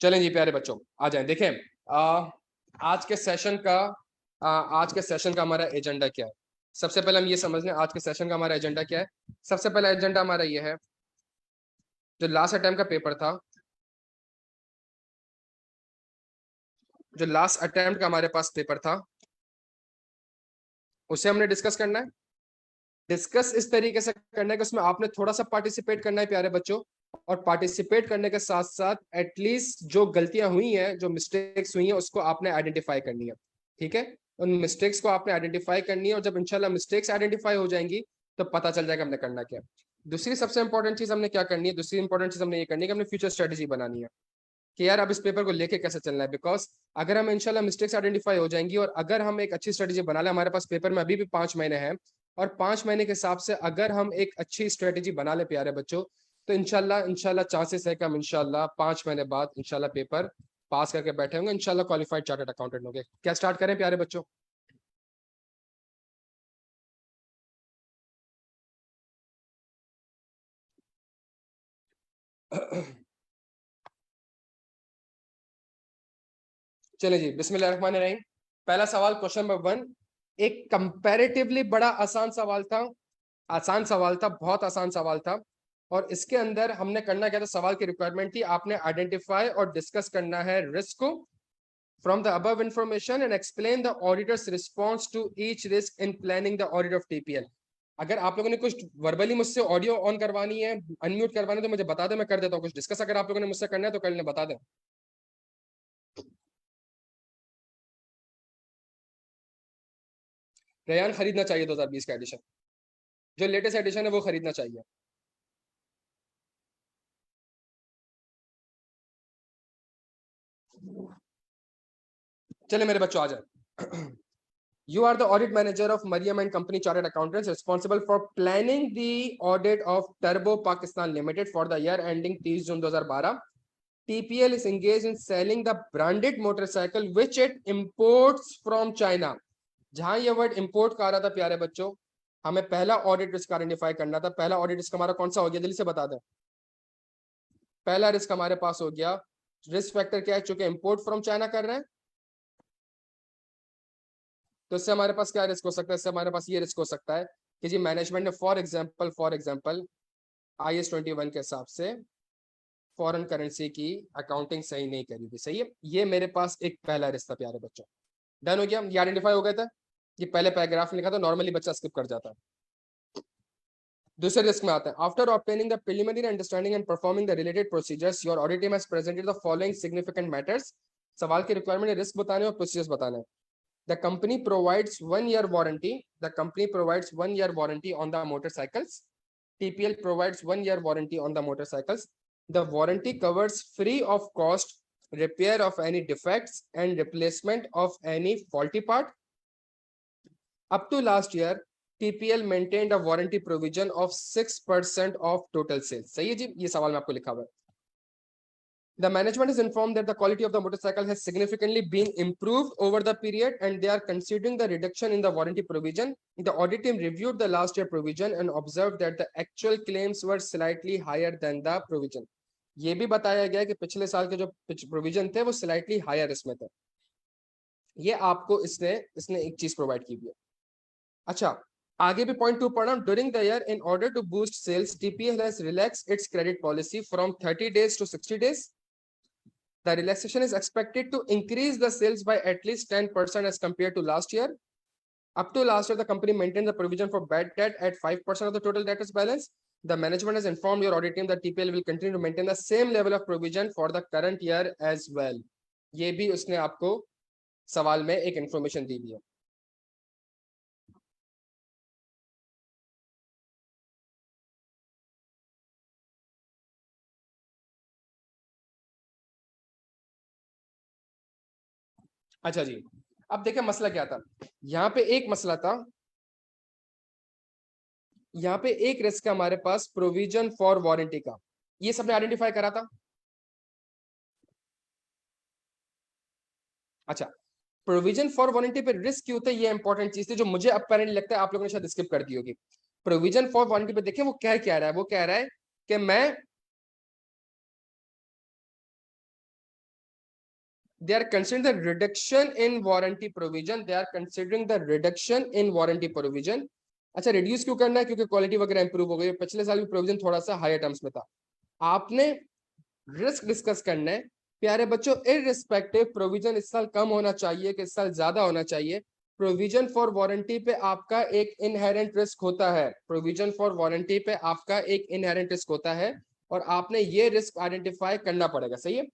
चलें जी प्यारे बच्चों, आ जाएं। देखें, आज के सेशन का हमारा एजेंडा क्या है। सबसे पहले हम ये समझ लें आज के सेशन का हमारा एजेंडा क्या है। सबसे पहला एजेंडा हमारा ये है, जो लास्ट अटेम्प्ट का पेपर था, जो लास्ट अटेम्प्ट का हमारे पास पेपर था, उसे हमने डिस्कस करना है। डिस्कस इस तरीके से करना है कि उसमें आपने थोड़ा सा पार्टिसिपेट करना है प्यारे बच्चों, और पार्टिसिपेट करने के साथ साथ एटलीस्ट जो गलतियां हुई हैं, जो मिस्टेक्स हुई हैं, उसको आपने आइडेंटिफाई करनी है। ठीक है, उन मिस्टेक्स को आपने आइडेंटिफाई करनी है, और जब इंशाल्लाह मिस्टेक्स आइडेंटिफाई हो जाएंगी तो पता चल जाएगा हमने करना क्या। दूसरी सबसे इंपॉर्टेंट चीज हमने क्या करनी है, दूसरी इंपॉर्टेंट चीज हमने ये करनी है कि हमने फ्यूचर स्ट्रेटेजी बनानी है कि यार अब इस पेपर को लेके कैसे चलना है। बिकॉज अगर हम इंशाल्लाह मिस्टेक्स आइडेंटिफाई हो जाएंगी और अगर हम एक अच्छी स्ट्रेटेजी बना लें, हमारे पास पेपर में अभी भी 5 महीने हैं, और 5 महीने के हिसाब से अगर हम एक अच्छी स्ट्रेटेजी बना ले प्यारे बच्चों, तो इंशाल्लाह इंशाल्लाह चांसेस है कि हम इंशाल्लाह 5 महीने बाद इंशाल्लाह पेपर पास करके बैठे होंगे, इंशाल्लाह क्वालिफाइड चार्टर्ड अकाउंटेंट होंगे। क्या स्टार्ट करें प्यारे बच्चों? चले जी, बिस्मिल्लाहिर्रहमानिर्रहीम। पहला सवाल, क्वेश्चन नंबर 1, एक कंपैरेटिवली बड़ा आसान सवाल था। आसान सवाल था, बहुत आसान सवाल था। और इसके अंदर हमने करना क्या था, सवाल की रिक्वायरमेंट थी आपने आइडेंटिफाई और डिस्कस करना है रिस्क को from the above information and explain the auditors response to each risk in planning the audit of TPL. अगर आप लोगों ने कुछ वर्बली मुझसे ऑडियो ऑन करवानी है, अनम्यूट करवानी है, तो मुझे बता दें, मैं कर देता हूँ। कुछ डिस्कस अगर आप लोगों ने मुझसे करना है तो कर लें, बता दें। रेयान खरीदना चाहिए 2020 का एडिशन, जो लेटेस्ट एडिशन है वो खरीदना चाहिए। चले मेरे बच्चों आ जाए। You are the audit manager of Mariam and Company Chartered Accountants responsible for planning the audit of Turbo Pakistan Limited for the year ending 30 June 2012. TPL is engaged in selling the branded motorcycle which it imports from China. जहां ये word import का आ रहा था प्यारे बच्चों, हमें पहला audit risk identify करना था। पहला ऑडिट रिस्क हमारा कौन सा हो गया, जल्दी से बता दें। पहला रिस्क हमारे पास हो गया, रिस्क फैक्टर क्या है, चूंकि इंपोर्ट फ्रॉम चाइना कर रहे हैं, तो इससे हमारे पास क्या रिस्क हो सकता है, इससे हमारे पास ये रिस्क हो सकता है कि जी मैनेजमेंट ने फॉर एग्जाम्पल IS 21 के हिसाब से फॉरेन करेंसी की अकाउंटिंग सही नहीं करी थी। सही है, ये मेरे पास एक पहला रिस्क था प्यारे बच्चों। डन हो गया, ये आइडेंटिफाई हो गया था। ये पहले पैराग्राफ में लिखा था, नॉर्मली बच्चा स्किप कर जाता है। दूसरे रिस्क में आता है, after obtaining the preliminary understanding and performing the related procedures your audit team has presented the following significant matters. सवाल की रिक्वायरमेंट है रिस्क बताने और प्रोसीजर्स बताने। The company provides 1 year warranty. The company provides 1 year warranty on the motorcycles. TPL provides 1 year warranty on the motorcycles. The warranty covers free of cost repair of any defects and replacement of any faulty part. Up to last year, TPL maintained a warranty provision of 6% of total sales. सही है जी, ये सवाल में आपको लिखा हुआ है। The management is informed that the quality of the motorcycle has significantly been improved over the period and they are considering the reduction in the warranty provision. The audit team reviewed the last year provision and observed that the actual claims were slightly higher than the provision. ये भी बताया गया कि पिछले साल के जो provision थे वो स्लाइटली हायर इसमें थे। ये आपको इसने इसने एक चीज प्रोवाइड की भी है। अच्छा, आगे भी पॉइंट 2 पढ़ना। During the year in order to boost sales TPL has relaxed its credit policy from 30 days to 60 days. The relaxation is expected to increase the sales by at least 10% as compared to last year. Up to last year, the company maintained the provision for bad debt at 5% of the total debtors balance. The management has informed your audit team that TPL will continue to maintain the same level of provision for the current year as well. ये भी उसने आपको सवाल में एक information दी है। अच्छा जी, अब देखिए मसला क्या था। यहाँ पे एक मसला था, यहाँ पे एक रिस्क है हमारे पास, प्रोविजन फॉर वारंटी का। ये सबने आइडेंटिफाई करा था। अच्छा, प्रोविजन फॉर वारंटी पे रिस्क क्यों थे, ये इंपॉर्टेंट चीज थी जो मुझे अपेरेंटली लगता है आप लोगों ने शायद स्किप कर दी होगी। प्रोविजन फॉर वारंटी पे देखिए वो क्या रहा है, वो कह रहा है कि मैं they are considering the reduction in warranty provision, they are considering the reduction in warranty provision. अच्छा रिड्यूस क्यों करना है? क्योंकि क्वालिटी वगैरह इंप्रूव हो गई, पिछले साल भी प्रोविजन थोड़ा सा हायर टर्म्स में था। आपने रिस्क डिस्कस करना है प्यारे बच्चों, इररिस्पेक्टिव प्रोविजन इस साल कम होना चाहिए कि इस साल ज्यादा होना चाहिए। प्रोविजन फॉर वारंटी पे आपका एक इनहेरेंट रिस्क होता है, प्रोविजन फॉर वारंटी पे आपका एक इनहेरेंट रिस्क होता है और आपने ये रिस्क आइडेंटिफाई करना पड़ेगा, सही है।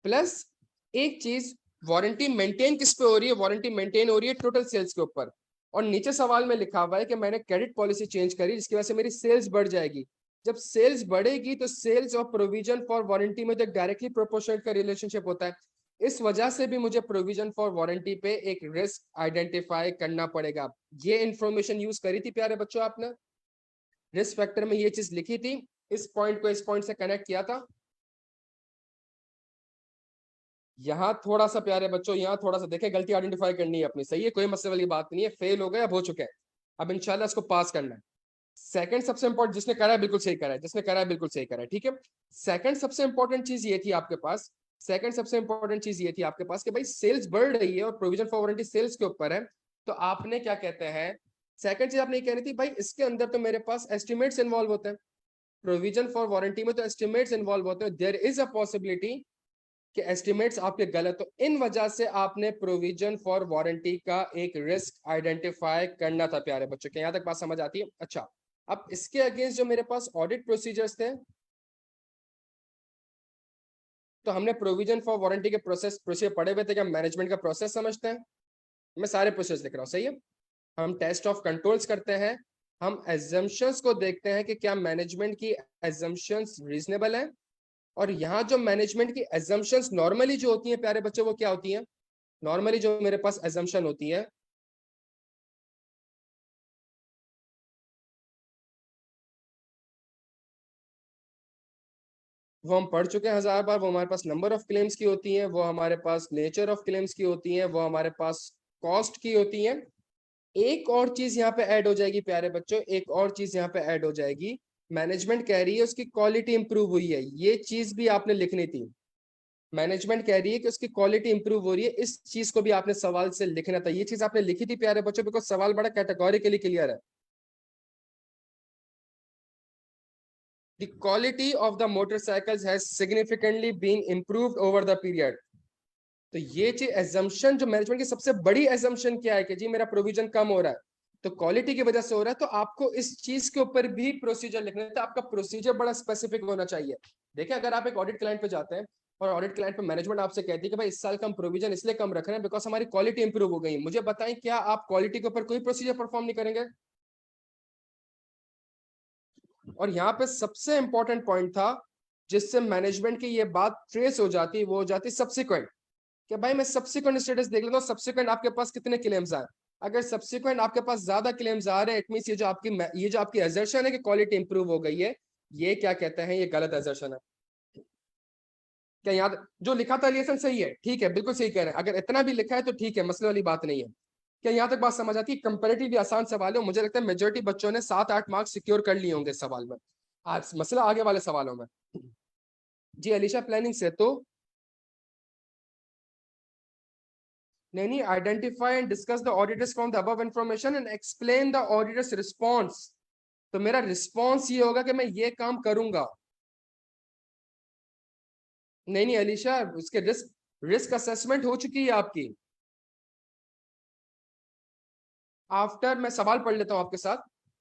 प्लस एक चीज, वारंटी मेंटेन किस पे हो रही है? वारंटी मेंटेन हो रही है टोटल सेल्स के ऊपर, और नीचे सवाल में लिखा हुआ है कि मैंने क्रेडिट पॉलिसी चेंज करी जिसकी वजह से मेरी सेल्स बढ़ जाएगी। जब सेल्स बढ़ेगी तो सेल्स और प्रोविजन फॉर वारंटी में तो डायरेक्टली प्रोपोर्शनल का रिलेशनशिप होता है, इस वजह से भी मुझे प्रोविजन फॉर वारंटी पे एक रिस्क आइडेंटिफाई करना पड़ेगा। ये इंफॉर्मेशन यूज करी थी प्यारे बच्चों आपने, रिस्क फैक्टर में ये चीज लिखी थी, इस पॉइंट को इस पॉइंट से कनेक्ट किया था। यहाँ थोड़ा सा प्यारे बच्चों, यहाँ थोड़ा सा देखें, गलती आइडेंटिफाई करनी है अपनी, सही है, कोई मसले वाली बात नहीं है। फेल हो गए, अब हो चुके हैं, अब इंशाल्लाह इसको पास करना है। सेकंड सबसे इंपॉर्टेंट, जिसने करा है बिल्कुल सही करा है, जिसने करा है बिल्कुल सही करा है, ठीक है। सेकंड सबसे इंपॉर्टेंट चीज ये थी आपके पास, सेकंड सबसे इंपॉर्टेंट चीज ये थी आपके पास कि भाई सेल्स बढ़ रही है और प्रोविजन फॉर वारंटी सेल्स के ऊपर है, तो आपने क्या कहते हैं, सेकंड चीज आपने ये कहनी थी भाई इसके अंदर तो मेरे पास एस्टिमेट्स इन्वॉल्व होते हैं, प्रोविजन फॉर वारंटी में तो एस्टिमेट्स इन्वॉल्व होते हैं, देयर इज अ पॉसिबिलिटी कि एस्टिमेट्स आपके गलत, तो इन वजह से आपने प्रोविजन फॉर वारंटी का एक रिस्क आइडेंटिफाई करना था प्यारे बच्चों के। यहां तक बात समझ आती है? अच्छा, अब इसके अगेंस्ट जो मेरे पास ऑडिट प्रोसीजर्स थे, तो हमने प्रोविजन फॉर वारंटी के प्रोसेस पढ़े हुए थे, क्या मैनेजमेंट का प्रोसेस समझते हैं? मैं सारे प्रोसेस लिख रहा हूँ, सही है। हम टेस्ट ऑफ कंट्रोल्स करते हैं, हम एजम्पशंस को देखते हैं कि क्या मैनेजमेंट की एजम्पशंस रीजनेबल है, और यहाँ जो मैनेजमेंट की एजम्पशंस नॉर्मली जो होती हैं प्यारे बच्चों, वो क्या होती हैं? नॉर्मली जो मेरे पास एजम्पशन होती है, वो हम पढ़ चुके हैं 1000 बार। वो हमारे पास नंबर ऑफ क्लेम्स की होती हैं, वो हमारे पास नेचर ऑफ क्लेम्स की होती हैं, वो हमारे पास कॉस्ट की होती हैं। एक और चीज यहाँ पे ऐड हो जाएगी प्यारे बच्चों, एक और चीज यहाँ पे ऐड हो जाएगी, मैनेजमेंट कह रही है उसकी क्वालिटी इंप्रूव हुई है, ये चीज भी आपने लिखनी थी। मैनेजमेंट कह रही है कि उसकी क्वालिटी इंप्रूव हो रही है, इस चीज को भी आपने सवाल से लिखना था, ये चीज आपने लिखी थी प्यारे बच्चों, बिकॉज सवाल बड़ा कैटेगोरिकली क्लियर है। The quality of the motorcycles has significantly been improved over the period. तो ये चीज एजम्पशन जो मैनेजमेंट की सबसे बड़ी एजम्पशन क्या है कि जी मेरा प्रोविजन कम हो रहा है, तो क्वालिटी की वजह से हो रहा है, तो आपको इस चीज के ऊपर भी प्रोसीजर लिखना है, तो आपका प्रोसीजर बड़ा स्पेसिफिक होना चाहिए। देखिए अगर आप एक ऑडिट क्लाइंट पे जाते हैं और ऑडिट क्लाइंट पे मैनेजमेंट आपसे कहती है कि भाई इस साल का हम प्रोविजन इसलिए कम रख रहे हैं बिकॉज हमारी क्वालिटी इंप्रूव हो गई, मुझे बताएं क्या आप क्वालिटी के ऊपर कोई प्रोसीजर परफॉर्म नहीं करेंगे? और यहाँ पे सबसे इंपॉर्टेंट पॉइंट था जिससे मैनेजमेंट की ये बात ट्रेस हो जाती, वो हो जाती सब्सिक्वेंट, कि भाई मैं सब्सिक्वेंट स्टेटस देख लेता हूँ, सब्सिक्वेंट आपके पास कितने क्लेम्स आए। अगर सब्सिक्वेंट आपके पास ज्यादा क्लेम्स आ रहे हैं, इट मींस ये जो आपकी असर्शन है कि क्वालिटी इंप्रूव हो गई है, ये क्या कहते हैं, ये गलत असर्शन है। क्या याद जो लिखा था रिलेशन सही है? ठीक है, बिल्कुल सही कह रहे हैं, अगर इतना भी लिखा है तो ठीक है, मसले वाली बात नहीं है। क्या यहाँ तक बात समझ आती है? कंपेरेटिवली आसान सवाल है, मुझे लगता है मेजोरिटी बच्चों ने 7-8 मार्क्स सिक्योर कर लिए होंगे इस सवाल में। आज मसला आगे वाले सवालों में। जी अलीशा प्लानिंग से तो नहीं, identify and discuss the auditors from the above information and explain the auditors response. तो मेरा रिस्पॉन्स ये होगा कि मैं ये काम करूंगा। नहीं अलीशा, उसके रिस्क रिस्क असेसमेंट हो चुकी है आपकी। आफ्टर, मैं सवाल पढ़ लेता हूं आपके साथ।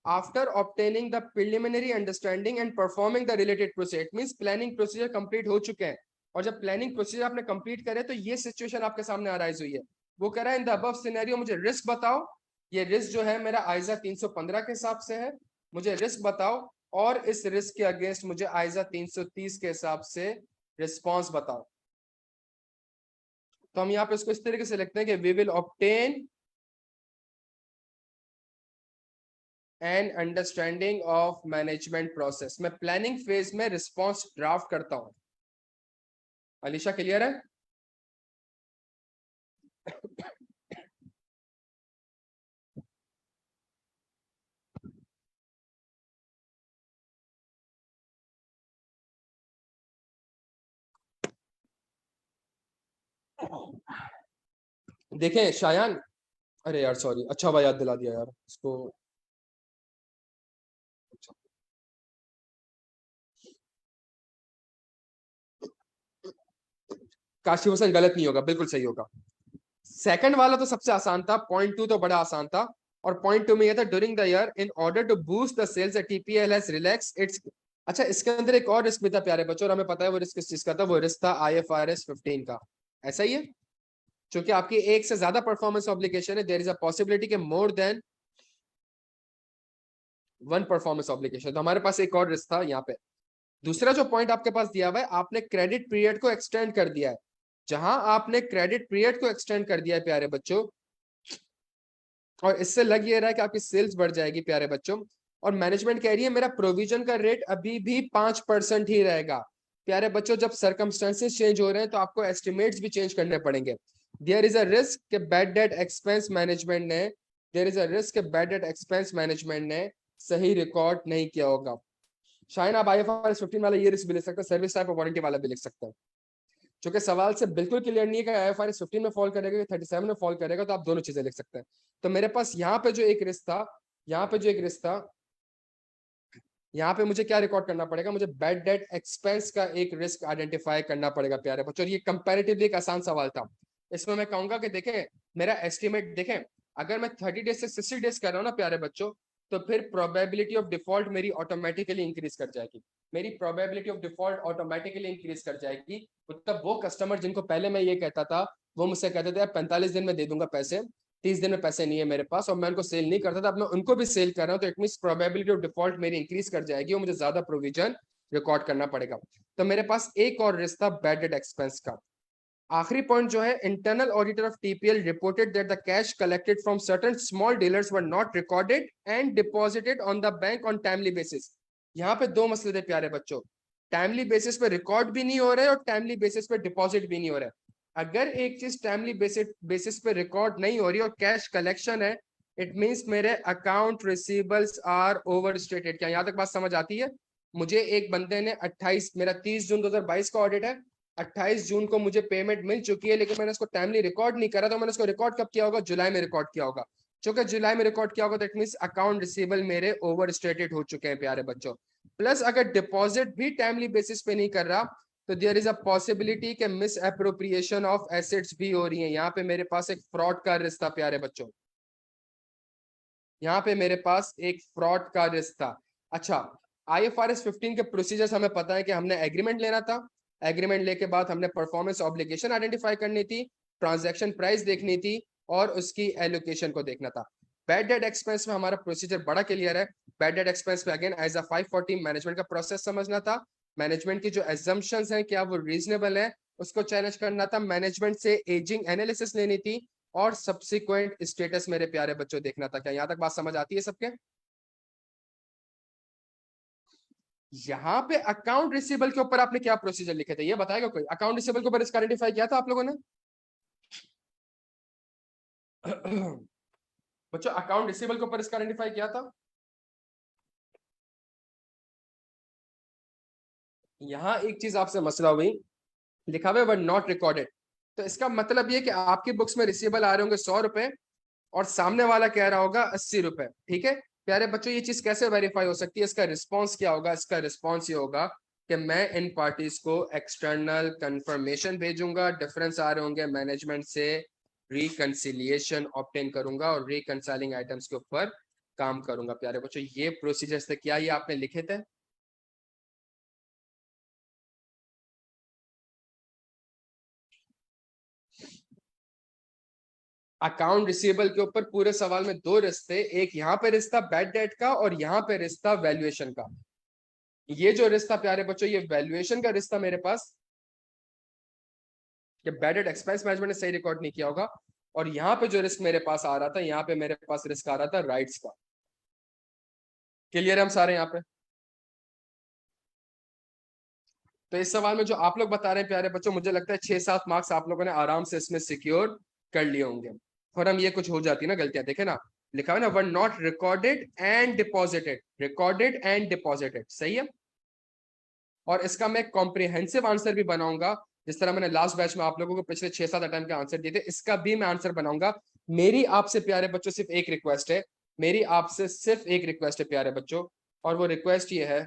After obtaining the preliminary understanding and performing the related procedure, means planning procedure complete हो चुके हैं, और जब प्लानिंग प्रोसीजर आपने कंप्लीट करे तो ये सिचुएशन आपके सामने अराइज हुई है। वो कह रहा है इन द अबव सिनेरियो मुझे रिस्क बताओ, ये रिस्क जो है मेरा आइजा 315 के हिसाब से है, मुझे रिस्क बताओ, और इस रिस्क के अगेंस्ट मुझे आइजा 330 के हिसाब से रिस्पॉन्स बताओ। तो हम यहाँ पे इसको इस तरीके से लिखते हैं कि we will obtain and understanding of management process. मैं प्लानिंग फेज में रिस्पॉन्स ड्राफ्ट करता हूं। अलीशा क्लियर है? देखें शायान, अरे यार सॉरी, अच्छा भाई याद दिला दिया यार इसको। काशी भूषण गलत नहीं होगा, बिल्कुल सही होगा। सेकंड वाला तो सबसे आसान था, पॉइंट टू तो बड़ा आसान था। और पॉइंट टू में यह था, during the year in order to boost the sales TPL has relax its. अच्छा, इसके अंदर एक और रिस्क भी था प्यारे बच्चों, और हमें पता है वो रिस्क किस चीज का था, वो रिस्क था IFRS 15 का। ऐसा ही है, क्योंकि आपकी एक से ज्यादा परफॉर्मेंस ऑब्लिगेशन है, देयर इज अ पॉसिबिलिटी के more than one performance obligation, तो हमारे पास एक और रिस्क था यहाँ पे। दूसरा जो पॉइंट आपके पास दिया हुआ है, आपने क्रेडिट पीरियड को एक्सटेंड कर दिया है। जहां आपने क्रेडिट पीरियड को एक्सटेंड कर दिया है प्यारे बच्चों, और इससे लग ये रहा है कि आपकी सेल्स बढ़ जाएगी प्यारे बच्चों, और मैनेजमेंट कह रही है मेरा प्रोविजन का रेट अभी भी 5% ही रहेगा। प्यारे बच्चों, जब सर्कमस्टेंसेस चेंज हो रहे हैं तो आपको एस्टिमेट्स भी चेंज करने पड़ेंगे। देयर इज अ रिस्क कि बैड डेट एक्सपेंस मैनेजमेंट ने there is a risk bad debt expense management ने सही रिकॉर्ड नहीं किया होगा। शायद आप IFRS 15 वाला ये रिस्क भी लिख सकते हैं, सर्विस टाइप ऑफ वारंटी वाला भी लिख सकते हैं। क्योंकि सवाल से बिल्कुल क्लियर नहीं है कि IFRS 15 में फॉल करेगा कि 37 में फॉल करेगा, तो आप दोनों चीजें लिख सकते हैं। तो मेरे पास यहाँ पे जो एक रिस्क था, यहाँ पे जो एक रिस्क था, यहाँ पे मुझे क्या रिकॉर्ड करना पड़ेगा, मुझे बैड डेट एक्सपेंस का एक रिस्क आइडेंटिफाई करना पड़ेगा प्यारे बच्चों। ये कंपैरेटिवली एक आसान सवाल था। इसमें मैं कहूंगा कि देखें, मेरा एस्टिमेट देखें, अगर मैं 30 डेज से 60 डेज कर रहा हूँ ना प्यारे बच्चों, तो फिर प्रोबेबिलिटी ऑफ डिफॉल्ट मेरी ऑटोमेटिकली इंक्रीज कर जाएगी। मेरी probability of default automatically increase कर जाएगी। मतलब वो कस्टमर जिनको पहले मैं ये कहता था, वो मुझसे कहते थे 45 दिन में दे दूंगा पैसे, 30 दिन में पैसे नहीं है मेरे पास, और मैं उनको सेल नहीं करता था, अब मैं उनको भी सेल कर रहा हूँ, तो it means probability of default मेरी इंक्रीज कर जाएगी और मुझे ज्यादा प्रोविजन रिकॉर्ड करना पड़ेगा। तो मेरे पास एक और रिस्क था बैड डेट एक्सपेंस का। आखिरी पॉइंट जो है, internal auditor of TPL reported that the cash collected from certain small dealers were not recorded and deposited on the bank on timely basis. यहाँ पे दो मसले थे प्यारे बच्चों, टाइमली बेसिस पे रिकॉर्ड भी नहीं हो रहा है और टाइमली बेसिस पे डिपॉजिट भी नहीं हो रहा है। अगर एक चीज टाइमली बेसिस पे रिकॉर्ड नहीं हो रही और कैश कलेक्शन है, इट मींस मेरे account receivables are overstated. क्या यहाँ तक बात समझ आती है? मुझे एक बंदे ने 28, मेरा 30 जून 2022 का ऑडिट है, 28 जून को मुझे पेमेंट मिल चुकी है, लेकिन मैंने उसको टाइमली रिकॉर्ड नहीं करा, तो मैंने उसको रिकॉर्ड कब किया होगा? जुलाई में रिकॉर्ड किया होगा। क्योंकि जुलाई में रिकॉर्ड किया होगा, दैट मींस अकाउंट रिसीवेबल मेरे ओवर स्टेटेड हो चुके हैं प्यारे बच्चों। प्लस अगर डिपॉजिट भी टाइमली बेसिस पे नहीं कर रहा, तो देयर इज अ पॉसिबिलिटी कि मिस एप्रोप्रिएशन ऑफ एसेट्स भी हो रही है। यहाँ पे मेरे पास एक फ्रॉड का रिस्क था प्यारे बच्चों, यहाँ पे मेरे पास एक फ्रॉड का रिस्क था। अच्छा, IFRS 15 के प्रोसीजर्स हमें पता है कि हमने एग्रीमेंट लेना था, एग्रीमेंट लेके बाद हमने परफॉर्मेंस ऑब्लिगेशन आइडेंटिफाई करनी थी, ट्रांजैक्शन प्राइस देखनी थी, और उसकी एलोकेशन को देखना था। बैड डेट एक्सपेंस में हमारा प्रोसीजर बड़ा क्लियर है। बैड डेट एक्सपेंस में अगेन एज अ 540 मैनेजमेंट का प्रोसेस समझना था, मैनेजमेंट की जो एजम्पशंस हैं क्या वो रीजनेबल है, उसको चैलेंज करना था, मैनेजमेंट से एजिंग एनालिसिस लेनी थी, और सब्सिक्वेंट स्टेटस मेरे प्यारे बच्चों देखना था। क्या यहाँ तक बात समझ आती है सबके? यहाँ पे अकाउंट रिसीवेबल के ऊपर आपने क्या प्रोसीजर लिखे थे, ये बताएगा कोई? अकाउंट रिसीवेबल के ऊपर इसका आइडेंटिफाई किया था आप लोगों ने? बच्चों, अकाउंट रिसीवेबल के ऊपर इसका आइडेंटिफाई किया था। यहाँ एक चीज आपसे मसला हुई, लिखा हुआ है बट नॉट रिकॉर्डेड। तो इसका मतलब ये कि आपकी बुक्स में रिसीवेबल आ रहे होंगे 100 रुपए, और सामने वाला कह रहा होगा 80 रुपए। ठीक है प्यारे बच्चों, ये चीज कैसे वेरीफाई हो सकती है? इसका रिस्पॉन्स क्या होगा? इसका रिस्पॉन्स ये होगा कि मैं इन पार्टीज को एक्सटर्नल कंफर्मेशन भेजूंगा, डिफरेंस आ रहे होंगे, मैनेजमेंट से रिकंसिलिएशन ऑब्टेन करूंगा और रिकंसाइलिंग आइटम्स के ऊपर काम करूंगा। प्यारे बच्चों, ये प्रोसीजर्स थे, क्या ये आपने लिखे थे? अकाउंट रिसीवेबल के ऊपर पूरे सवाल में दो रिश्ते, एक यहाँ पे रिश्ता बैड डेट का और यहाँ पे रिश्ता वैल्यूएशन का। ये जो रिश्ता प्यारे बच्चों, ये वैल्यूएशन का रिश्ता मेरे पास, कि बैड डेट एक्सपेंस मैनेजमेंट ने सही रिकॉर्ड नहीं किया होगा, और यहाँ पे जो रिस्क मेरे पास आ रहा था, यहाँ पे मेरे पास रिस्क आ रहा था राइट्स का। क्लियर है हम सारे यहाँ पे? तो इस सवाल में जो आप लोग बता रहे हैं प्यारे बच्चों, मुझे लगता है 6-7 मार्क्स आप लोगों ने आराम से इसमें सिक्योर कर लिए होंगे। और हम ये कुछ हो जाती है ना गलतियां, देखे ना, लिखा है ना, one not recorded and deposited, recorded and deposited, सही है। और इसका मैं कॉम्प्रिहेंसिव आंसर भी बनाऊंगा, जिस तरह मैंने लास्ट बैच में आप लोगों को पिछले 6-7 अटेम्प्ट के आंसर दिए थे, इसका भी मैं आंसर बनाऊंगा। मेरी आपसे प्यारे बच्चों सिर्फ एक रिक्वेस्ट है, मेरी आपसे सिर्फ एक रिक्वेस्ट है प्यारे बच्चों, और वो रिक्वेस्ट ये है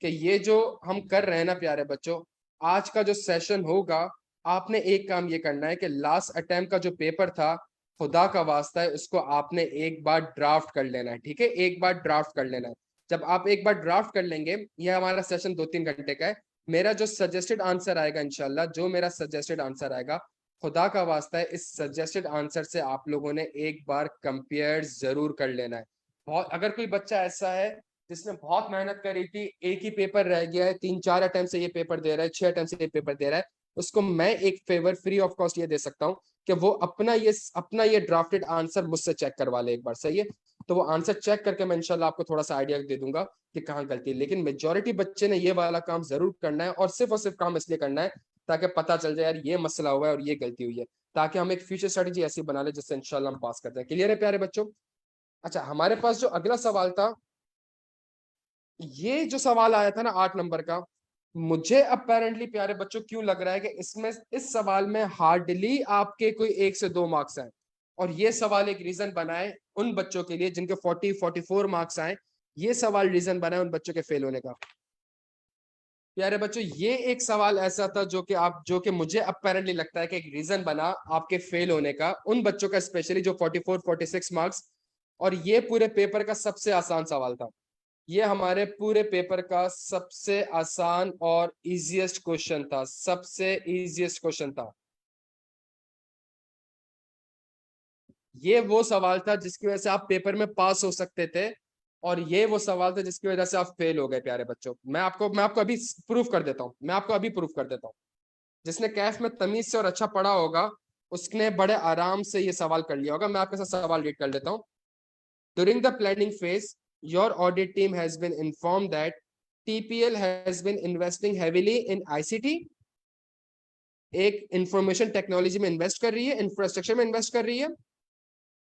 कि ये जो हम कर रहे हैं ना प्यारे बच्चों, आज का जो सेशन होगा, आपने एक काम ये करना है कि लास्ट अटेम्प्ट का जो पेपर था, खुदा का वास्ता है उसको आपने एक बार ड्राफ्ट कर लेना है, ठीक है? एक बार ड्राफ्ट कर लेना है। जब आप एक बार ड्राफ्ट कर लेंगे, ये हमारा सेशन 2-3 घंटे का है, मेरा जो सजेस्टेड आंसर आएगा इंशाल्लाह, जो मेरा सजेस्टेड आंसर आएगा, खुदा का वास्ता है इस सजेस्टेड आंसर से आप लोगों ने एक बार कंपेयर जरूर कर लेना है। बहुत, अगर कोई बच्चा ऐसा है जिसने बहुत मेहनत करी थी, एक ही पेपर रह गया है, 3-4 अटेम्प्ट से ये पेपर दे रहा है, 6 अटेम्प्ट से ये पेपर दे रहा है, उसको मैं एक फेवर फ्री ऑफ कॉस्ट ये दे सकता हूँ कि वो अपना ये ड्राफ्टेड आंसर मुझसे चेक करवा ले एक बार, सही है? तो वो आंसर चेक करके मैं इंशाल्लाह आपको थोड़ा सा आइडिया दे दूंगा कि कहाँ गलती है। लेकिन मेजोरिटी बच्चे ने ये वाला काम जरूर करना है, और सिर्फ काम इसलिए करना है ताकि पता चल जाए यार ये मसला हुआ है और ये गलती हुई है, ताकि हम एक फ्यूचर स्ट्रेटेजी ऐसी बना ले जिससे इंशाल्लाह हम पास करते हैं। क्लियर है प्यारे बच्चों? अच्छा, हमारे पास जो अगला सवाल था, ये जो सवाल आया था ना 8 नंबर का, मुझे अपेरेंटली प्यारे बच्चों क्यों लग रहा है कि इसमें इस सवाल में हार्डली आपके कोई 1 से 2 मार्क्स आए, और ये सवाल एक रीजन बनाए उन बच्चों के लिए जिनके 40-44 मार्क्स आए, ये सवाल रीजन बनाए उन बच्चों के फेल होने का। प्यारे बच्चों, ये एक सवाल ऐसा था जो कि मुझे अपेरेंटली लगता है कि एक रीजन बना आपके फेल होने का, उन बच्चों का स्पेशली जो 44-46 मार्क्स, और ये पूरे पेपर का सबसे आसान सवाल था। ये हमारे पूरे पेपर का सबसे आसान और इजीएस्ट क्वेश्चन था, सबसे इजीएस्ट क्वेश्चन था। ये वो सवाल था जिसकी वजह से आप पेपर में पास हो सकते थे, और ये वो सवाल था जिसकी वजह से आप फेल हो गए प्यारे बच्चों। मैं आपको अभी प्रूफ कर देता हूँ, मैं आपको अभी प्रूफ कर देता हूँ। जिसने कैफ में तमीज से और अच्छा पढ़ा होगा, उसने बड़े आराम से ये सवाल कर लिया होगा। मैं आपके साथ सवाल रीड कर लेता हूँ। During the planning phase, your audit team has been informed that TPL has been investing heavily in ICT, एक इंफॉर्मेशन टेक्नोलॉजी में इन्वेस्ट कर रही है, इंफ्रास्ट्रक्चर में इन्वेस्ट कर रही है।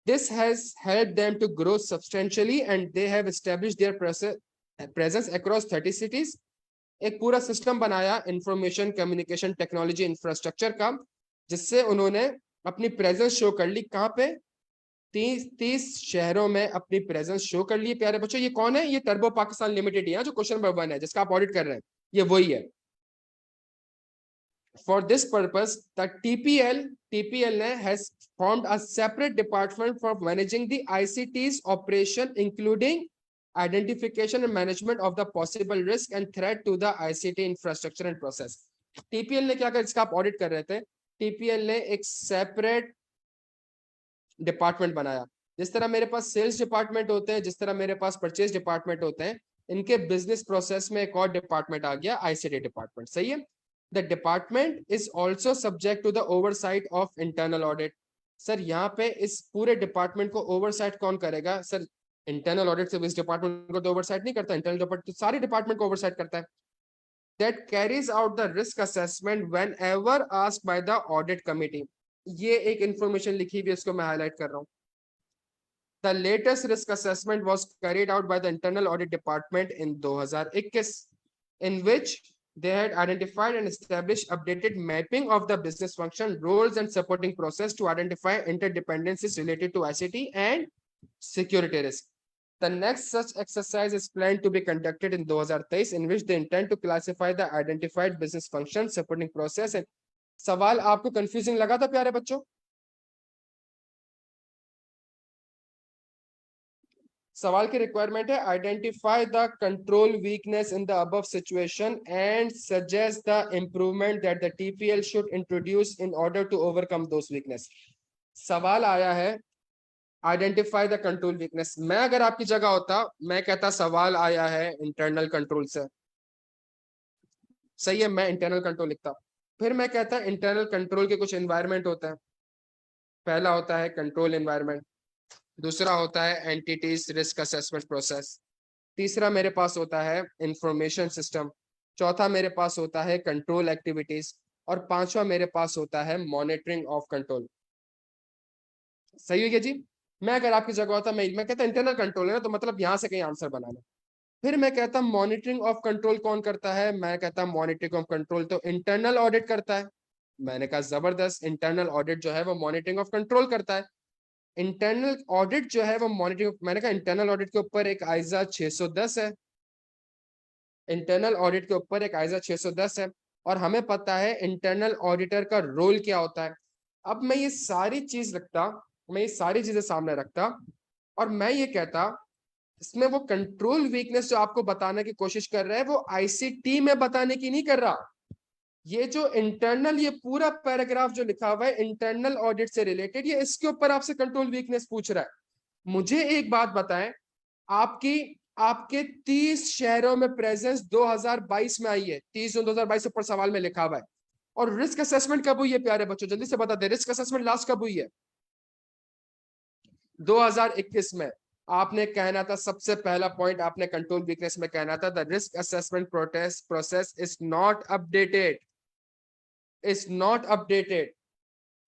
This has helped them to grow substantially and they have established their presence across 30 cities. एक पूरा सिस्टम बनाया इंफॉर्मेशन कम्युनिकेशन टेक्नोलॉजी इंफ्रास्ट्रक्चर का, जिससे उन्होंने अपनी प्रेजेंस शो कर ली। कहाँ पे? 30 शहरों में अपनी प्रेजेंस शो कर ली। प्यारे बच्चों, ये कौन है? ये टर्बो पाकिस्तान लिमिटेड है जो क्वेश्चन नंबर 1 है, जिसका आप ऑडिट कर रहे हैं, ये वही है। For this purpose, the TPL has formed a separate department for managing the ICT's operation, including identification and management of the possible risk and threat to the ICT infrastructure and process. TPL ने क्या कर, इसका आप audit कर रहे थे, TPL ने एक सेपरेट डिपार्टमेंट बनाया। जिस तरह मेरे पास सेल्स डिपार्टमेंट होते हैं, जिस तरह मेरे पास परचेज डिपार्टमेंट होते हैं, इनके बिजनेस प्रोसेस में एक और डिपार्टमेंट आ गया, आईसीटी डिपार्टमेंट, सही है? The department is also subject to the oversight of internal audit. Sir यहाँ पे इस पूरे डिपार्टमेंट को ओवरसाइट कौन करेगा? सर इंटरनल ऑडिट से इस डिपार्टमेंट को तो ओवरसाइट नहीं करता, इंटरनल डिपार्टमेंट सारे डिपार्टमेंट को ओवरसाइट करता है। That carries out the risk assessment whenever asked by the audit committee. ये एक इंफॉर्मेशन लिखी हुई है, इसको मैं हाईलाइट कर रहा हूँ। The latest risk assessment was carried out by the internal audit department in 2021, in which they had identified and established updated mapping of the business function, roles and supporting process to identify interdependencies related to ICT and security risk. The next such exercise is planned to be conducted in 2023, in which they intend to classify the identified business functions, supporting process and सवाल आपको confusing लगा था प्यारे बच्चों? सवाल की requirement है, identify the control weakness in the above situation and suggest the improvement that the TPL should introduce in order to overcome those weakness. सवाल आया है आइडेंटिफाई द कंट्रोल वीकनेस। मैं अगर आपकी जगह होता, मैं कहता सवाल आया है इंटरनल कंट्रोल से, सही है, मैं इंटरनल कंट्रोल लिखता। फिर मैं कहता इंटरनल कंट्रोल के कुछ एनवायरमेंट होता है। पहला होता है कंट्रोल एनवायरमेंट, दूसरा होता है एंटिटीज रिस्क असेसमेंट प्रोसेस, तीसरा मेरे पास होता है इंफॉर्मेशन सिस्टम, चौथा मेरे पास होता है कंट्रोल एक्टिविटीज, और पांचवा मेरे पास होता है मॉनिटरिंग ऑफ कंट्रोल। सही है क्या जी? मैं अगर आपकी जगह होता, मैं कहता इंटरनल कंट्रोल है ना, तो मतलब यहां से कहीं आंसर बनाना। फिर मैं कहता मॉनिटरिंग ऑफ कंट्रोल कौन करता है, मैं कहता मॉनिटरिंग ऑफ कंट्रोल तो इंटरनल ऑडिट करता है। मैंने कहा जबरदस्त, इंटरनल ऑडिट जो है वो मॉनिटरिंग ऑफ कंट्रोल करता है। इंटरनल ऑडिट जो है वो मॉनिटरिंग, मैंने कहा इंटरनल ऑडिट के ऊपर एक आइजा 610 है, इंटरनल ऑडिट के ऊपर एक आइजा 610 है, और हमें पता है इंटरनल ऑडिटर का रोल क्या होता है। अब मैं ये सारी चीज रखता, मैं ये सारी चीजें सामने रखता, और मैं ये कहता इसमें वो कंट्रोल वीकनेस जो आपको बताने की कोशिश कर रहा है वो आईसीटी में बताने की नहीं कर रहा। ये जो इंटरनल, ये पूरा पैराग्राफ जो लिखा हुआ है इंटरनल ऑडिट से रिलेटेड, ये इसके ऊपर आपसे कंट्रोल वीकनेस पूछ रहा है। मुझे एक बात बताएं, आपकी आपके 30 शहरों में प्रेजेंस 2022 में आई है, 30/जून 2022 ऊपर सवाल में लिखा हुआ है। और रिस्क असेसमेंट कब हुई है प्यारे बच्चों, जल्दी से बता दे, रिस्क असेसमेंट लास्ट कब हुई है? 2021 में। आपने कहना था सबसे पहला पॉइंट, आपने कंट्रोल वीकनेस में कहना था the risk assessment process is not updated, is not updated.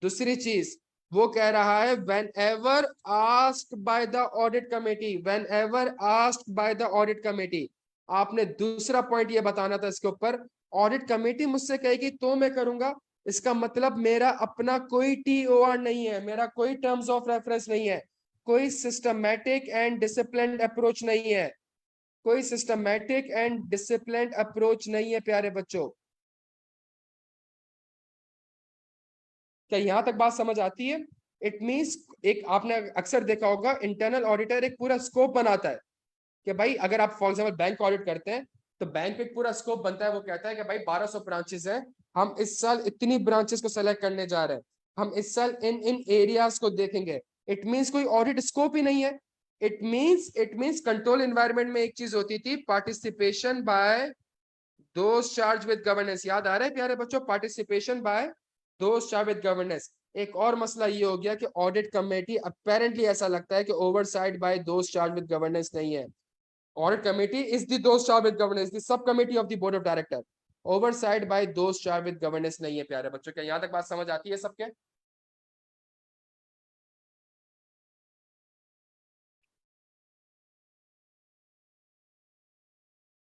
दूसरी चीज वो कह रहा है when ever asked by the audit committee, when ever asked by the audit committee. आपने दूसरा पॉइंट ये बताना था इसके ऊपर, ऑडिट कमेटी मुझसे कहेगी तो मैं करूंगा, इसका मतलब मेरा अपना कोई टीओआर नहीं है, मेरा कोई टर्म्स ऑफ रेफरेंस नहीं है, कोई सिस्टमैटिक एंड डिसिप्लिन्ड अप्रोच नहीं है, कोई सिस्टमैटिक एंड डिसिप्लिन्ड अप्रोच नहीं है प्यारे बच्चों। क्या यहां तक बात समझ आती है? इट मींस, एक आपने अक्सर देखा होगा इंटरनल ऑडिटर एक पूरा स्कोप बनाता है कि भाई अगर आप फॉर एग्जांपल बैंक ऑडिट करते हैं तो बैंक पे एक पूरा स्कोप बनता है, वो कहता है कि भाई 1200 ब्रांचेस हैं, हम इस साल इतनी ब्रांचेस को सेलेक्ट करने जा रहे हैं, हम इस साल इन इन एरियाज को देखेंगे। इट मींस कोई ऑडिट स्कोप ही नहीं है। इट मींस कंट्रोल एनवायरनमेंट में एक चीज होती थी, participation by those charge with governance. याद आ रहा है प्यारे बच्चों, participation by those charge with governance. एक और मसला ये हो गया कि ऑडिट कमेटी अपेरेंटली ऐसा लगता है कि oversight by those charge with governance नहीं है। Audit committee is the those charged with governance, the subcommittee of the board of director. Oversight by those charged with governance नहीं है प्यारे बच्चों। क्या यहाँ तक बात समझ आती है सबके?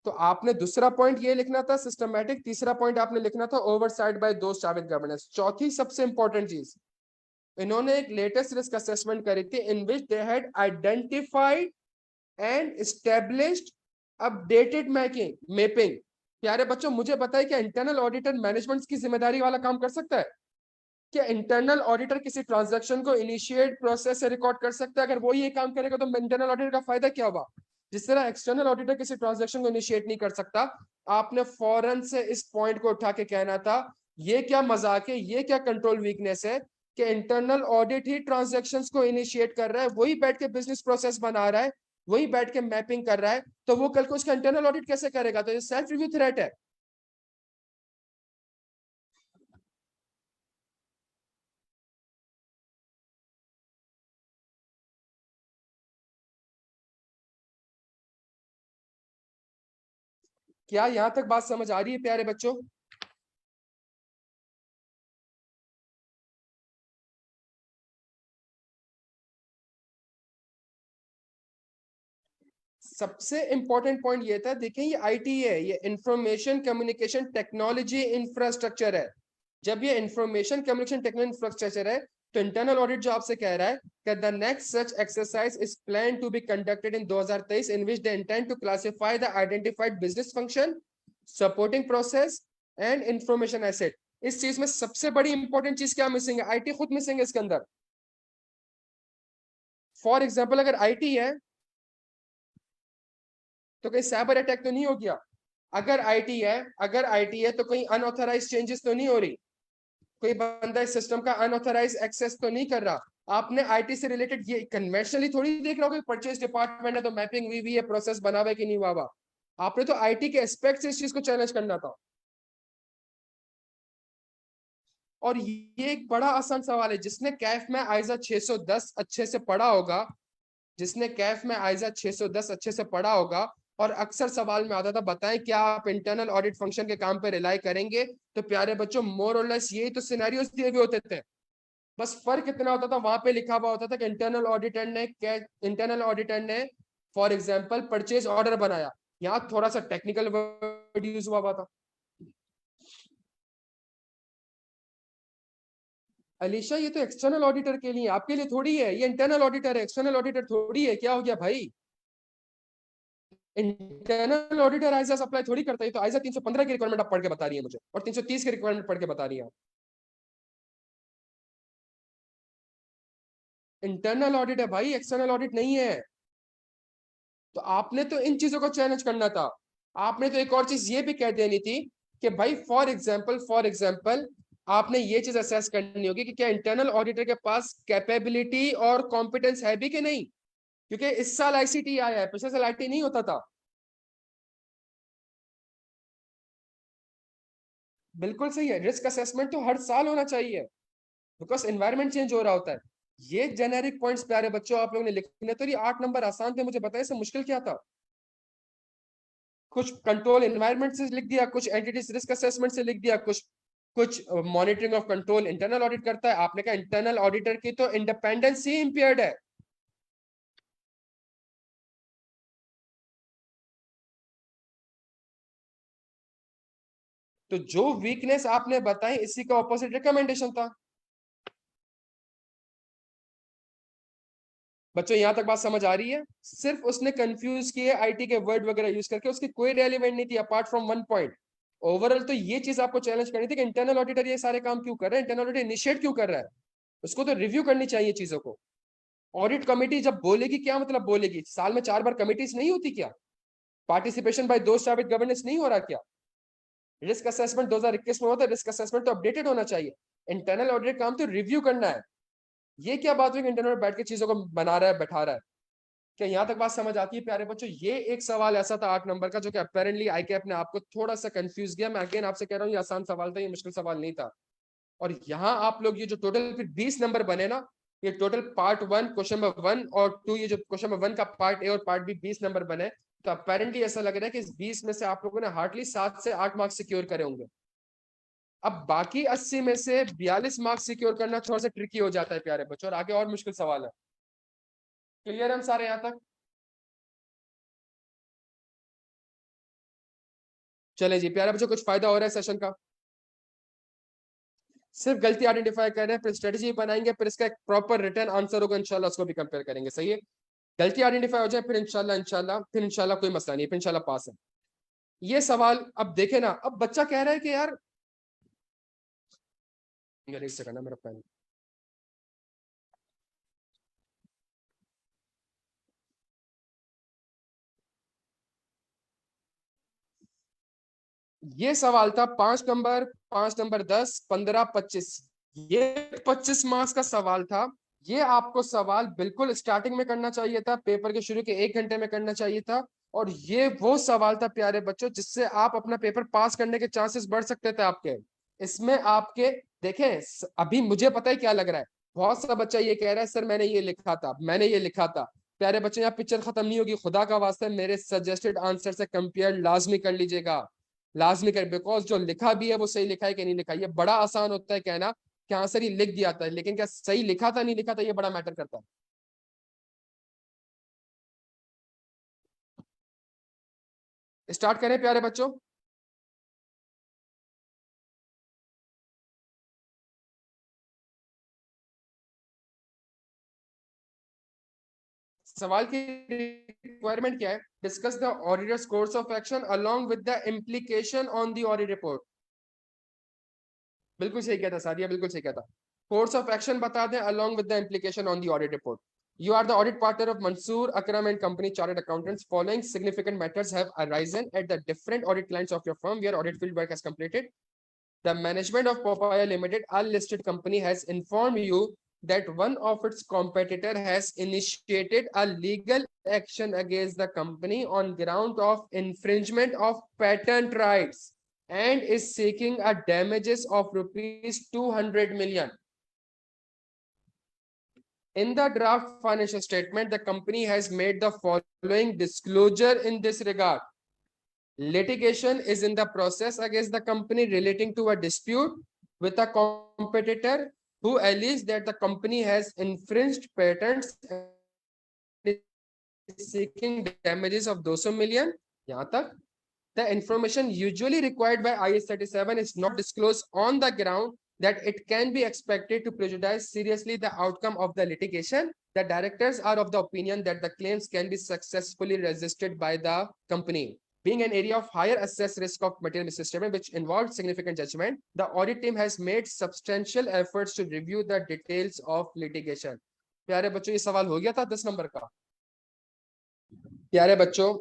तो आपने दूसरा पॉइंट ये लिखना था सिस्टमैटिक, तीसरा पॉइंट आपने लिखना था oversight by those charge with governance. चौथी सबसे इंपॉर्टेंट चीज, इन्होंने एक लेटेस्ट रिस्क असेसमेंट करी थी in which they had identified and established updated mapping. प्यारे बच्चों मुझे बताइए क्या इंटरनल ऑडिटर मैनेजमेंट की जिम्मेदारी वाला काम कर सकता है? क्या इंटरनल ऑडिटर किसी ट्रांजैक्शन को इनिशिएट प्रोसेस से रिकॉर्ड कर सकता है? अगर वो ये काम करेगा तो इंटरनल ऑडिटर का फायदा क्या होगा? जिस तरह एक्सटर्नल ऑडिटर किसी ट्रांजैक्शन को इनिशिएट नहीं कर सकता, आपने फौरन से इस पॉइंट को उठा के कहना था ये क्या मजाक है, ये क्या कंट्रोल वीकनेस है कि इंटरनल ऑडिट ही ट्रांजैक्शंस को इनिशिएट कर रहा है, वही बैठ के बिजनेस प्रोसेस बना रहा है, वही बैठ के मैपिंग कर रहा है, तो वो कल को उसका इंटरनल ऑडिट कैसे करेगा? तो ये सेल्फ रिव्यू थ्रेट है। क्या यहां तक बात समझ आ रही है प्यारे बच्चों? सबसे इंपॉर्टेंट पॉइंट ये था, देखिए ये आईटी है, ये इंफॉर्मेशन कम्युनिकेशन टेक्नोलॉजी इंफ्रास्ट्रक्चर है। जब ये इंफॉर्मेशन कम्युनिकेशन टेक्नोलॉजी इंफ्रास्ट्रक्चर है तो इंटरनल ऑडिट जो आपसे कह रहा है कि the next such exercise is plan to be conducted in 2023 in which they intend to classify the identified business function, supporting process and information asset. इस चीज में सबसे बड़ी इंपॉर्टेंट चीज क्या मिसिंग है? आईटी खुद मिसिंग है इसके अंदर। फॉर एग्जाम्पल अगर आईटी है तो कहीं साइबर अटैक तो नहीं हो गया? अगर आईटी है तो कहीं अनऑथराइज चेंजेस तो नहीं हो रही? कोई बंदा इस सिस्टम का अनऑथराइज एक्सेस तो नहीं कर रहा? आपने आईटी से रिलेटेड ये कन्वेंशनली थोड़ी देख रहा होगा, परचेज डिपार्टमेंट है तो मैपिंग हुई हुई है, प्रोसेस बना हुआ है कि नहीं हुआ हुआ। आपने तो आईटी के एस्पेक्ट से इस चीज को चैलेंज करना था। और ये एक बड़ा आसान सवाल है, जिसने कैफ में आइजा 610 अच्छे से पढ़ा होगा, जिसने कैफ में आइजा 610 अच्छे से पढ़ा होगा, और अक्सर सवाल में आता था बताएं क्या आप इंटरनल ऑडिट फंक्शन के काम पे रिलाई करेंगे, तो प्यारे बच्चों मोर और लेस यही तो सिनेरियोस दिए हुए होते थे। बस फर्क इतना होता था, वहां पे लिखा हुआ होता था कि इंटरनल ऑडिटर ने फॉर एग्जांपल परचेज ऑर्डर बनाया, यहाँ थोड़ा सा टेक्निकल वर्ड यूज हुआ था। अलीशा ये तो एक्सटर्नल ऑडिटर के लिए, आपके लिए थोड़ी है, ये इंटरनल ऑडिटर है, एक्सटर्नल ऑडिटर थोड़ी है। क्या हो गया भाई, इंटरनल ऑडिटर आइजा अप्लाई थोड़ी करता है। तो आइजा 315 की रिक्वायरमेंट आप पढ़ के बता रही है मुझे, और 330 की रिक्वायरमेंट पढ़ के बता रही है। इंटरनल ऑडिट है भाई, एक्सटर्नल ऑडिट नहीं है। तो आपने तो इन चीजों को चैलेंज करना था। आपने तो एक और चीज ये भी कह देनी थी कि भाई फॉर एग्जाम्पल आपने ये चीज असेस करनी होगी कि क्या इंटरनल ऑडिटर के पास कैपेबिलिटी और कॉम्पिटेंस है भी कि नहीं, क्योंकि इस साल आईसीटी आया है, पिछले साल आईटी नहीं होता था। बिल्कुल सही है, रिस्क असेसमेंट तो हर साल होना चाहिए, बिकॉज एनवायरमेंट चेंज हो रहा होता है। ये जेनेरिक पॉइंट्स प्यारे बच्चों आप लोगों ने लिखने, तो ये 8 नंबर आसान थे, मुझे बताइए इससे मुश्किल क्या था। कुछ कंट्रोल एनवायरनमेंट से लिख दिया, कुछ एंटिटीज रिस्क असेसमेंट से लिख दिया, कुछ कुछ monitoring of control internal audit करता है। आपने कहा इंटरनल ऑडिटर की तो इंडिपेंडेंस ही इंपेयर्ड है। तो जो वीकनेस आपने बताई इसी का ऑपोजिट रिकमेंडेशन था। बच्चों यहां तक बात समझ आ रही है? सिर्फ उसने कंफ्यूज किए आईटी के वर्ड वगैरह यूज करके, उसकी कोई रेलिवेंट नहीं थी apart from one point. Overall तो ये चीज आपको चैलेंज करनी थी कि इंटरनल ऑडिटर ये सारे काम क्यों कर रहा है, इंटरनल ऑडिटर इनिशिएट क्यों कर रहा है, उसको तो रिव्यू करनी चाहिए चीजों को। ऑडिट कमेटी जब बोलेगी, क्या मतलब बोलेगी, साल में 4 बार कमिटीज नहीं होती क्या? पार्टिसिपेशन बाय दोस्त विद गवर्नेंस नहीं हो रहा क्या? रिस्क असेसमेंट 2021 में होता है, रिस्क असेसमेंट तो अपडेटेड होना चाहिए। इंटरनल ऑडिट काम तो रिव्यू करना है। ये क्या बात हुई कि इंटरनल बैठ के चीजों को बना रहा है, बैठा रहा है? क्या यहाँ तक बात समझ आती है प्यारे बच्चों? ये एक सवाल ऐसा था 8 नंबर का जो कि अपेरेंटली आई के अपने आपको थोड़ा सा कंफ्यूज किया। मैं अगेन आपसे कह रहा हूँ ये आसान सवाल था, ये मुश्किल सवाल नहीं था। और यहाँ आप लोग ये जो टोटल फिर 20 नंबर बने ना, ये टोटल पार्ट 1 क्वेश्चन नंबर 1 और 2, ये जो क्वेश्चन नंबर 1 का पार्ट ए और पार्ट बी 20 नंबर बने। तो अपेरेंटली ऐसा लग रहा है कि इस 20 में से आप लोगों ने हार्डली 7 से 8 मार्क्स सिक्योर करे होंगे। अब बाकी 80 में से 42 मार्क्स सिक्योर करना थोड़ा सा ट्रिकी हो जाता है प्यारे बच्चों, और आगे और मुश्किल सवाल है। क्लियर है हम सारे यहाँ तक? चले जी प्यारे बच्चों, कुछ फायदा हो रहा है सेशन का? सिर्फ गलती आइडेंटिफाई कर रहे हैं, फिर स्ट्रेटेजी बनाएंगे, फिर इसका एक प्रॉपर रिटर्न आंसर होगा, इंशाल्लाह उसको भी कंपेयर करेंगे। सही है, गलती आइडेंटिफाई हो जाए फिर इंशाल्लाह कोई मसला नहीं, फिर इंशाल्लाह पास है। ये सवाल अब देखे ना, अब बच्चा कह रहा है कि यार एक सेकंड ना, मेरा पेन। ये सवाल था 5 नंबर, 5 नंबर 10, 15, 25, ये 25 मार्क्स का सवाल था। ये आपको सवाल बिल्कुल स्टार्टिंग में करना चाहिए था, पेपर के शुरू के 1 घंटे में करना चाहिए था। और ये वो सवाल था प्यारे बच्चों जिससे आप अपना पेपर पास करने के चांसेस बढ़ सकते थे आपके। इसमें आपके देखें, अभी मुझे पता है क्या लग रहा है। बहुत सा बच्चा ये कह रहा है सर मैंने ये लिखा था, मैंने ये लिखा था। प्यारे बच्चे यहाँ पिक्चर खत्म नहीं होगी, खुदा का वास्ता है मेरे सजेस्टेड आंसर से कंपेयर लाजमी कर लीजिएगा, लाजमी कर, बिकॉज जो लिखा भी है वो सही लिखा है कि नहीं लिखा। ये बड़ा आसान होता है कहना कि हाँ सर ये लिख दिया था, लेकिन क्या सही लिखा था नहीं लिखा था ये बड़ा मैटर करता है। स्टार्ट करें प्यारे बच्चों? सवाल की रिक्वायरमेंट क्या है? Discuss the auditors course of action along with the implication on the audit report. बिल्कुल सही कहता सादिया, बिल्कुल सही कहता। कोर्स ऑफ एक्शन बता दें along with the implication on the audit report. You are the audit partner of Mansoor Akram and Company Chartered Accountants. Following significant matters have arisen at the different audit clients of your firm where audit field work has completed. The management of Popeye Limited, a listed company, has informed you that one of its competitor has initiated a legal action against the company on ground of infringement of patent rights and is seeking a damages of rupees 200 million. In the draft financial statement, the company has made the following disclosure in this regard. Litigation is in the process against the company relating to a dispute with a competitor who alleged that the company has infringed patents and is seeking damages of 200 million. यहां तक the information usually required by IS 37 is not disclosed on the ground that it can be expected to prejudice seriously the outcome of the litigation. The directors are of the opinion that the claims can be successfully resisted by the company. Being an area of higher assessed risk of material misstatement which involved significant judgment, the audit team has made substantial efforts to review the details of litigation. प्यारे बच्चों, ये सवाल हो गया था 10 number का। प्यारे बच्चों,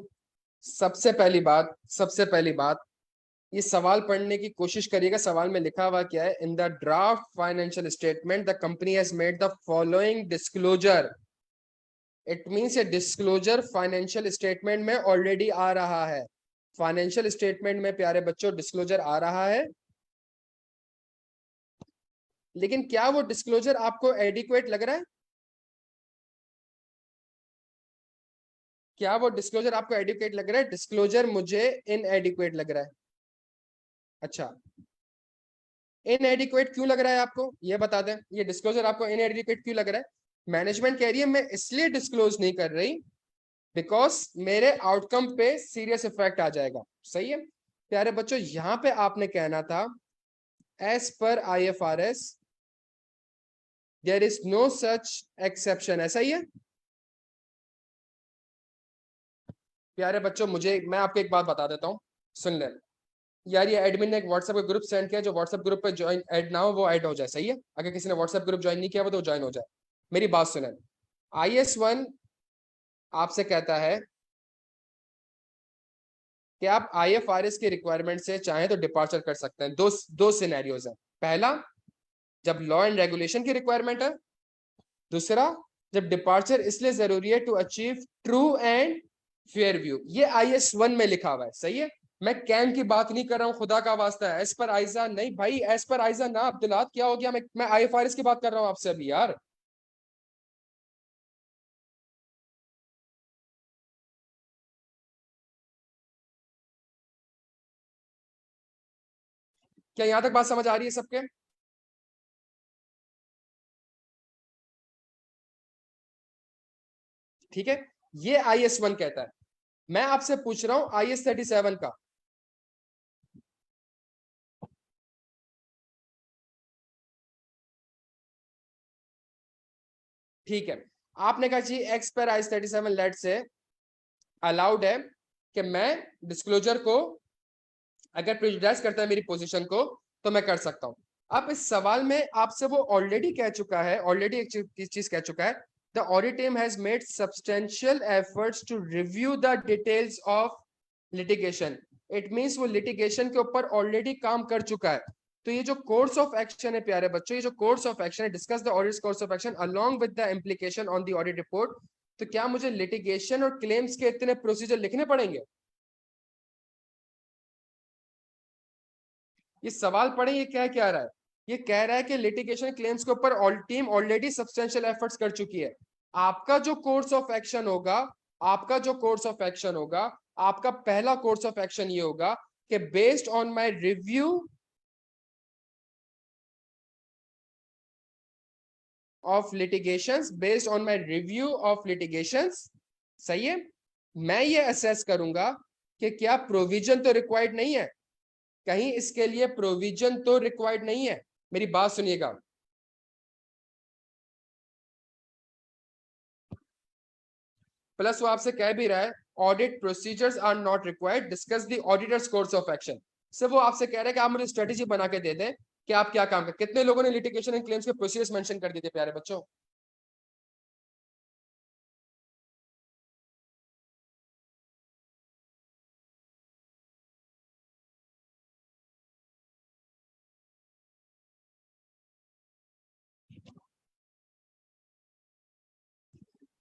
सबसे पहली बात ये सवाल पढ़ने की कोशिश करिएगा। सवाल में लिखा हुआ क्या है? In the draft financial statement the company has made the following disclosure. It means ये डिस्क्लोजर फाइनेंशियल स्टेटमेंट में ऑलरेडी आ रहा है। फाइनेंशियल स्टेटमेंट में प्यारे बच्चों डिस्क्लोजर आ रहा है, लेकिन क्या वो डिस्क्लोजर आपको एडिक्वेट लग रहा है? क्या वो डिस्क्लोजर आपको एडिक्वेट लग रहा है? डिस्क्लोजर मुझे इनएडिक्वेट लग रहा है। अच्छा, इनएडिक्वेट क्यों लग रहा है आपको, ये बता दें। ये डिस्क्लोजर आपको इनएडिक्वेट क्यों लग रहा है? मैनेजमेंट कह रही है मैं इसलिए डिस्क्लोज नहीं कर रही बिकॉज मेरे आउटकम पे सीरियस इफेक्ट आ जाएगा। सही है प्यारे बच्चों, यहां पे आपने कहना था as per IFRS there is no such exception. ऐसा ही है प्यारे बच्चों। मैं आपको एक बात बता देता हूँ, सुन ले यार। ये एडमिन ने एक व्हाट्सएप का ग्रुप सेंड किया, जो व्हाट्सएप ग्रुप पे ज्वाइन ऐड ना हो वो ऐड हो जाए। सही है, अगर किसी ने व्हाट्सएप ग्रुप ज्वाइन नहीं किया वो तो ज्वाइन हो जाए। मेरी बात सुने, IS1 आपसे कहता है कि आप IFRS की रिक्वायरमेंट से चाहें तो डिपार्चर कर सकते हैं। दो सिनेरियोज है। पहला, जब लॉ एंड रेगुलेशन की रिक्वायरमेंट है। दूसरा, जब डिपार्चर इसलिए जरूरी है to achieve true and fair view. ये IS1 में लिखा हुआ है। सही है, मैं कैन की बात नहीं कर रहा हूं, खुदा का वास्ता है। एज पर आइजा नहीं भाई, एज पर आइजा ना। अब्दुल्लाह क्या हो गया? मैं IFRS की बात कर रहा हूं आपसे अभी यार। क्या यहां तक बात समझ आ रही है सबके? ठीक है, ये IS1 कहता है। मैं आपसे पूछ रहा हूं IS37 का। ठीक है, आपने कहा जी एक्स पर IS37 लेट से अलाउड है कि मैं डिस्क्लोजर को अगर प्रेजुडिस करता है मेरी पोजीशन को तो मैं कर सकता हूं। अब इस सवाल में आपसे वो ऑलरेडी कह चुका है, ऑलरेडी एक चीज कह चुका है, the audit team has made substantial efforts to review the details of litigation. It means वो लिटिगेशन के ऊपर ऑलरेडी काम कर चुका है। तो ये जो कोर्स ऑफ एक्शन है प्यारे बच्चों, ये जो कोर्स ऑफ एक्शन है, discuss the audit course of action along with the implication on the audit report. तो क्या मुझे लिटिगेशन और क्लेम्स के इतने प्रोसीजर लिखने पड़ेंगे? ये सवाल पढ़े, ये क्या कह रहा है? ये कह रहा है कि लिटिगेशन क्लेम्स के ऊपर टीम ऑलरेडी सब्सटेंशियल एफर्ट्स कर चुकी है। आपका जो कोर्स ऑफ एक्शन होगा, आपका जो कोर्स ऑफ एक्शन होगा, आपका पहला कोर्स ऑफ एक्शन ये होगा कि based on my review of litigations, based on my review of litigations, सही है, मैं ये असेस करूंगा कि क्या प्रोविजन तो रिक्वायर्ड नहीं है, कहीं इसके लिए प्रोविजन तो रिक्वायर्ड नहीं है। मेरी बात सुनिएगा, प्लस वो आपसे कह भी रहा है audit procedures are not required, discuss the auditors course of action. सिर्फ वो आपसे कह रहे हैं कि आप मुझे स्ट्रेटेजी बना के दे दें कि आप क्या काम कर। कितने लोगों ने लिटिगेशन एंड क्लेम्स के प्रोसीजर्स मेंशन कर दिए थे प्यारे बच्चों?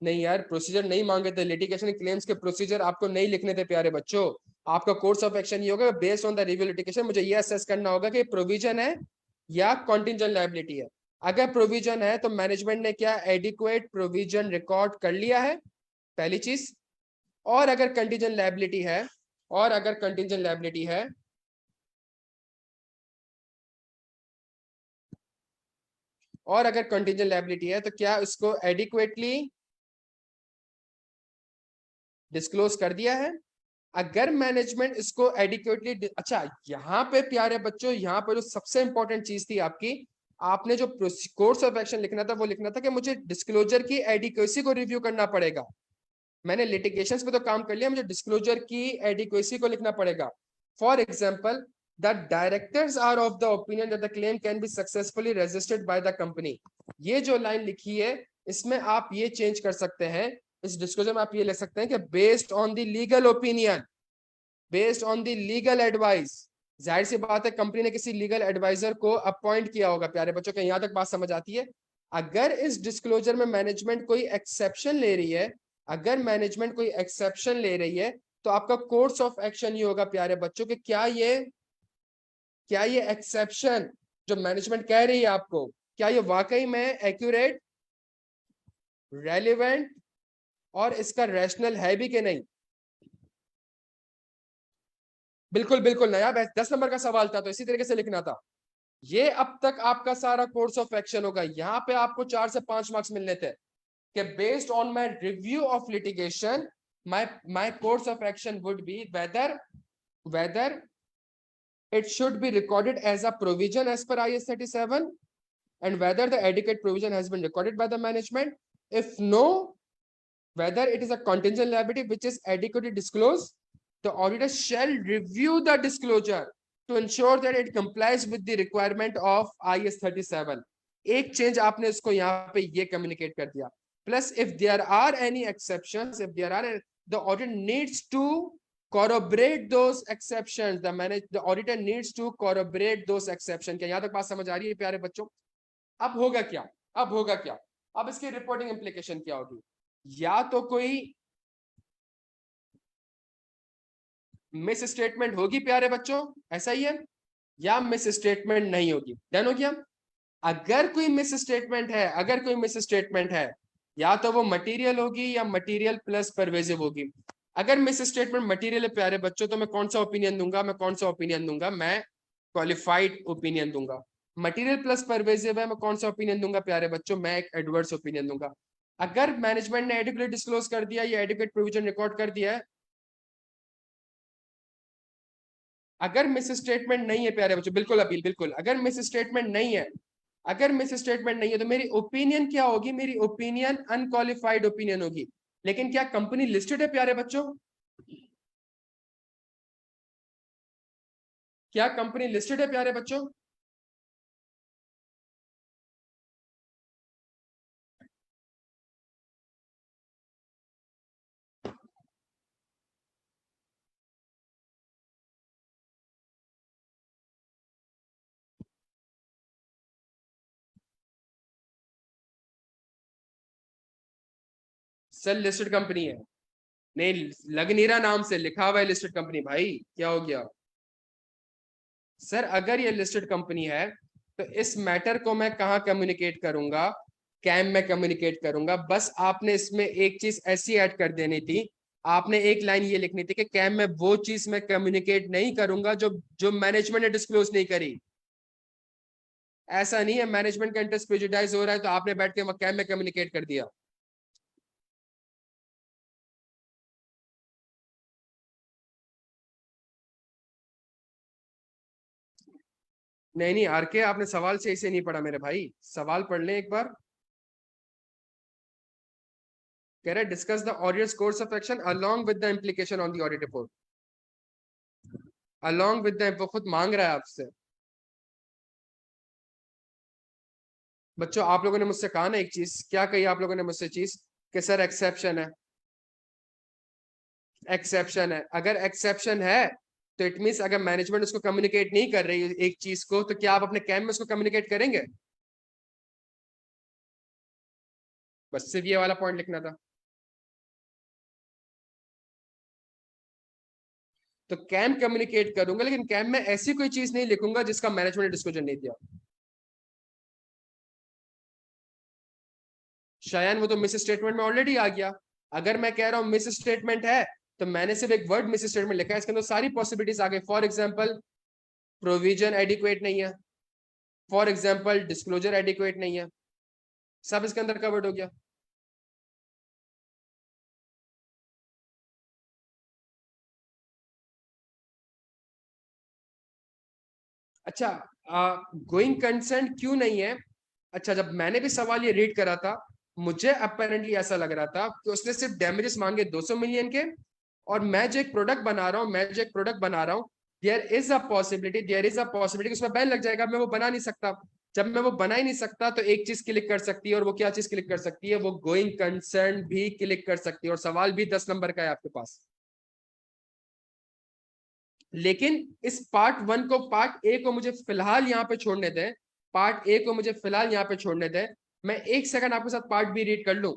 नहीं यार, प्रोसीजर नहीं मांगे थे। लिटिगेशन क्लेम्स के प्रोसीजर आपको नहीं लिखने थे प्यारे बच्चों। आपका कोर्स ऑफ एक्शन ये होगा, based on the review litigation मुझे ये असेस करना होगा कि प्रोविजन है या कॉन्टिजेंट लायबिलिटी है। अगर प्रोविजन है तो मैनेजमेंट ने क्या एडिक्वेट प्रोविजन रिकॉर्ड कर लिया है, पहली चीज। और अगर कंटीजेंट लायबिलिटी है, और अगर कंटीजेंट लायबिलिटी है, और अगर कंटीजेंट लायबिलिटी है तो क्या उसको एडिक्वेटली डिस्क्लोज कर दिया है? अगर मैनेजमेंट इसको एडिक्वेटली, अच्छा यहाँ पे प्यारे बच्चों, यहाँ पे जो सबसे इंपॉर्टेंट चीज थी आपकी, आपने जो कोर्स ऑफ एक्शन लिखना था वो लिखना था कि मुझे डिस्क्लोजर की एडिक्वेसी को रिव्यू करना पड़ेगा। मैंने लिटिगेशंस पे तो काम कर लिया, मुझे डिस्क्लोजर की एडिक्वेसी को लिखना पड़ेगा। For example, the directors are of the opinion that the claim can be successfully registered by the company. ये जो लाइन लिखी है इसमें आप ये चेंज कर सकते हैं, इस डिस्क्लोजर में आप ये लिख सकते हैं कि based on the legal opinion, based on the legal advice. जाहिर सी बात है कंपनी ने किसी लीगल एडवाइजर को अपॉइंट किया होगा। प्यारे बच्चों के यहाँ तक बात समझ आती है? अगर इस डिस्क्लोजर में मैनेजमेंट कोई एक्सेप्शन ले रही है, अगर मैनेजमेंट कोई एक्सेप्शन ले रही है, तो आपका कोर्स ऑफ एक्शन ये होगा प्यारे बच्चों कि क्या ये एक्सेप्शन जो मैनेजमेंट कह रही है आपको, क्या ये वाकई में एक्यूरेट, रेलिवेंट और इसका रैशनल है भी कि नहीं। बिल्कुल बिल्कुल नया 10 नंबर का सवाल था, तो इसी तरीके से लिखना था। ये अब तक आपका सारा कोर्स ऑफ एक्शन होगा। यहाँ पे आपको 4 से 5 मार्क्स मिलने थे कि based on my review of litigation my course of action would be whether it should be recorded as a provision as per IS 37 and whether the adequate provision has been recorded by the management. If no, whether it is a contingent liability which is adequately disclosed, the auditor shall review the disclosure to ensure that it complies with the requirement of IS 37. एक change आपने इसको यहाँ पे ये communicate कर दिया। Plus if there are any exceptions, if there are, the auditor needs to corroborate those exceptions. The auditor needs to corroborate those exceptions. क्या यहाँ तक बात समझ आ रही है प्यारे बच्चों? अब होगा क्या, अब होगा क्या, अब इसकी रिपोर्टिंग इंप्लीकेशन क्या होगी? या तो कोई मिस स्टेटमेंट होगी प्यारे बच्चों, ऐसा ही है, या मिस स्टेटमेंट नहीं होगी। डन हो गया? अगर कोई मिस स्टेटमेंट है, अगर कोई मिस स्टेटमेंट है, या तो वो मटेरियल होगी या मटेरियल प्लस परवेजिव होगी। अगर मिस स्टेटमेंट मटेरियल है प्यारे बच्चों, तो मैं कौन सा ओपिनियन दूंगा, मैं कौन सा ओपिनियन दूंगा, मैं क्वालिफाइड ओपिनियन दूंगा। मटेरियल प्लस परवेजिव है, मैं कौन सा ओपिनियन दूंगा प्यारे बच्चों, मैं एक एडवर्स ओपिनियन दूंगा। अगर मैनेजमेंट ने एडिक्वेट डिस्क्लोज कर दिया या एडिक्वेट प्रोविजन रिकॉर्ड कर दिया है, अगर मिस स्टेटमेंट नहीं है प्यारे बच्चों, बिल्कुल अपील, बिल्कुल अगर मिस स्टेटमेंट नहीं है, अगर मिस स्टेटमेंट नहीं है, तो मेरी ओपिनियन क्या होगी, मेरी ओपिनियन अनक्वालिफाइड ओपिनियन होगी। लेकिन क्या कंपनी लिस्टेड है प्यारे बच्चों? क्या कंपनी लिस्टेड है प्यारे बच्चों? सर लिस्टेड कंपनी है। नहीं, लग नहीं रहा नाम से, लिखा हुआ है लिस्टेड कंपनी। भाई क्या हो गया? सर अगर ये लिस्टेड कंपनी है तो इस मैटर को मैं कहाँ कम्युनिकेट करूंगा? कैम में कम्युनिकेट करूंगा। बस आपने इसमें एक चीज ऐसी ऐड कर देनी थी, आपने एक लाइन ये लिखनी थी कि कैम में वो चीज मैं कम्युनिकेट नहीं करूंगा जो जो मैनेजमेंट ने डिस्क्लोज नहीं करी। ऐसा नहीं है मैनेजमेंट का इंटरेस्ट प्रेजुडाइज हो रहा है तो आपने बैठ के कैम में कम्युनिकेट कर दिया। नहीं नहीं आरके, आपने सवाल सही से नहीं पढ़ा मेरे भाई, सवाल पढ़ लें एक बार। कह रहे discuss the auditors course of action along with the implication on the audit report. Along with the, वो खुद मांग रहा है आपसे। बच्चों आप लोगों ने मुझसे कहा ना एक चीज, क्या कही आप लोगों ने मुझसे चीज, कि सर एक्सेप्शन है, एक्सेप्शन है। अगर एक्सेप्शन है तो इट मीन्स अगर मैनेजमेंट उसको कम्युनिकेट नहीं कर रही एक चीज को, तो क्या आप अपने कैम में उसको कम्युनिकेट करेंगे? बस सिर्फ ये वाला पॉइंट लिखना था। तो कैम कम्युनिकेट करूंगा, लेकिन कैम में ऐसी कोई चीज नहीं लिखूंगा जिसका मैनेजमेंट ने डिस्क्लोजर नहीं दिया। शायद वो तो मिस स्टेटमेंट में ऑलरेडी आ गया। अगर मैं कह रहा हूं मिस स्टेटमेंट है, तो मैंने सिर्फ एक वर्ड मिस स्टेटमेंट लिखा है, इसके अंदर सारी पॉसिबिलिटीज आ गई। फॉर एग्जाम्पल प्रोविजन एडिक्वेट नहीं है, फॉर एग्जाम्पल डिस्क्लोजर एडिक्वेट नहीं है, सब इसके अंदर कवर्ड हो गया। अच्छा, गोइंग कंसर्न क्यों नहीं है? अच्छा, जब मैंने भी सवाल ये रीड करा था, मुझे अपेरेंटली ऐसा लग रहा था कि उसने सिर्फ डैमेजेस मांगे 200 मिलियन के, और मैं जो एक प्रोडक्ट बना रहा हूँ, देयर इज अ पॉसिबिलिटी कि उसमें बैन लग जाएगा, मैं वो बना नहीं सकता। जब मैं वो बना ही नहीं सकता तो एक चीज क्लिक कर सकती है, और वो क्या चीज क्लिक कर सकती है? वो गोइंग कंसर्न भी क्लिक कर सकती है, और सवाल भी 10 नंबर का है आपके पास। लेकिन इस पार्ट ए को मुझे फिलहाल यहाँ पे छोड़ने दें, पार्ट ए को मुझे फिलहाल यहाँ पे छोड़ने दें। मैं एक सेकंड आपके साथ पार्ट बी रीड कर लूं।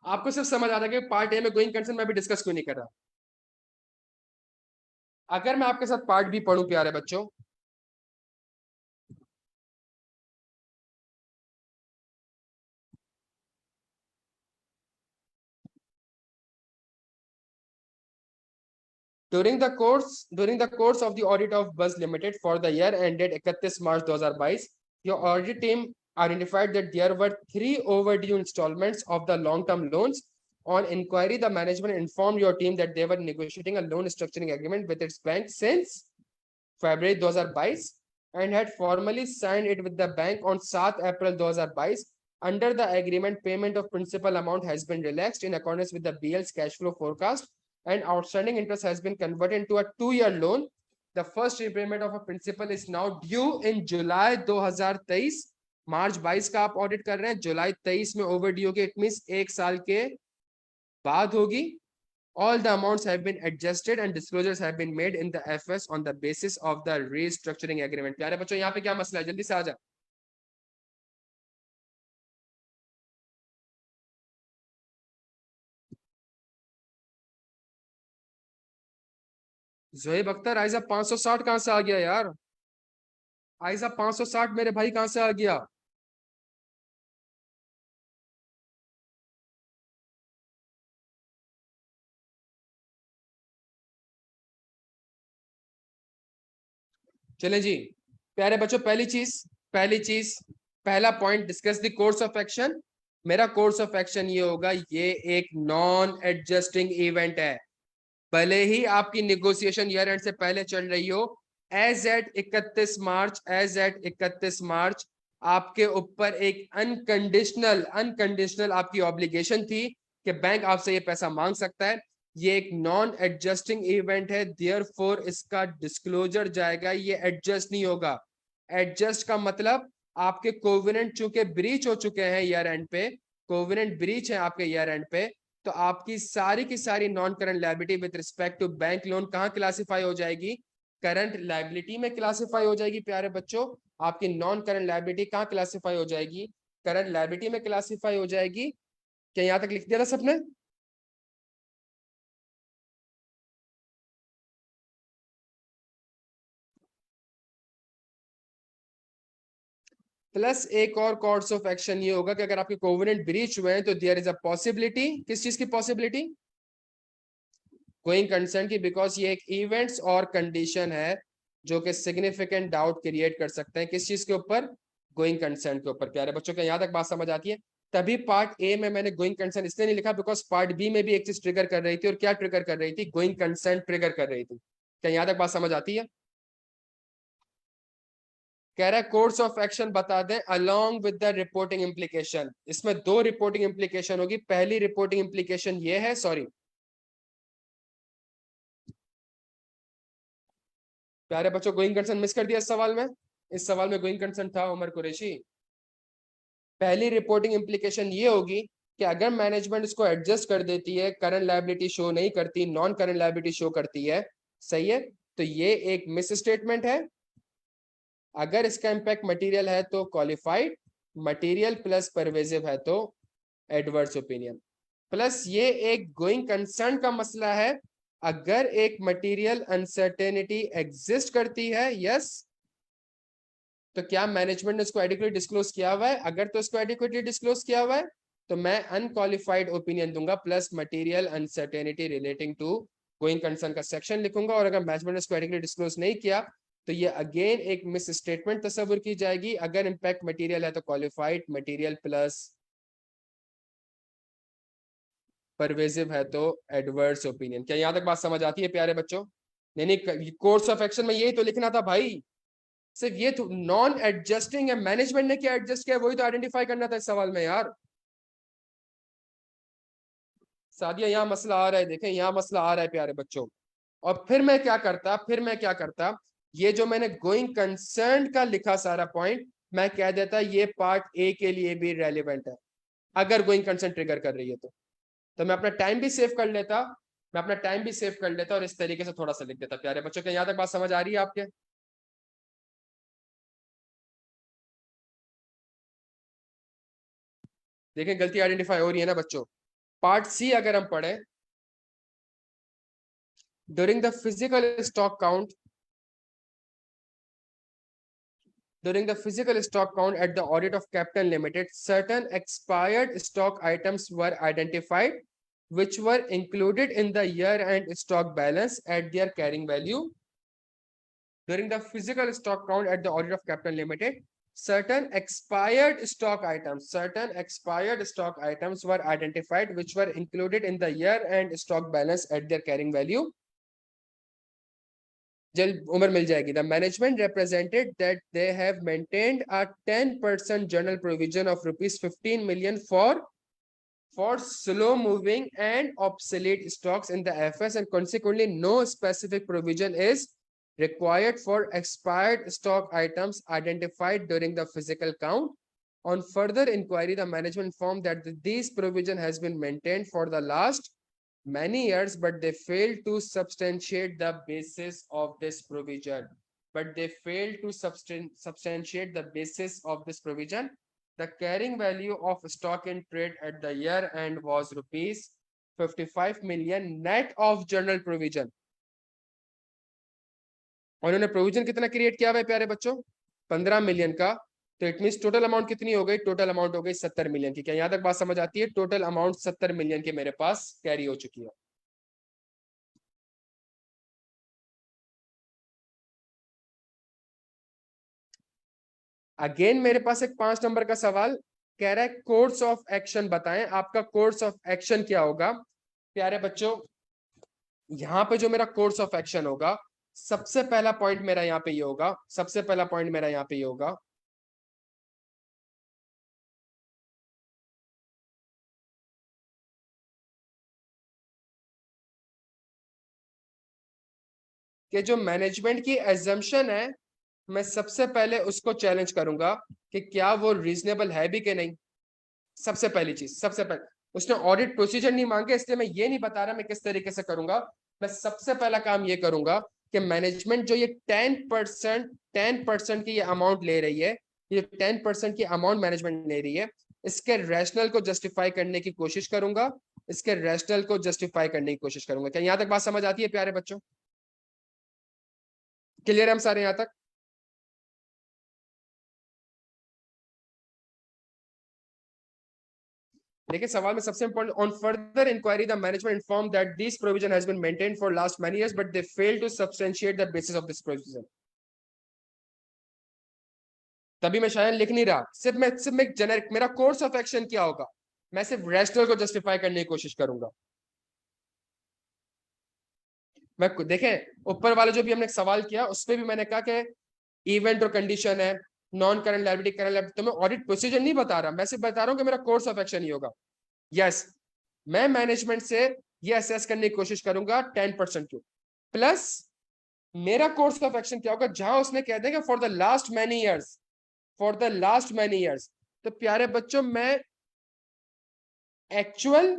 आपको सिर्फ समझ आ रहा है कि पार्ट ए में गोइंग कंसर्न मैं भी डिस्कस क्यों नहीं कर रहा। अगर मैं आपके साथ पार्ट बी पढ़ूं प्यारे बच्चों, during the course of the audit of Buzz Limited for the year ended 31 March 2022, your audit team identified that there were 3 overdue installments of the long-term loans. On inquiry, the management informed your team that they were negotiating a loan structuring agreement with its bank since February 2022 and had formally signed it with the bank on 7 April 2022. Under the agreement, payment of principal amount has been relaxed in accordance with the BL's cash flow forecast, and outstanding interest has been converted into a 2-year loan. The first repayment of a principal is now due in July 2023. मार्च 22 का आप audit कर रहे हैं, जुलाई 23 में over due के, it mean एक साल के बाद होगी। All the amounts have been adjusted and disclosures have been made in the FS on the basis of the restructuring agreement. प्यारे बच्चों, यहाँ पे क्या मसला है? जल्दी से आ जा। जोहेब अख्तर, आइजा 560 कहाँ से आ गया यार? आइजा 560 मेरे भाई कहाँ से आ गया? चले जी प्यारे बच्चों, पहली चीज पहला point, discuss the course of action. मेरा कोर्स ऑफ एक्शन ये होगा, ये एक नॉन एडजस्टिंग इवेंट है। भले ही आपकी निगोशिएशन ईयर एंड से पहले चल रही हो, एज एट 31 मार्च आपके ऊपर एक अनकंडीशनल आपकी ऑब्लिगेशन थी कि बैंक आपसे ये पैसा मांग सकता है। ये एक नॉन एडजस्टिंग इवेंट है, देयरफॉर इसका डिस्क्लोजर जाएगा, ये एडजस्ट नहीं होगा। एडजस्ट का मतलब आपके कोवेनेंट चूंकि ब्रीच हो चुके हैं ईयर एंड पे, कोवेनेंट ब्रीच है आपके ईयर एंड पे, तो आपकी सारी की सारी non current liability with respect to bank loan कहाँ क्लासिफाई हो जाएगी? करंट लायबिलिटी में क्लासिफाई हो जाएगी। प्यारे बच्चों, आपकी नॉन करंट लायबिलिटी कहाँ क्लासिफाई हो जाएगी? करंट लायबिलिटी में क्लासिफाई हो जाएगी। क्या यहाँ तक लिख दिया था सबने? प्लस एक और कोर्स ऑफ एक्शन ये होगा कि अगर आपके कोवेनेंट ब्रीच हुए हैं तो देयर इज अ पॉसिबिलिटी, किस चीज की पॉसिबिलिटी? गोइंग कंसर्न की, बिकॉज ये एक इवेंट्स और कंडीशन है जो कि सिग्निफिकेंट डाउट क्रिएट कर सकते हैं। किस चीज के ऊपर? गोइंग कंसर्न के ऊपर। प्यारे बच्चों, क्या यहाँ तक बात समझ आती है? तभी पार्ट ए में मैंने गोइंग कंसर्न इसलिए नहीं लिखा बिकॉज पार्ट बी में भी एक चीज ट्रिगर कर रही थी, और क्या ट्रिगर कर रही थी? गोइंग कंसर्न ट्रिगर कर रही थी। क्या यहाँ तक बात समझ आती है? कह रहा है कोर्स ऑफ एक्शन बता दें along with the reporting implication. इसमें 2 रिपोर्टिंग इम्प्लीकेशन होगी। पहली रिपोर्टिंग इम्प्लीकेशन ये है, सॉरी प्यारे बच्चों, गोइंग कंसर्न मिस कर दिया इस सवाल में। इस सवाल में गोइंग कंसर्न था उमर कुरैशी। पहली रिपोर्टिंग इम्प्लीकेशन ये होगी कि अगर मैनेजमेंट इसको एडजस्ट कर देती है, करंट लायबिलिटी शो नहीं करती, नॉन करंट लायबिलिटी शो करती है, सही है, तो ये एक मिस स्टेटमेंट है। अगर इसका इम्पैक्ट मटेरियल है तो क्वालिफाइड, मटेरियल प्लस परवेजिव है तो एडवर्स ओपिनियन। प्लस ये एक गोइंग कंसर्न का मसला है, अगर एक मटेरियल अनसर्टेनिटी एग्जिस्ट करती है, यस, तो क्या मैनेजमेंट ने उसको एडिक्वेटली डिस्क्लोज किया हुआ है? अगर तो उसको एडिक्वेटली डिस्क्लोज किया हुआ है तो मैं अनक्वालिफाइड ओपिनियन दूंगा, plus material uncertainty relating to going concern का सेक्शन लिखूंगा। और अगर मैनेजमेंट ने उसको एडिक्वेटली डिस्क्लोज नहीं किया तो ये अगेन एक मिस स्टेटमेंट तस्वीर की जाएगी। अगर इम्पैक्ट मटेरियल है तो क्वालिफाइड, मटेरियल प्लस परवेजिव है तो एडवर्स ओपिनियन। क्या यहां तक बात समझ आती है प्यारे बच्चों? नहीं, कोर्स ऑफ एक्शन में यही तो लिखना था भाई, सिर्फ ये तो नॉन एडजस्टिंग है, मैनेजमेंट ने क्या एडजस्ट किया वही तो आइडेंटिफाई करना था इस सवाल में यार। सादिया यहाँ मसला आ रहा है, देखें यहाँ मसला आ रहा है प्यारे बच्चों। और फिर मैं क्या करता, ये जो मैंने गोइंग कंसर्न का लिखा सारा पॉइंट, मैं कह देता ये पार्ट ए के लिए भी रेलिवेंट है, अगर गोइंग कंसर्न ट्रिगर कर रही है तो मैं अपना टाइम भी सेव कर लेता, और इस तरीके से थोड़ा सा लिख देता। प्यारे बच्चों के यहाँ तक बात समझ आ रही है आपके? देखें गलती आइडेंटिफाई हो रही है ना बच्चों। पार्ट सी अगर हम पढ़े, during the physical stock count, during the physical stock count at the audit of Capital Limited, certain expired stock items were identified, which were included in the year-end stock balance at their carrying value. During the physical stock count at the audit of Capital Limited, certain expired stock items were identified, which were included in the year-end stock balance at their carrying value. जल्द उम्र मिल जाएगी। The management represented that they have maintained a 10% general provision of ₹15 million for slow moving and obsolete stocks in the FS, and consequently no specific provision is required for expired stock items identified during the physical count. On further inquiry, the management informed that this provision has been maintained for the last many years, but they failed to substantiate the basis of this provision. The carrying value of stock in trade at the year end was ₹55 million net of general provision. उन्होंने provision कितना create किया हुआ है प्यारे बच्चों? 15 million का। तो it mean total amount कितनी हो गई? टोटल अमाउंट हो गई 70 मिलियन की। क्या यहां तक बात समझ आती है? टोटल अमाउंट 70 मिलियन की मेरे पास कैरी हो चुकी है। अगेन मेरे पास एक 5 नंबर का सवाल कह रहा है कोर्स ऑफ एक्शन बताएं, आपका कोर्स ऑफ एक्शन क्या होगा? प्यारे बच्चों यहाँ पे जो मेरा कोर्स ऑफ एक्शन होगा, सबसे पहला पॉइंट मेरा यहाँ पे ये होगा, कि जो मैनेजमेंट की एजम्पशन है, मैं सबसे पहले उसको चैलेंज करूंगा कि क्या वो रीजनेबल है भी कि नहीं। सबसे पहली चीज, सबसे पहले उसने ऑडिट प्रोसीजर नहीं मांगे, इसलिए मैं ये नहीं बता रहा मैं किस तरीके से करूंगा। मैं सबसे पहला काम ये करूंगा कि मैनेजमेंट जो ये 10% की ये अमाउंट ले रही है, ये 10% की अमाउंट मैनेजमेंट ले रही है, इसके रैशनल को जस्टिफाई करने की कोशिश करूंगा, क्या यहां तक बात समझ आती है प्यारे बच्चों? क्लियर है हम सारे यहां तक? देखिए सवाल में सबसे important, on further inquiry the management inform that this provision has been maintained for last many years but they fail to substantiate the basis of this provision. तभी मैं शायद लिख नहीं रहा, सिर्फ मैं जेनेरिक, मेरा कोर्स ऑफ एक्शन क्या होगा, मैं सिर्फ रैशनल को जस्टिफाई करने की कोशिश करूंगा। मैं देखें ऊपर वाले जो भी हमने सवाल किया उस पर भी मैंने कहा कि इवेंट और कंडीशन है, non current liability, current liability, तो मैं ऑडिट प्रोसीजर नहीं बता रहा, मैं सिर्फ बता रहा हूं कि मेरा कोर्स ऑफ एक्शन ही होगा। यस, मैं मैनेजमेंट से ये असेस करने की कोशिश करूंगा 10% क्यों, प्लस मेरा कोर्स ऑफ एक्शन क्या होगा जहां उसने कह देगा for the last many years. तो प्यारे बच्चों मैं एक्चुअल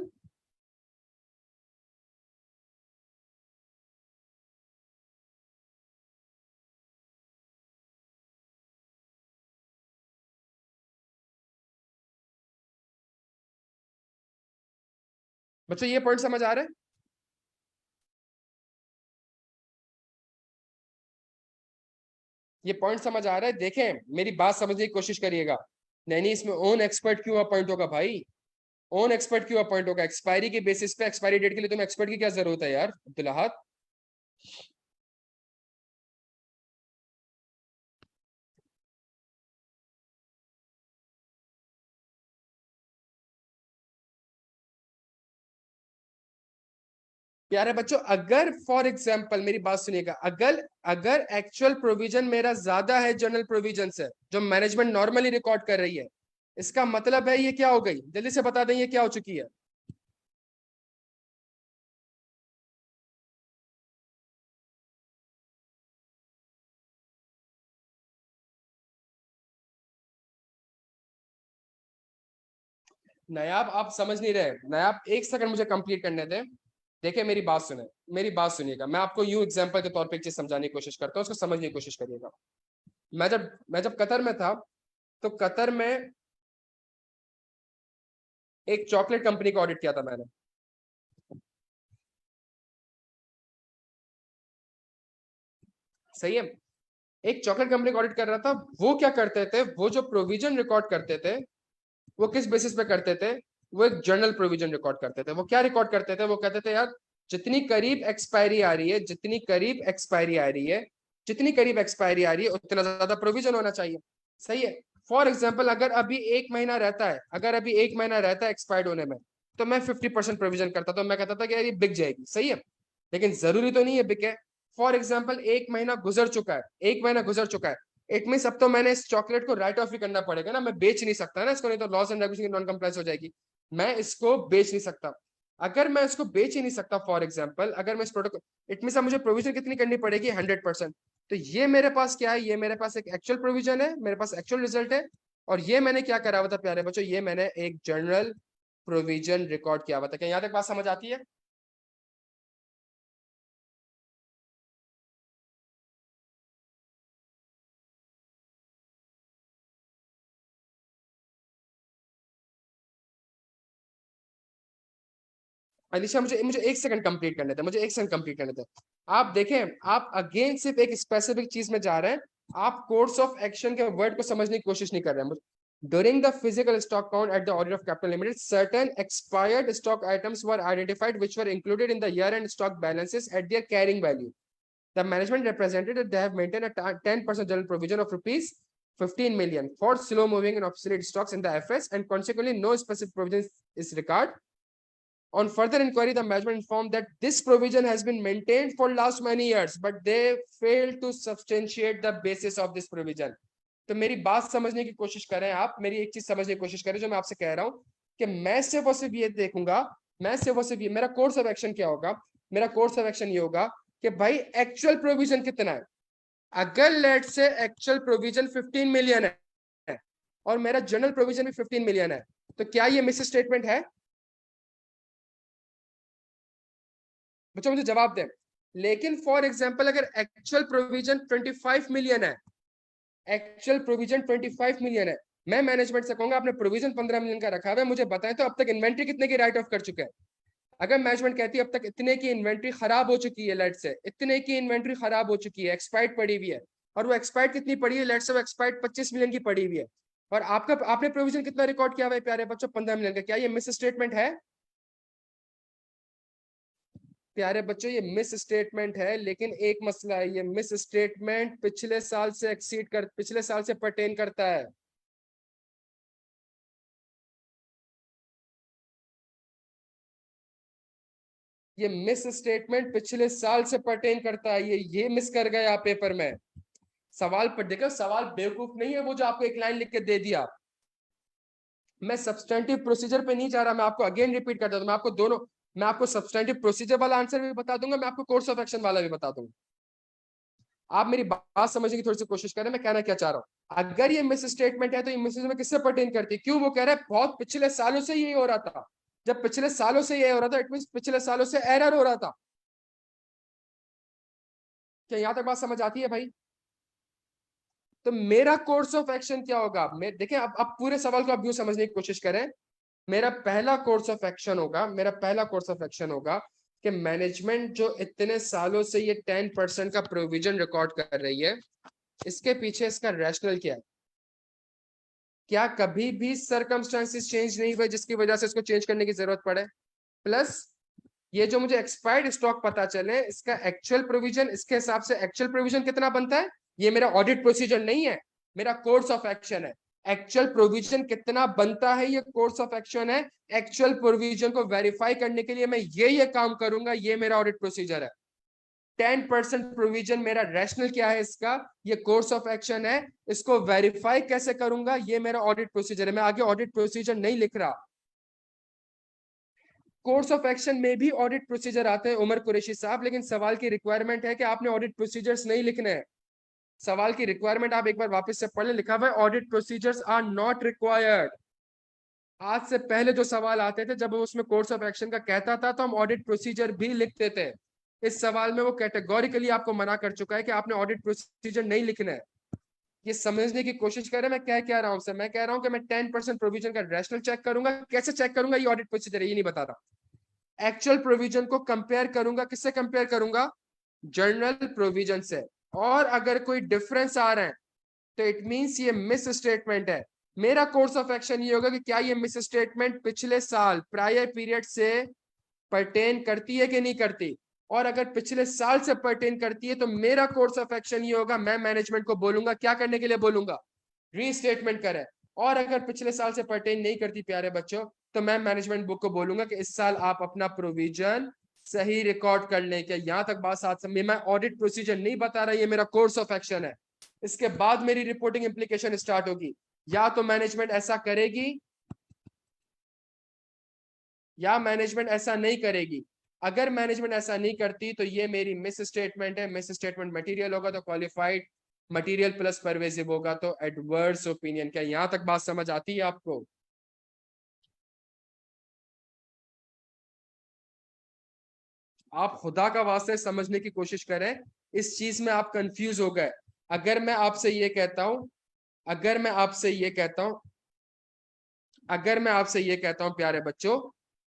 बच्चों ये पॉइंट समझ आ रहा है? ये पॉइंट समझ आ रहा है? देखें मेरी बात समझने की कोशिश करिएगा। नहीं इसमें ओन एक्सपर्ट क्यों अपॉइंट होगा भाई? ओन एक्सपर्ट क्यों अपॉइंट होगा? एक्सपायरी के बेसिस पे, एक्सपायरी डेट के लिए तुम्हें एक्सपर्ट की क्या जरूरत है यार अब्दुल अहद? प्यारे बच्चों, अगर फॉर एग्जाम्पल मेरी बात सुनिएगा, अगर अगर एक्चुअल प्रोविजन मेरा ज्यादा है जनरल प्रोविजन से, जो मैनेजमेंट नॉर्मली रिकॉर्ड कर रही है, इसका मतलब है ये क्या हो गई, जल्दी से बता दें ये क्या हो चुकी है। नायाब आप समझ नहीं रहे, नायाब एक सेकंड मुझे कंप्लीट करने दें। देखिए मेरी बात सुने, मेरी बात सुनिएगा, मैं आपको यूं एग्जांपल के तौर पे एक चीज समझाने की कोशिश करता हूँ, उसको समझने की कोशिश करिएगा। मैं जब कतर में था, तो कतर में एक चॉकलेट कंपनी का ऑडिट किया था मैंने। सही है, एक चॉकलेट कंपनी का ऑडिट कर रहा था। वो क्या करते थे, वो जो प्रोविजन रिकॉर्ड करते थे, वो किस बेसिस पे करते थे, वो एक जर्नल प्रोविजन रिकॉर्ड करते थे। वो क्या रिकॉर्ड करते थे, वो कहते थे यार जितनी करीब एक्सपायरी आ रही है, जितनी करीब एक्सपायरी आ रही है, जितनी करीब एक्सपायरी आ रही है, उतना ज्यादा प्रोविजन होना चाहिए। सही है। फॉर एग्जाम्पल अगर अभी एक महीना रहता है, अगर अभी एक महीना रहता है एक्सपायर्ड होने में, तो मैं 50% प्रोविजन करता, तो मैं कहता था कि यार ये बिक जाएगी। सही है, लेकिन जरूरी तो नहीं है बिके। फॉर एग्जाम्पल एक महीना गुजर चुका है, एक महीना गुजर चुका है, इट मीन अब तो मैंने इस चॉकलेट को राइट ऑफ ही करना पड़ेगा ना, मैं बेच नहीं सकता ना इसको, नहीं तो लॉस एंड रेगुलेशन की नॉन कंप्लायंस हो जाएगी। मैं इसको बेच नहीं सकता। अगर मैं इसको बेच ही नहीं सकता, फॉर एग्जाम्पल अगर मैं इस प्रोडक्ट, इट मीन मुझे प्रोविजन कितनी करनी पड़ेगी, 100%। तो ये मेरे पास क्या है, ये मेरे पास एक एक्चुअल प्रोविजन है, मेरे पास एक्चुअल रिजल्ट है। और ये मैंने क्या करा हुआ था प्यारे बच्चों, ये मैंने एक जनरल प्रोविजन रिकॉर्ड किया हुआ था। क्या यहाँ तक बात समझ आती है। अलीशा मुझे मुझे एक सेकंड कंप्लीट करने थे, मुझे एक सेकंड कंप्लीट करने थे। आप देखें, आप अगेन सिर्फ एक स्पेसिफिक चीज में जा रहे हैं, आप कोर्स ऑफ एक्शन के वर्ड को समझने की कोशिश नहीं कर रहे हैं। During the physical stock count at the audit of Capital Limited, certain expired stock items were identified which were included in the year-end stock balances at their carrying value. The management represented that they have maintained a 10% general provision of rupees 15 million for slow moving and obsolete stocks in the FS, and consequently no specific provision is required. On further inquiry, the management informed that this provision has been maintained for last many years, but they failed to substantiate the basis of this provision. तो मेरी बात समझने की कोशिश करें आप, मेरी एक चीज समझने की कोशिश करें जो मैं आपसे कह रहा हूं, कि मैं सिर्फ और सिर्फ ये देखूंगा, मैं सिर्फ और सिर्फ ये, मेरा कोर्स ऑफ एक्शन क्या होगा, मेरा कोर्स ऑफ एक्शन ये होगा कि भाई एक्चुअल प्रोविजन कितना है। अगर लेट से एक्चुअल प्रोविजन 15 मिलियन है और मेरा जनरल प्रोविजन भी 15 मिलियन है, तो क्या ये मिस स्टेटमेंट है। बच्चों मुझे जवाब दें। लेकिन फॉर एग्जांपल अगर एक्चुअल प्रोविजन 25 मिलियन है, एक्चुअल प्रोविजन 25 मिलियन है, मैं मैनेजमेंट से कहूंगा आपने प्रोविजन 15 मिलियन का रखा है, मुझे बताएं तो अब तक इन्वेंट्री कितने की राइट ऑफ कर चुके हैं। अगर मैनेजमेंट कहती है अब तक इतने की इन्वेंट्री खराब हो चुकी है, लेट से इतने की इन्वेंट्री खराब हो चुकी है, एक्सपायर्ड पड़ी हुई है, और वो एक्सपायर्ड कितनी पड़ी है, लेट से वो एक्सपायर्ड 25 मिलियन की पड़ी हुई है, और आपका आपने प्रोविजन कितना रिकॉर्ड किया हुआ है प्यारे बच्चों, 15 मिलियन का, क्या ये मिस स्टेटमेंट है। प्यारे बच्चों ये मिस स्टेटमेंट है, लेकिन एक मसला है, ये मिस स्टेटमेंट पिछले साल से एक्सीड कर, पिछले साल से पर्टेन करता है। ये मिस स्टेटमेंट पिछले साल से पर्टेन करता है, ये मिस कर गए आप पेपर में। सवाल पर देखो, सवाल बेवकूफ नहीं है वो जो आपको एक लाइन लिख के दे दिया। मैं सब्सटेंटिव प्रोसीजर पे नहीं जा रहा, मैं आपको अगेन रिपीट कर देता हूं, मैं आपको दोनों, मैं आपको सब्सटेंटिव प्रोसीजर वाला आंसर भी बता दूंगा, मैं आपको कोर्स ऑफ एक्शन वाला भी बता दूंगा। आप मेरी बात समझने की थोड़ी सी कोशिश करें, मैं कहना क्या चाह रहा हूं। अगर ये मिस स्टेटमेंट है तो ये मिस में किससे पर्टेन करती है, क्यों, वो कह रहा है बहुत पिछले सालों से यही हो रहा था। जब पिछले सालों से ये हो रहा था, इट मीन पिछले सालों से एरर हो रहा था। क्या यहां तक बात समझ आती है भाई। तो मेरा कोर्स ऑफ एक्शन क्या होगा, मैं देखें, अब पूरे सवाल को अब यूं समझने की कोशिश करें। मेरा पहला कोर्स ऑफ एक्शन होगा, मेरा पहला कोर्स ऑफ एक्शन होगा कि मैनेजमेंट जो इतने सालों से ये 10% का प्रोविजन रिकॉर्ड कर रही है, इसके पीछे इसका रैशनल क्या है। क्या कभी भी सर्कमस्टांसिस चेंज नहीं हुए जिसकी वजह से इसको चेंज करने की जरूरत पड़े। प्लस ये जो मुझे एक्सपायर्ड स्टॉक पता चले, इसका एक्चुअल प्रोविजन, इसके हिसाब से एक्चुअल प्रोविजन कितना बनता है, ये मेरा ऑडिट प्रोसीजर नहीं है, मेरा कोर्स ऑफ एक्शन है। एक्चुअल प्रोविजन कितना बनता है ये कोर्स ऑफ एक्शन है। एक्चुअल प्रोविजन को वेरीफाई करने के लिए मैं ये काम करूंगा, ये मेरा ऑडिट प्रोसीजर है। 10% प्रोविजन मेरा रैशनल क्या है इसका, ये कोर्स ऑफ एक्शन है। इसको वेरीफाई कैसे करूंगा, ये मेरा ऑडिट प्रोसीजर है। मैं आगे ऑडिट प्रोसीजर नहीं लिख रहा। कोर्स ऑफ एक्शन में भी ऑडिट प्रोसीजर आते हैं उमर कुरैशी साहब, लेकिन सवाल की रिक्वायरमेंट है कि आपने ऑडिट प्रोसीजर्स नहीं लिखने हैं। सवाल की रिक्वायरमेंट आप एक बार वापस से पढ़ ले, लिखा हुआ है audit procedures are not required. आज से पहले जो सवाल आते थे जब वो उसमें कोर्स ऑफ एक्शन का कहता था तो हम ऑडिट प्रोसीजर भी लिखते थे। इस सवाल में वो कैटेगोरिकली आपको मना कर चुका है कि आपने ऑडिट प्रोसीजर नहीं लिखना है। ये समझने की कोशिश कर रहे हैं मैं क्या रहा हूं सर। मैं कह रहा हूं कि मैं 10% प्रोविजन का रैशनल चेक करूंगा। कैसे चेक करूंगा, ये ऑडिट प्रोसीजर है, ये नहीं बता रहा। एक्चुअल प्रोविजन को कंपेयर करूंगा, किससे कंपेयर करूंगा, जर्नल प्रोविजन से। और अगर कोई डिफरेंस आ रहा है तो इट मींस ये मिस स्टेटमेंट है। मेरा कोर्स ऑफ एक्शन ये होगा कि क्या ये मिस स्टेटमेंट पिछले साल प्रायर पीरियड से परटेन करती है कि नहीं करती। और अगर पिछले साल से परटेन करती है तो मेरा कोर्स ऑफ एक्शन ये होगा, मैं मैनेजमेंट को बोलूंगा, क्या करने के लिए बोलूंगा, रीस्टेटमेंट करे। और अगर पिछले साल से परटेन नहीं करती प्यारे बच्चों, तो मैं मैनेजमेंट बुक को बोलूंगा कि इस साल आप अपना प्रोविजन सही रिकॉर्ड कर लें। क्या यहां तक बात साथ समझ। मैं ऑडिट प्रोसीजर नहीं बता रहा, ये मेरा कोर्स ऑफ एक्शन है। इसके बाद मेरी रिपोर्टिंग इंप्लीकेशन स्टार्ट होगी। या तो मैनेजमेंट ऐसा करेगी या मैनेजमेंट ऐसा नहीं करेगी। अगर मैनेजमेंट ऐसा नहीं करती तो ये मेरी मिस स्टेटमेंट है। मिस स्टेटमेंट मटेरियल होगा तो क्वालिफाइड, मटेरियल प्लस परवेसिव होगा तो एडवर्स ओपिनियन। क्या यहां तक बात समझ आती है आपको। आप खुदा का वास्ते समझने की कोशिश करें, इस चीज में आप कंफ्यूज हो गए। अगर मैं आपसे ये कहता हूं अगर मैं आपसे ये कहता हूं अगर मैं आपसे ये कहता हूं प्यारे बच्चों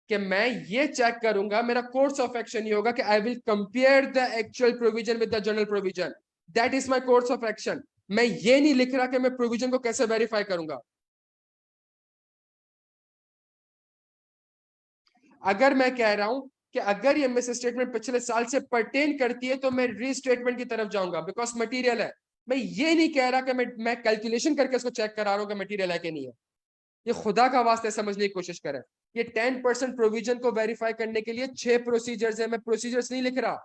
कि मैं ये चेक करूंगा, मेरा कोर्स ऑफ एक्शन ये होगा कि I will compare the actual provision with the general provision. That is my course of action. मैं ये नहीं लिख रहा कि मैं प्रोविजन को कैसे वेरीफाई करूंगा। अगर मैं कह रहा हूं कि अगर ये मिस स्टेटमेंट पिछले साल से परटेन करती है तो मैं रीस्टेटमेंट की तरफ जाऊंगा, बिकॉज मटीरियल है। मैं ये नहीं कह रहा कि मैं कैलकुलेशन करके इसको चेक करा रहा हूं कि मटीरियल है कि नहीं है। ये खुदा का वास्ते समझने की कोशिश करें। ये 10% प्रोविजन को वेरीफाई करने के लिए 6 प्रोसीजर्स है। मैं प्रोसीजर्स नहीं लिख रहा।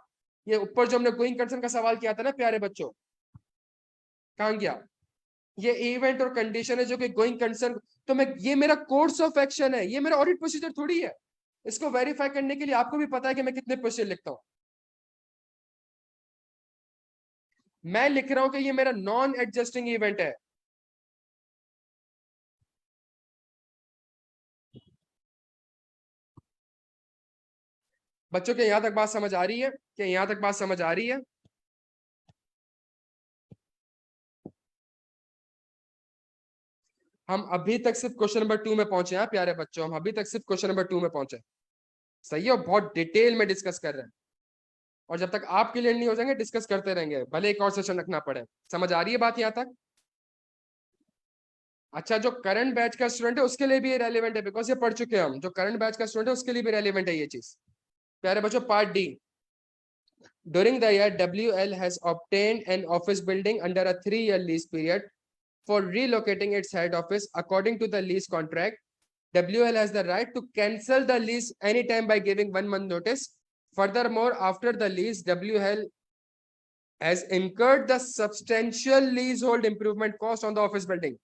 ये ऊपर जो हमने गोइंग कंसर्न का सवाल किया था ना प्यारे बच्चों, कहां गया। ये इवेंट और कंडीशन है जो कि गोइंग कंसर्न। तो मैं, ये मेरा कोर्स ऑफ एक्शन है, ये मेरा ऑडिट प्रोसीजर थोड़ी है। इसको वेरीफाई करने के लिए आपको भी पता है कि मैं कितने प्रोसीजर लिखता हूं। मैं लिख रहा हूं कि ये मेरा नॉन एडजस्टिंग इवेंट है। बच्चों के यहां तक बात समझ आ रही है, क्या यहां तक बात समझ आ रही है। हम अभी तक सिर्फ क्वेश्चन नंबर 2 में पहुंचे हैं प्यारे बच्चों। हम अभी तक सिर्फ क्वेश्चन नंबर 2 में पहुंचे। सही है, और बहुत डिटेल में डिस्कस कर रहे हैं। और जब तक आप क्लियर नहीं हो जाएंगे डिस्कस करते रहेंगे, भले एक और सेशन रखना पड़े। समझ आ रही है बात यहां तक। अच्छा, जो करंट बैच का स्टूडेंट है उसके लिए भी ये रेलिवेंट है, बिकॉज ये पढ़ चुके हैं हम। जो करंट बैच का स्टूडेंट है उसके लिए भी रेलिवेंट है ये चीज। प्यारे बच्चों, part D. During the year, WL has obtained an office building under a 3-year lease period for relocating its head office according to the lease contract. WL has the right to cancel the lease anytime by giving 1 month notice. Furthermore, after the lease, WL has incurred the substantial leasehold improvement cost on the office building.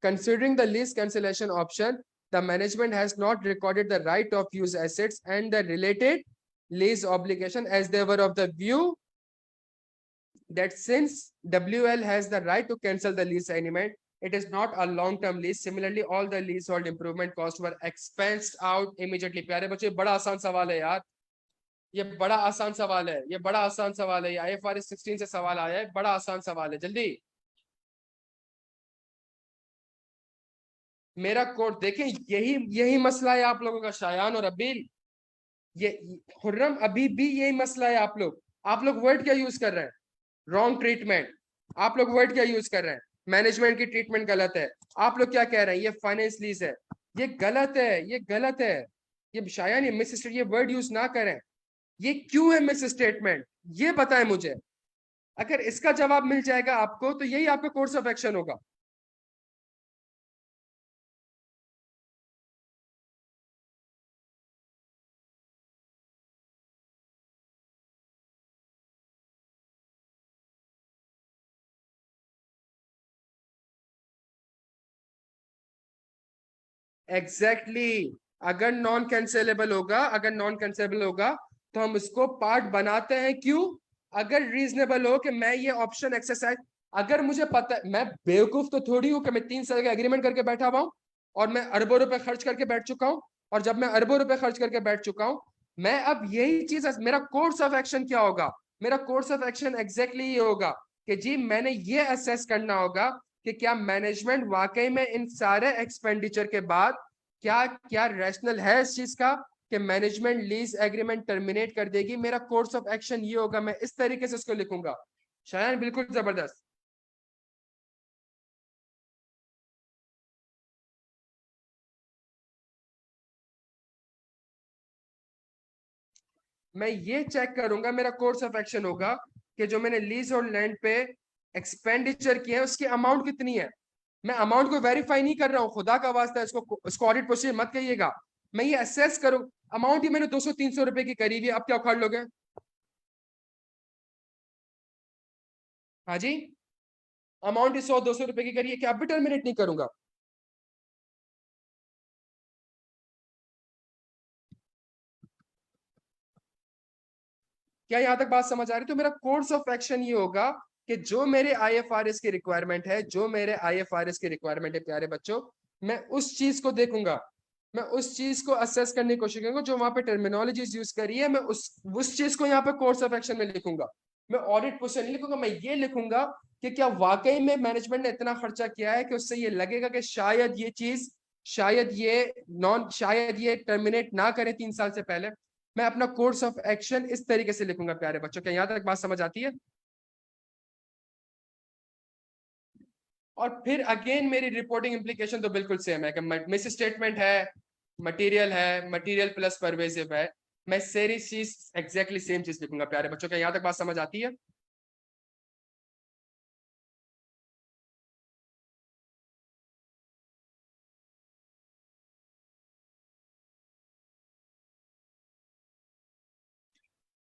Considering the lease cancellation option, the management has not recorded the right of use assets and the related lease obligation, as they were of the view that since WL has the right to cancel the lease agreement, it is not a long-term lease. Similarly, all the leasehold improvement costs were expensed out immediately. प्यारे बच्चे, बड़ा आसान सवाल है यार। ये बड़ा आसान सवाल है, ये बड़ा आसान सवाल है। ये IFRS 16 से सवाल आया है, बड़ा आसान सवाल है। जल्दी मेरा कोड देखें। यही यही मसला है आप लोगों का, शायान और अबील। ये खुर्रम, अभी भी यही मसला है। आप लोग वर्ड क्या यूज कर रहे हैं, रॉन्ग ट्रीटमेंट। आप लोग वर्ड क्या यूज कर रहे हैं, मैनेजमेंट की ट्रीटमेंट गलत है। आप लोग क्या कह रहे हैं, ये फाइनेंस लीज है। ये गलत है, ये गलत है। ये शायद ये मिस, ये वर्ड यूज ना करें। ये क्यों है मिस स्टेटमेंट, ये बताएं मुझे। अगर इसका जवाब मिल जाएगा आपको तो यही आपका कोर्स ऑफ एक्शन होगा। Exactly exactly. अगर नॉन कैंसिलेबल होगा, अगर नॉन कैंसिलेबल होगा तो हम उसको पार्ट बनाते हैं। क्यों? अगर रीजनेबल हो कि मैं ये ऑप्शन एक्सरसाइज, अगर मुझे पता, मैं बेवकूफ तो थोड़ी हूं कि मैं 3 साल का एग्रीमेंट करके बैठा हुआ हूं और मैं अरबों रुपए खर्च करके बैठ चुका हूं। और जब मैं अरबों रुपए खर्च करके बैठ चुका हूं, मैं अब यही चीज, मेरा कोर्स ऑफ एक्शन क्या होगा? मेरा कोर्स ऑफ एक्शन एग्जैक्टली ये होगा कि जी मैंने ये असेस करना होगा कि क्या मैनेजमेंट वाकई में इन सारे एक्सपेंडिचर के बाद क्या क्या रैशनल है इस चीज का कि मैनेजमेंट लीज एग्रीमेंट टर्मिनेट कर देगी। मेरा कोर्स ऑफ एक्शन ये होगा, मैं इस तरीके से इसको लिखूंगा। शायद बिल्कुल जबरदस्त। मैं ये चेक करूंगा, मेरा कोर्स ऑफ एक्शन होगा कि जो मैंने लीज और लैंड पे एक्सपेंडिचर किया है उसकी अमाउंट कितनी है। मैं अमाउंट को वेरीफाई नहीं कर रहा हूँ, खुदा का वास्ता है, इसको ऑडिट प्रोसीजर मत कहिएगा। मैं ये असेस करूँ, अमाउंट ही मैंने 200-300 रुपए की करी हुई है, अब क्या उखाड़ लोगे? हाँ जी, अमाउंट ही 100-200 रुपए की करी है, क्या अब भी टर्मिनेट नहीं करूंगा? क्या यहां तक बात समझ आ रही? तो मेरा कोर्स ऑफ एक्शन ये होगा कि जो मेरे आईएफआरएस की रिक्वायरमेंट है, जो मेरे आईएफआरएस की रिक्वायरमेंट है प्यारे बच्चों, मैं उस चीज को देखूंगा, मैं उस चीज को असेस करने की कोशिश करूंगा। जो वहां पे टर्मिनोलॉजीज यूज करी है, मैं उस चीज को यहाँ पे कोर्स ऑफ एक्शन में लिखूंगा। मैं ऑडिट क्वेश्चन नहीं लिखूंगा, मैं ये लिखूंगा कि क्या वाकई में मैनेजमेंट ने इतना खर्चा किया है कि उससे ये लगेगा कि शायद ये चीज, शायद ये टर्मिनेट ना करे 3 साल से पहले। मैं अपना कोर्स ऑफ एक्शन इस तरीके से लिखूंगा प्यारे बच्चों। क्या यहां तक बात समझ आती है? और फिर अगेन मेरी रिपोर्टिंग इम्प्लीकेशन तो बिल्कुल सेम है कि मिस स्टेटमेंट है, मटेरियल प्लस परवेजिव है। मैं सारी चीज एग्जैक्टली सेम चीज लिखूंगा प्यारे बच्चों। क्या यहां तक बात समझ आती है?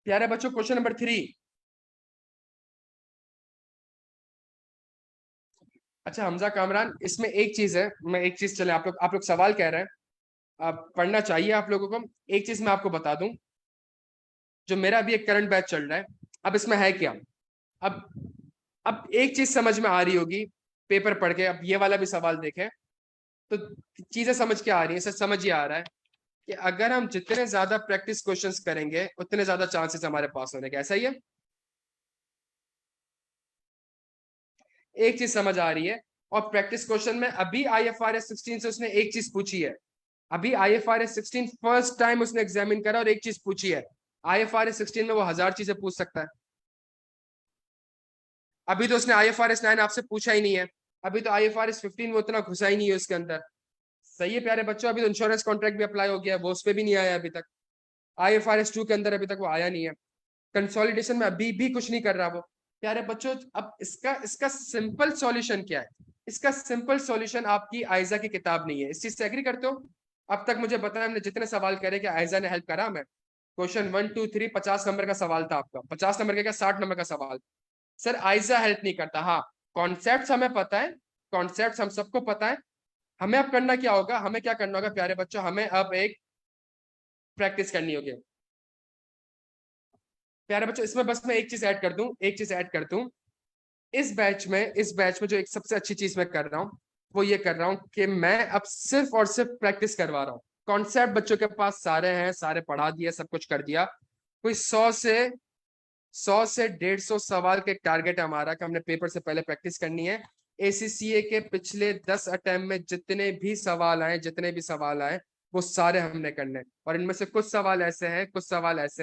प्यारे बच्चों, क्वेश्चन नंबर 3। अच्छा हमजा कामरान, इसमें एक चीज है, मैं एक चीज, चले आप लोग सवाल कह रहे हैं, आप पढ़ना चाहिए आप लोगों को। एक चीज मैं आपको बता दूं, जो मेरा अभी एक करंट बैच चल रहा है, अब इसमें है क्या, अब अब एक चीज समझ में आ रही होगी पेपर पढ़ के। अब ये वाला भी सवाल देखें तो चीजें समझ के आ रही है, सच समझ ही आ रहा है कि अगर हम जितने ज्यादा प्रैक्टिस क्वेश्चंस करेंगे उतने ज्यादा चांसेस हमारे पास होने के। ऐसा ही है, एक चीज समझ आ रही है। और प्रैक्टिस क्वेश्चन में अभी आईएफआरएस 16 से उसने एक चीज पूछी है, अभी आईएफआरएस 16 फर्स्ट टाइम उसने एग्जामिन करा और एक चीज पूछी है। आईएफआरएस 16 में वो 1000 चीजें पूछ सकता है। अभी तो उसने आईएफआरएस 9 आपसे पूछा ही नहीं है, अभी तो आईएफआरएस 15 वो उतना घुसा ही नहीं है उसके अंदर। सही है प्यारे बच्चों, अभी तो इंश्योरेंस कॉन्ट्रैक्ट भी अप्लाई हो गया है, वो उस पर भी नहीं आया अभी तक। आईएफआरएस 2 के अंदर अभी तक वो आया नहीं है। कंसोलिडेशन में अभी भी कुछ नहीं कर रहा वो। प्यारे बच्चों, अब इसका इसका सिंपल सॉल्यूशन क्या है? इसका सिंपल सॉल्यूशन आपकी आयजा की किताब नहीं है। इस चीज से एग्री करते हो? अब तक मुझे बताया, हमने जितने सवाल करे कि आयजा ने हेल्प करा हमें। क्वेश्चन 1 2 3 50 नंबर का सवाल था आपका, 50 नंबर का क्या, 60 नंबर का सवाल। सर आयजा हेल्प नहीं करता। हाँ, कॉन्सेप्ट हमें पता है, कॉन्सेप्ट हम सबको पता है। हमें अब करना क्या होगा, हमें क्या करना होगा प्यारे बच्चों, हमें अब एक प्रैक्टिस करनी होगी। प्यारे बच्चों, इसमें बस मैं एक चीज ऐड कर दूं, एक चीज ऐड कर दूं। इस बैच में जो एक सबसे अच्छी चीज मैं कर रहा हूँ, वो ये कर रहा हूँ कि मैं अब सिर्फ और सिर्फ प्रैक्टिस करवा रहा हूँ। कॉन्सेप्ट बच्चों के पास सारे हैं, सारे पढ़ा दिए, सब कुछ कर दिया। कोई 100 से 150 सवाल के टारगेट है हमारा कि हमने पेपर से पहले प्रैक्टिस करनी है। एसीसीए के पिछले 10 अटेम्प्ट में जितने भी सवाल आए वो सारे हमने करने हैं। और इनमें से कुछ सवाल ऐसे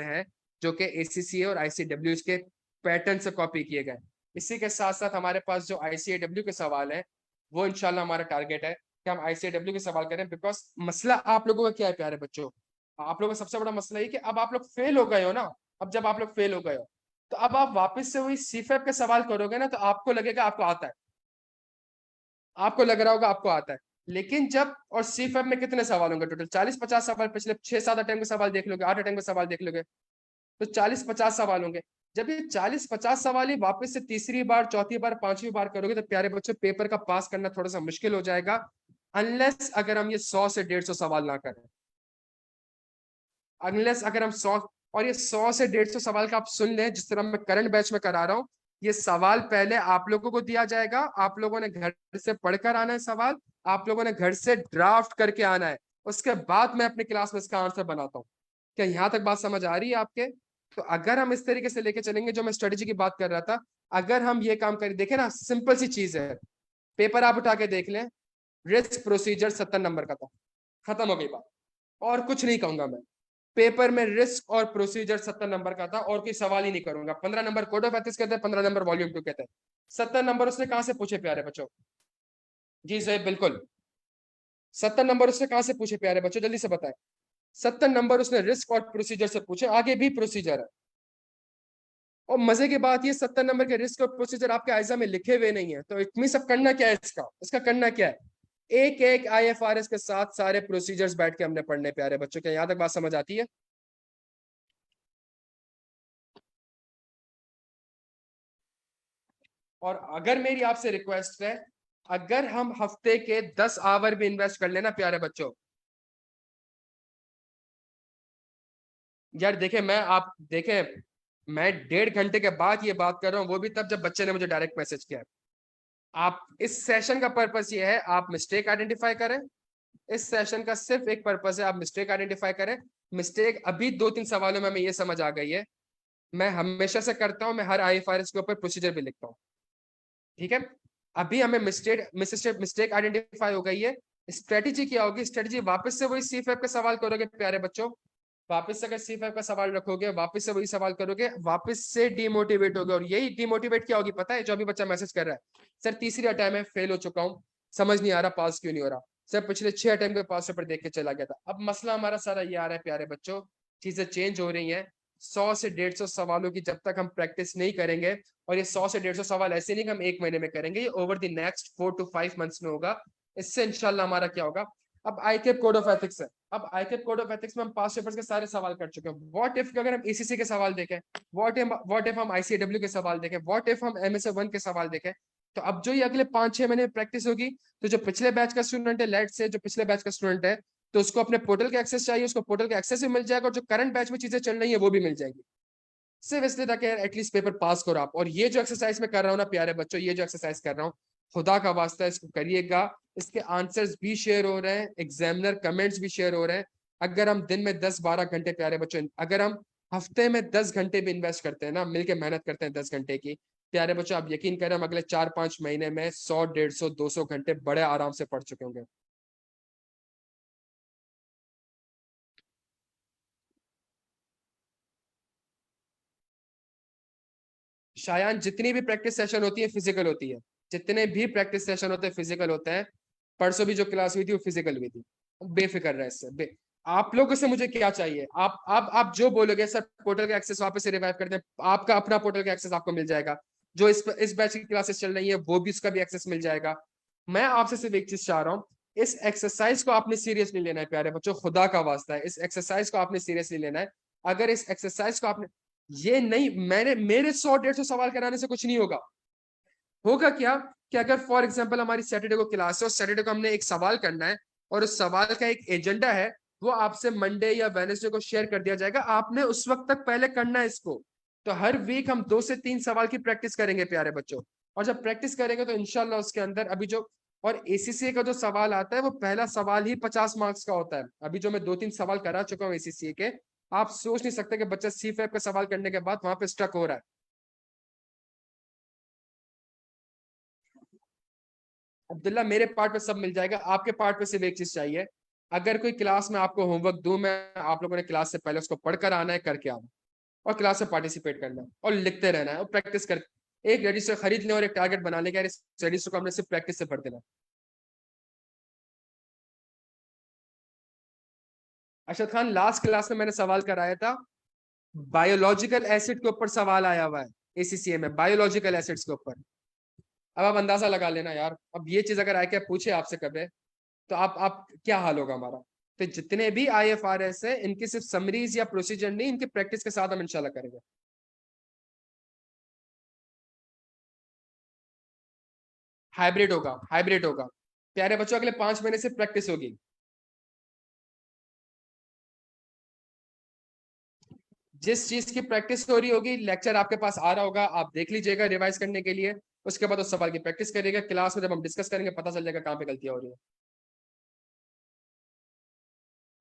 हैं जो कि एसीसीए और आईसीडब्ल्यू के पैटर्न से कॉपी किए गए। इसी के साथ साथ हमारे पास जो आईसीडब्ल्यू के सवाल है, वो इंशाल्लाह हमारा टारगेट है कि हम आईसीडब्ल्यू के सवाल करें। बिकॉज मसला आप लोगों का क्या है प्यारे बच्चों, आप लोगों का सबसे बड़ा मसला ये कि अब आप लोग फेल हो गए हो ना। अब जब आप लोग फेल हो गए हो, तो अब आप वापस से वही सीफेप के सवाल करोगे ना, तो आपको लगेगा आपको आता है, आपको लग रहा होगा आपको आता है। लेकिन जब, और सीफेप में कितने सवाल होंगे टोटल, 40-50 सवाल, पिछले 6-7 अटेम्प्ट के सवाल देख लोगे, 8 अटेम्प्ट के सवाल देख लोगे, तो 40-50 सवाल होंगे। जब ये 40-50 सवाल ही वापस से तीसरी बार, चौथी बार, पांचवी बार करोगे, तो प्यारे बच्चों पेपर का पास करना थोड़ा सा मुश्किल हो जाएगा। अनलेस अगर हम ये 100 से 150 सवाल ना करें, अनलेस अगर हम 100, और ये 100 से 150 सवाल का आप सुन लें, जिस तरह मैं करंट बैच में करा रहा हूँ, ये सवाल पहले आप लोगों को दिया जाएगा, आप लोगों ने घर से पढ़कर आना है सवाल, आप लोगों ने घर से ड्राफ्ट करके आना है, उसके बाद मैं अपनी क्लास में इसका आंसर बनाता हूँ। क्या यहाँ तक बात समझ आ रही है आपके? तो अगर हम इस तरीके से लेके चलेंगे, जो मैं स्ट्रेटेजी की बात कर रहा था, अगर हम ये काम करें, देखें ना, सिंपल सी चीज है, पेपर आप उठा के देख लें, रिस्क प्रोसीजर 70 नंबर का था, खत्म हो गई बात, और कुछ नहीं कहूंगा मैं। पेपर में रिस्क और प्रोसीजर 70 नंबर का था, और कोई सवाल ही नहीं करूंगा। 15 नंबर कोड ऑफ एथिक्स कहते हैं, 15 नंबर वॉल्यूम 2 कहते हैं। 70 नंबर उसने कहां से पूछे प्यारे बच्चों? जी सही, बिल्कुल। 70 नंबर उसने कहां से पूछे प्यारे बच्चों, जल्दी से बताएं। 70 नंबर उसने रिस्क और प्रोसीजर से पूछे, आगे भी प्रोसीजर है। और मजे की बात ये, 70 नंबर के रिस्क और प्रोसीजर आपके आइजा में लिखे हुए नहीं है, तो इतनी सब करना क्या है इसका? इसका करना क्या है? एक एक आईएफआरएस के साथ सारे प्रोसीजर्स बैठ के हमने पढ़ने प्यारे बच्चों के। यहां तक बात समझ आती है? और अगर मेरी आपसे रिक्वेस्ट है, अगर हम हफ्ते के 10 आवर भी इन्वेस्ट कर लेना प्यारे बच्चों, यार देखें, मैं आप देखें, मैं 1.5 घंटे के बाद ये बात कर रहा हूं, वो भी तब जब बच्चे ने मुझे डायरेक्ट मैसेज किया है। आप, इस सेशन का पर्पस ये है, आप मिस्टेक आइडेंटिफाई करें। इस सेशन का सिर्फ एक पर्पस है, आप मिस्टेक आइडेंटिफाई करें। मिस्टेक अभी 2-3 सवालों में हमें ये समझ आ गई है, मैं हमेशा से करता हूं, मैं हर आईएफआरएस के ऊपर प्रोसीजर भी लिखता हूँ। ठीक है, अभी हमें मिस्टेक मिस्टेक आइडेंटिफाई हो गई है। स्ट्रेटेजी क्या होगी? स्ट्रेटेजी वापस से वही C5 का सवाल करोगे प्यारे बच्चों, वापस से अगर C5 का सवाल रखोगे, वापस से वही सवाल करोगे, वापस से डिमोटिवेट होगे। और यही डिमोटिवेट क्या होगी पता है? जो अभी बच्चा मैसेज कर रहा है, सर तीसरी अटेम्प्ट में फेल हो चुका हूँ, समझ नहीं आ रहा पास क्यों नहीं हो रहा, सर पिछले 6 अटेम्प्ट के पास पेपर देख के चला गया था। अब मसला हमारा सारा ये आ रहा है प्यारे बच्चों, चीजें चेंज हो रही हैं। 100 से 150 सवालों की जब तक हम प्रैक्टिस नहीं करेंगे, और ये 100 से 150 सवाल ऐसे नहीं कि हम एक महीने में करेंगे, ये over the next 4 to 5 months में होगा। इससे इंशाल्लाह हमारा क्या होगा? अब आईकेप कोड ऑफ एथिक्स है, अब आईकेप कोड ऑफ एथिक्स में हम पास पेपर्स के सारे सवाल कर चुके हैं। व्हाट इफ अगर हम एसीसी के सवाल देखें, व्हाट इफ हम आईसीडब्ल्यू के सवाल देखें, व्हाट इफ हम एमएसए 1 के सवाल देखें, तो अब जो ये अगले 5-6 महीने प्रैक्टिस होगी, तो जो पिछले बैच का स्टूडेंट है, लेट से जो पिछले बैच का स्टूडेंट है, तो उसको अपने पोर्टल का एक्सेस चाहिए, उसको पोर्टल का एक्सेस भी मिल जाएगा, और जो करंट बैच में चीजें चल रही है वो भी मिल जाएगी, सिर्फ इसलिए ताकि एटलीस्ट पेपर पास करो आप। और ये जो एक्सरसाइज मैं कर रहा हूँ ना प्यारे बच्चों, ये जो एक्सरसाइज कर रहा हूँ, खुदा का वास्ता इसको करिएगा। इसके आंसर्स भी शेयर हो रहे हैं, एग्जामिनर कमेंट्स भी शेयर हो रहे हैं। अगर हम दिन में 10-12 घंटे प्यारे बच्चों, अगर हम हफ्ते में 10 घंटे भी इन्वेस्ट करते हैं ना, मिलके मेहनत करते हैं 10 घंटे की, प्यारे बच्चों आप यकीन करें, हम अगले 4-5 महीने में 100, 150, 200 घंटे बड़े आराम से पढ़ चुके होंगे। शायान, जितनी भी प्रैक्टिस सेशन होती है फिजिकल होती है, जितने भी प्रैक्टिस सेशन होते हैं फिजिकल होते हैं। परसों भी जो क्लास हुई थी वो फिजिकल हुई थी। बेफिक्र रहे इससे आप लोगों से मुझे क्या चाहिए? आप जो बोलोगे सर, पोर्टल का एक्सेस वापस से रिवाइव कर दें, आपका अपना पोर्टल का एक्सेस आपको मिल जाएगा। जो इस बैच की क्लासेस चल रही है वो भी, उसका भी एक्सेस मिल जाएगा। मैं आपसे सिर्फ एक चीज चाह रहा हूँ, इस एक्सरसाइज को आपने सीरियसली लेना है प्यारे बच्चों, खुदा का वास्ता है, इस एक्सरसाइज को आपने सीरियसली लेना है। अगर इस एक्सरसाइज को आपने, ये नहीं, मैंने मेरे 100-150 सवाल कराने से कुछ नहीं होगा। होगा क्या कि अगर फॉर एग्जांपल हमारी सैटरडे को क्लास है, और सैटरडे को हमने एक सवाल करना है, और उस सवाल का एक एजेंडा है, वो आपसे मंडे या वेडनेसडे को शेयर कर दिया जाएगा, आपने उस वक्त तक पहले करना है इसको। तो हर वीक हम 2 से 3 सवाल की प्रैक्टिस करेंगे प्यारे बच्चों। और जब प्रैक्टिस करेंगे तो इंशाल्लाह उसके अंदर अभी जो, और एसीसीए का जो सवाल आता है, वो पहला सवाल ही 50 मार्क्स का होता है। अभी जो मैं 2-3 सवाल करा चुका हूँ एसीसीए के, आप सोच नहीं सकते कि बच्चा C5 का सवाल करने के बाद वहां पे स्टक हो रहा है। अब्दुल्ला, मेरे पार्ट पे सब मिल जाएगा, आपके पार्ट पे सिर्फ एक चीज चाहिए। अगर कोई क्लास में आपको होमवर्क दूं मैं, आप लोगों ने क्लास से पहले उसको पढ़कर आना है, करके आना, और क्लास में पार्टिसिपेट करना है, और लिखते रहना है, और प्रैक्टिस कर, एक रजिस्टर खरीद लें और एक टारगेट बना लें कि यार इस रजिस्टर को हमने सिर्फ प्रैक्टिस से पढ़ देना है। अरशद खान, लास्ट क्लास में मैंने सवाल कराया था, बायोलॉजिकल एसिड के ऊपर सवाल आया हुआ है एसीसीए में, बायोलॉजिकल एसिड्स के ऊपर। अब आप अंदाजा लगा लेना यार, अब ये चीज अगर आके पूछे आपसे कभी, तो आप क्या हाल होगा हमारा। तो जितने भी आईएफआरएस है, इनकी सिर्फ समरीज या प्रोसीजर नहीं, इनकी प्रैक्टिस के साथ हम इंशाल्लाह करेंगे। हाइब्रिड होगा, हाइब्रिड होगा। प्यारे बच्चों अगले 5 महीने से प्रैक्टिस होगी। जिस चीज की प्रैक्टिस हो रही होगी, लेक्चर आपके पास आ रहा होगा, आप देख लीजिएगा रिवाइज करने के लिए, उसके बाद उस सवाल की प्रैक्टिस करिएगा। क्लास में जब हम डिस्कस करेंगे पता चल जाएगा कहाँ पे गलतियां हो रही है।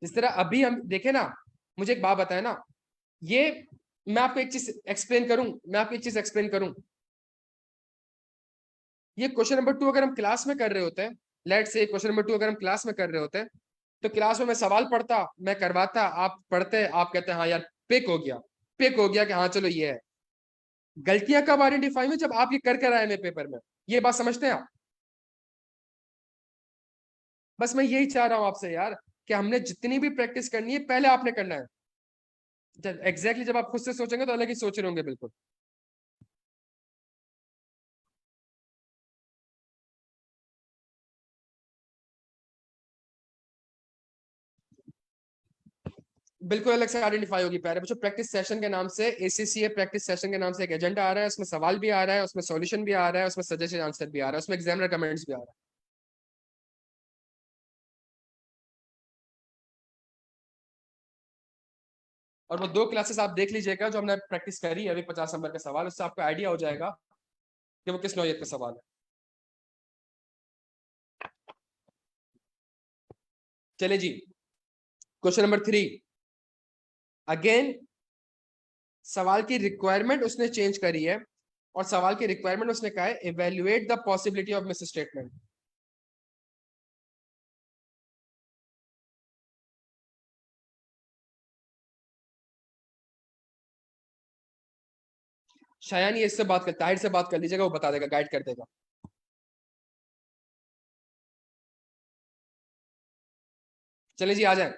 जिस तरह अभी हम देखे ना, मुझे एक बात बताए ना, ये मैं आपको एक चीज एक्सप्लेन करूं, मैं आपको एक चीज एक्सप्लेन करूं। ये क्वेश्चन नंबर 2 अगर हम क्लास में कर रहे होते हैं, लेट से क्वेश्चन नंबर 2 अगर हम क्लास में कर रहे होते हैं, तो क्लास में मैं सवाल पढ़ता, मैं करवाता, आप पढ़ते, आप कहते हैं हाँ यार पिक हो गया, पिक हो गया कि हाँ चलो ये है। गलतियां कब आइडेंटिफाई में, जब आप ये कर आए हैं पेपर में। ये बात समझते हैं आप? बस मैं यही चाह रहा हूं आपसे यार, कि हमने जितनी भी प्रैक्टिस करनी है पहले आपने करना है। एग्जैक्टली जब आप खुद से सोचेंगे तो अलग ही सोच रहे होंगे बिल्कुल। बिल्कुल अलग से आइडेंटिफाई होगी प्यारे बच्चों। प्रैक्टिस सेशन के नाम से, एसीसीए प्रैक्टिस सेशन के नाम से एक एजेंडा आ रहा है, उसमें सवाल भी आ रहा है, उसमें सॉल्यूशन भी आ रहा है, उसमें सजेशन आंसर भी आ रहा है, उसमें एग्जामिनर कमेंट्स भी आ रहा है। और वो 2 क्लासेस आप देख लीजिएगा जो हमने प्रैक्टिस करी है अभी 50 नंबर का सवाल, उससे आपको आइडिया हो जाएगा कि वो किस नौयत का सवाल है। चले जी, क्वेश्चन नंबर 3। अगेन सवाल की रिक्वायरमेंट उसने चेंज करी है, और सवाल की रिक्वायरमेंट उसने कहा है evaluate the possibility of misstatement. शायान ये इससे बात कर, ताहिर से बात कर लीजिएगा, वो बता देगा, गाइड कर देगा। चले जी आ जाए।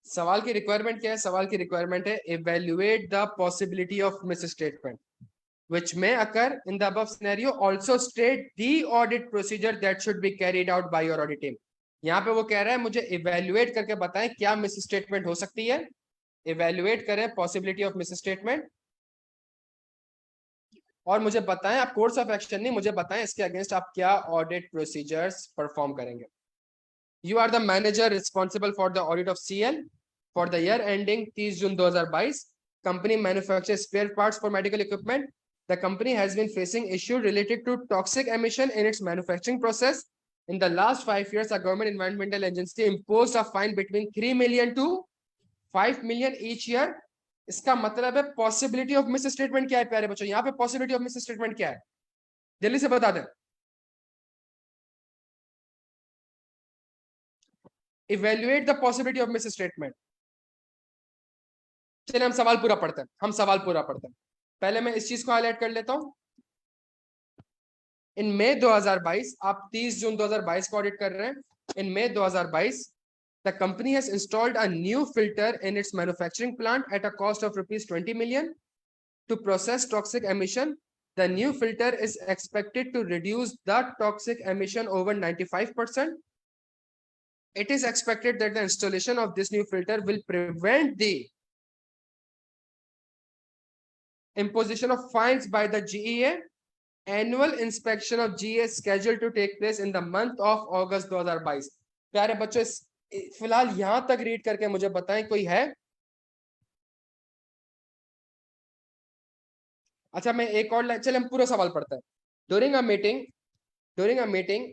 सवाल की रिक्वायरमेंट क्या है? सवाल की रिक्वायरमेंट है evaluate the possibility of miss statement which may occur in the above scenario, also state the audit procedure that should be carried out by your audit team। यहाँ पे वो कह रहा है मुझे इवेल्युएट करके बताएं क्या मिस स्टेटमेंट हो सकती है, इवेल्युएट करें पॉसिबिलिटी ऑफ मिस स्टेटमेंट, और मुझे बताएं, आप कोर्स ऑफ एक्शन नहीं, मुझे बताएं इसके अगेंस्ट आप क्या ऑडिट प्रोसीजर्स परफॉर्म करेंगे। You are the manager responsible for the audit of CL for the year ending 30 June 2022. Company manufactures spare parts for medical equipment. The company has been facing issues related to toxic emission in its manufacturing process. In the last 5 years, a government environmental agency imposed a fine between 3 million to 5 million each year. इसका मतलब है possibility of miss statement क्या है प्यारे बच्चों? यहाँ पे possibility of miss statement क्या है, जल्दी से बता दें। Evaluate the possibility of miss statement. चलिए हम सवाल पूरा पढ़ते हैं, हम सवाल पूरा पढ़ते हैं। पहले मैं इस चीज को हाईलाइट कर लेता हूं। इन मई 2022, आप 30 जून 2022 को ऑडिट कर रहे हैं। इन मई 2022 the company has installed a new filter in its manufacturing plant at a cost of rupees 20 million to process toxic emission. The new filter is expected to reduce the toxic emission over 95%. It is expected that the installation of this new filter will prevent the imposition of fines by the GEA. Annual inspection of GEA is scheduled to take place in the month of August 2022। प्यारे बच्चों फिलहाल यहां तक read करके मुझे बताएं कोई है? अच्छा मैं एक और लाइन, चले हम पूरा सवाल पढ़ते हैं। During a meeting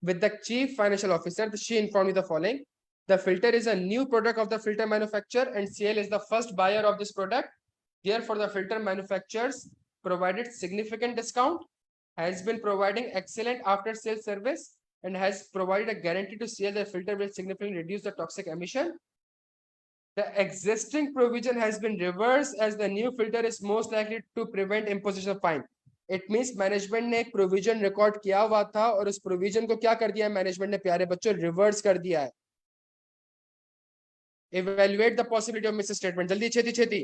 with the chief financial officer, she informed me the following: the filter is a new product of the filter manufacturer and CL is the first buyer of this product. Therefore, the filter manufacturers provided significant discount, has been providing excellent after sales service, and has provided a guarantee to CL that filter will significantly reduce the toxic emission. The existing provision has been reversed as the new filter is most likely to prevent imposition of fine. It means management ने एक provision record किया हुआ था और उस provision को क्या कर दिया है मैनेजमेंट ने प्यारे बच्चों? रिवर्स कर दिया है। Evaluate the possibility of miss statement, जल्दी छेती छेती।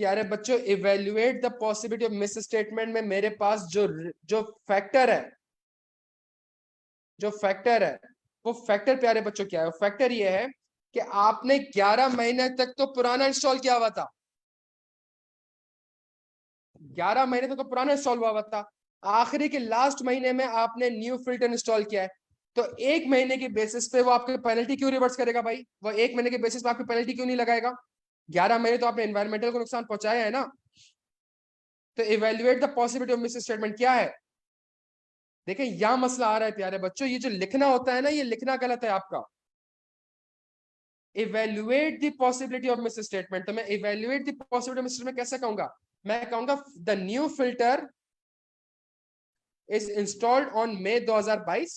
प्यारे बच्चों, evaluate the possibility of miss statement में मेरे पास जो जो फैक्टर है, जो फैक्टर है वो फैक्टर प्यारे बच्चों क्या है? फैक्टर ये है कि आपने 11 महीने तक तो पुराना इंस्टॉल किया हुआ था, 11 महीने तक तो पुराना इंस्टॉल हुआ था, आखिरी के लास्ट महीने में आपने न्यू फिल्टर इंस्टॉल किया है, तो एक महीने की बेसिस पे वो आपके पेनल्टी क्यों रिवर्स करेगा भाई? वो एक महीने के बेसिस पे आपकी पेनल्टी क्यों नहीं लगाएगा? 11 महीने तो आपने एनवायरमेंटल को नुकसान पहुंचाया है ना। तो evaluate the possibility of miss statement क्या है? देखिए यहां मसला आ रहा है प्यारे बच्चों, ये जो लिखना होता है ना, ये लिखना गलत है आपका। Evaluate the possibility of miss statement, तो मैं evaluate the possibility of miss statement कैसे कहूंगा? मैं कहूंगा the new filter is installed on May 2022.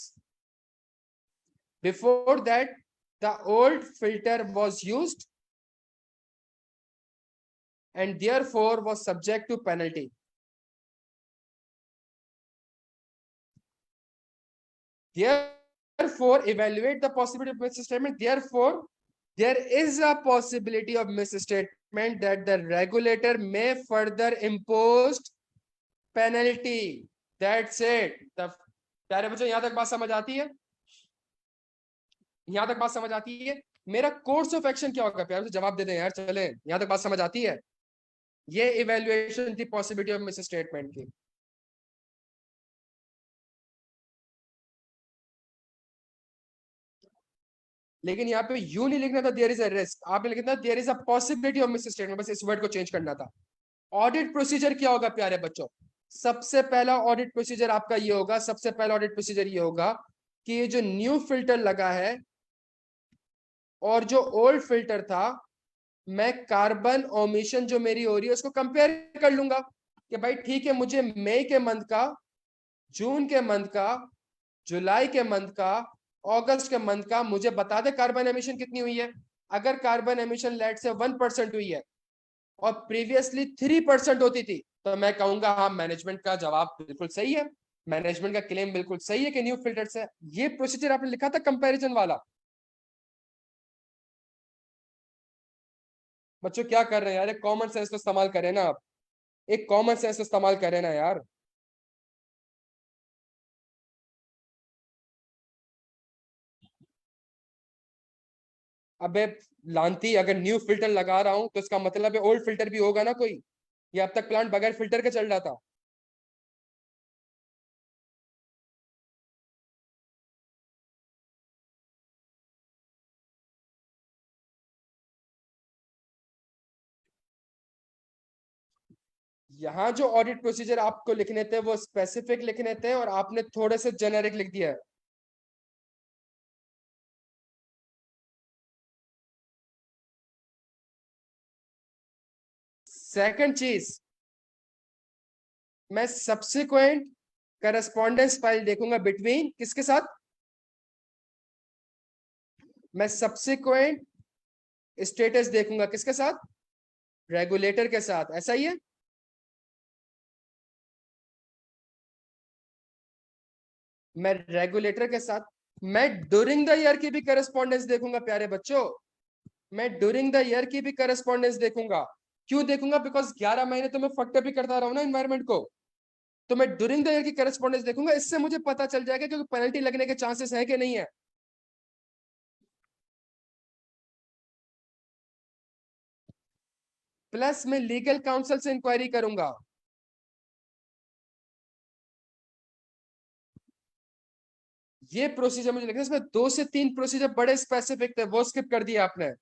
Before that, the old filter was used and therefore was subject to penalty. Therefore, evaluate the possibility of misstatement. Therefore, there is a possibility of misstatement that the regulator may further impose penalty. That's it. The प्यारे बच्चों, यहां तक बात समझ आती है? यहां तक बात समझ आती है? मेरा कोर्स ऑफ एक्शन क्या होगा प्यारे? जवाब दे दें यार, चले। यहां तक बात समझ आती है? ये इवेल्युएशन थी पॉसिबिलिटी ऑफ मिस स्टेटमेंट की। लेकिन यहाँ पे यू नहीं लिखना था देयर इज अ रिस्क, आपने लिखना था there is a possibility of misstatement, बस इस वर्ड को चेंज करना था। ऑडिट प्रोसीजर क्या होगा प्यारे बच्चों? सबसे पहला ऑडिट प्रोसीजर आपका ये होगा, सबसे पहला ऑडिट प्रोसीजर ये होगा कि ये जो न्यू फिल्टर लगा है और जो ओल्ड फिल्टर था, मैं कार्बन ओमिशन जो मेरी हो रही है उसको कंपेयर कर लूंगा कि भाई ठीक है, मुझे मई के मंथ का, जून के मंथ का, जुलाई के मंथ का, अगस्त के मंथ का मुझे बता दे कार्बन एमिशन कितनी हुई है। अगर कार्बन एमिशन लेट से 1% हुई है और प्रीवियसली 3% होती थी, तो मैं कहूंगा हाँ, मैनेजमेंट का जवाब बिल्कुल सही है, मैनेजमेंट का क्लेम बिल्कुल सही है कि न्यू फिल्टर से। ये प्रोसीजर आपने लिखा था कंपैरिजन वाला। बच्चों क्या कर रहे हैं यार? एक कॉमन सेंस तो इस्तेमाल करें ना आप, एक कॉमन सेंस इस्तेमाल करें ना यार। अबे लांती, अगर न्यू फिल्टर लगा रहा हूं तो इसका मतलब है ओल्ड फिल्टर भी होगा ना कोई। ये अब तक प्लांट बगैर फिल्टर के चल रहा था। यहाँ जो ऑडिट प्रोसीजर आपको लिखने थे वो स्पेसिफिक लिखने थे और आपने थोड़े से जेनेरिक लिख दिया है। सेकंड चीज, मैं सब्सिक्वेंट करस्पॉन्डेंस फाइल देखूंगा बिटवीन किसके साथ? मैं सब्सिक्वेंट स्टेटस देखूंगा किसके साथ? रेगुलेटर के साथ, ऐसा ही है। मैं रेगुलेटर के साथ, मैं ड्यूरिंग द ईयर की भी करस्पॉन्डेंस देखूंगा प्यारे बच्चों, मैं ड्यूरिंग द ईयर की भी करस्पॉन्डेंस देखूंगा। क्यों देखूंगा? बिकॉज 11 महीने तो मैं फैक्टर भी करता रहा हूं ना इन्वायरमेंट को, तो मैं ड्यूरिंग द ईयर की करस्पॉन्डेंस देखूंगा। इससे मुझे पता चल जाएगा क्योंकि पेनल्टी लगने के चांसेस है कि नहीं है। प्लस मैं लीगल काउंसिल से इंक्वायरी करूंगा। ये प्रोसीजर मुझे लगता है इसमें 2 से 3 प्रोसीजर बड़े स्पेसिफिक थे, वो स्किप कर दिया आपने।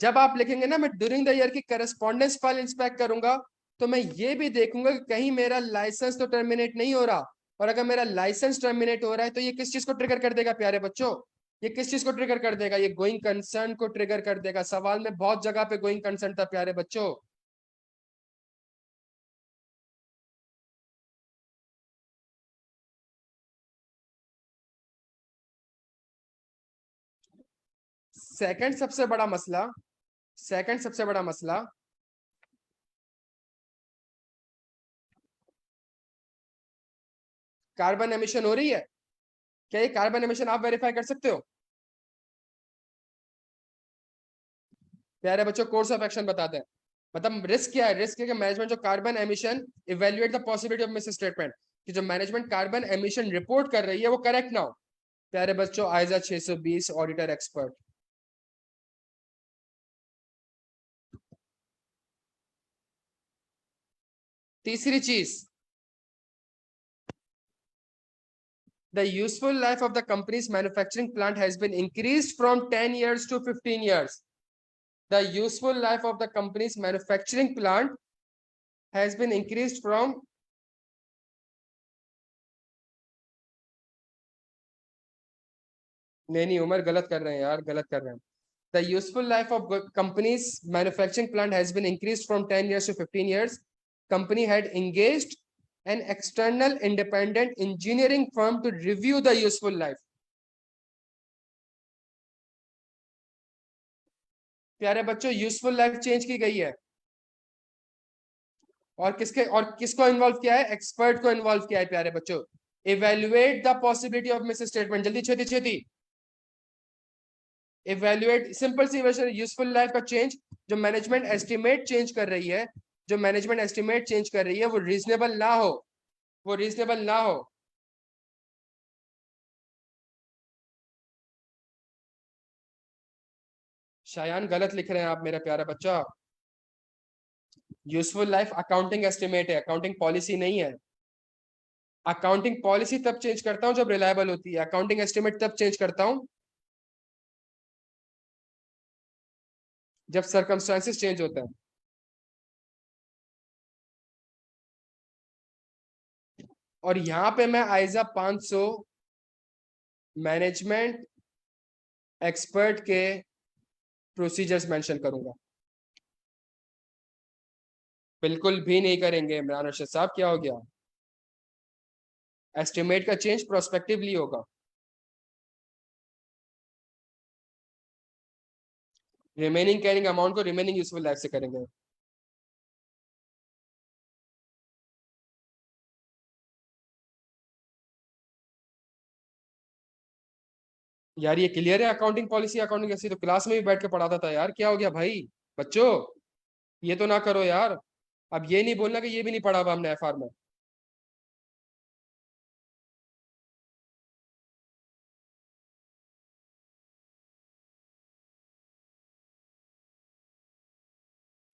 जब आप लिखेंगे ना मैं ड्यूरिंग द ईयर की करस्पॉन्डेंस फाइल इंस्पेक्ट करूंगा, तो मैं ये भी देखूंगा कि कहीं मेरा लाइसेंस तो टर्मिनेट नहीं हो रहा। और अगर मेरा लाइसेंस टर्मिनेट हो रहा है तो ये किस चीज को ट्रिगर कर देगा प्यारे बच्चों? ये किस चीज को ट्रिगर कर देगा? ये गोइंग कंसर्न को ट्रिगर कर देगा। सवाल में बहुत जगह पे गोइंग कंसर्न था प्यारे बच्चों। सेकंड सबसे बड़ा मसला, सेकंड सबसे बड़ा मसला, कार्बन एमिशन हो रही है। क्या ये कार्बन एमिशन आप वेरीफाई कर सकते हो? प्यारे बच्चों कोर्स ऑफ एक्शन बताते हैं। मतलब रिस्क क्या है? रिस्क है कि मैनेजमेंट जो carbon emission evaluate the possibility of miss statement, कि जो मैनेजमेंट कार्बन एमिशन रिपोर्ट कर रही है वो करेक्ट ना हो। प्यारे बच्चों आइजा 620 ऑडिटर एक्सपर्ट। तीसरी चीज, the useful life of the company's manufacturing plant has been increased from 10 years to 15 years. The useful life of the company's manufacturing plant has been increased from, नहीं उमर गलत कर रहे हैं यार, गलत कर रहे हैं। The useful life of company's manufacturing plant has been increased from 10 years to 15 years. Company had engaged an external independent engineering firm to review the useful life. प्यारे बच्चों यूजफुल लाइफ चेंज की गई है, और किसको इन्वॉल्व किया है? Expert को इन्वॉल्व किया है प्यारे बच्चों। Evaluate the possibility of miss statement, जल्दी छेती छेती। इवेल्युएट सिंपल सी वर्जन, यूजफुल लाइफ का चेंज जो मैनेजमेंट एस्टिमेट चेंज कर रही है, जो मैनेजमेंट एस्टिमेट चेंज कर रही है वो रीजनेबल ना हो, वो रीजनेबल ना हो। शायान गलत लिख रहे हैं आप मेरा प्यारा बच्चा। यूजफुल लाइफ अकाउंटिंग एस्टिमेट है, अकाउंटिंग पॉलिसी नहीं है। अकाउंटिंग पॉलिसी तब चेंज करता हूं जब रिलायबल होती है, अकाउंटिंग एस्टिमेट तब चेंज करता हूं जब सर्कमस्टांसेस चेंज होता है। और यहां पे मैं आइजा 500 मैनेजमेंट एक्सपर्ट के प्रोसीजर्स मेंशन करूंगा। बिल्कुल भी नहीं करेंगे इमरान अर्शद साहब, क्या हो गया? एस्टिमेट का चेंज प्रोस्पेक्टिवली होगा। रिमेनिंग कैरिंग अमाउंट को रिमेनिंग यूजफुल लाइफ से करेंगे। यार ये क्लियर है, अकाउंटिंग पॉलिसी अकाउंटिंग ऐसी तो क्लास में भी बैठ के पढ़ाता था यार, क्या हो गया भाई? बच्चों ये तो ना करो यार, अब ये नहीं बोलना कि ये भी नहीं पढ़ा हुआ हमने एफआर में।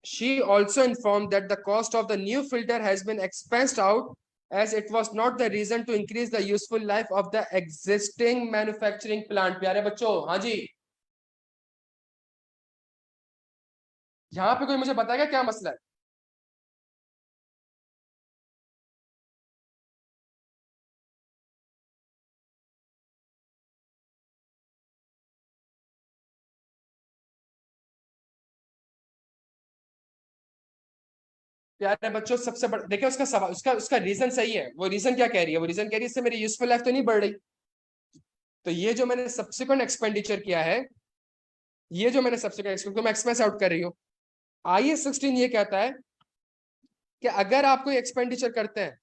She also informed that the cost of the new filter has been expensed out as it was not the reason to increase the useful life of the existing manufacturing plant। प्यारे बच्चों हाँ जी, यहाँ पे कोई मुझे बताएगा क्या मसला है? प्यारे बच्चों सबसे बड़ा देखिए, उसका सवाल, उसका उसका रीजन सही है। वो रीजन क्या कह रही है? वो रीजन कह रही है इससे मेरी यूजफुल लाइफ तो नहीं बढ़ रही। तो ये जो मैंने सब्सिक्वेंट एक्सपेंडिचर किया है, ये जो मैंने सब्सिक्वेंट एक्सपेंडिचर मैं एक्सपेंस आउट कर रही हूँ। IAS 16 ये कहता है कि अगर आप कोई एक्सपेंडिचर करते हैं,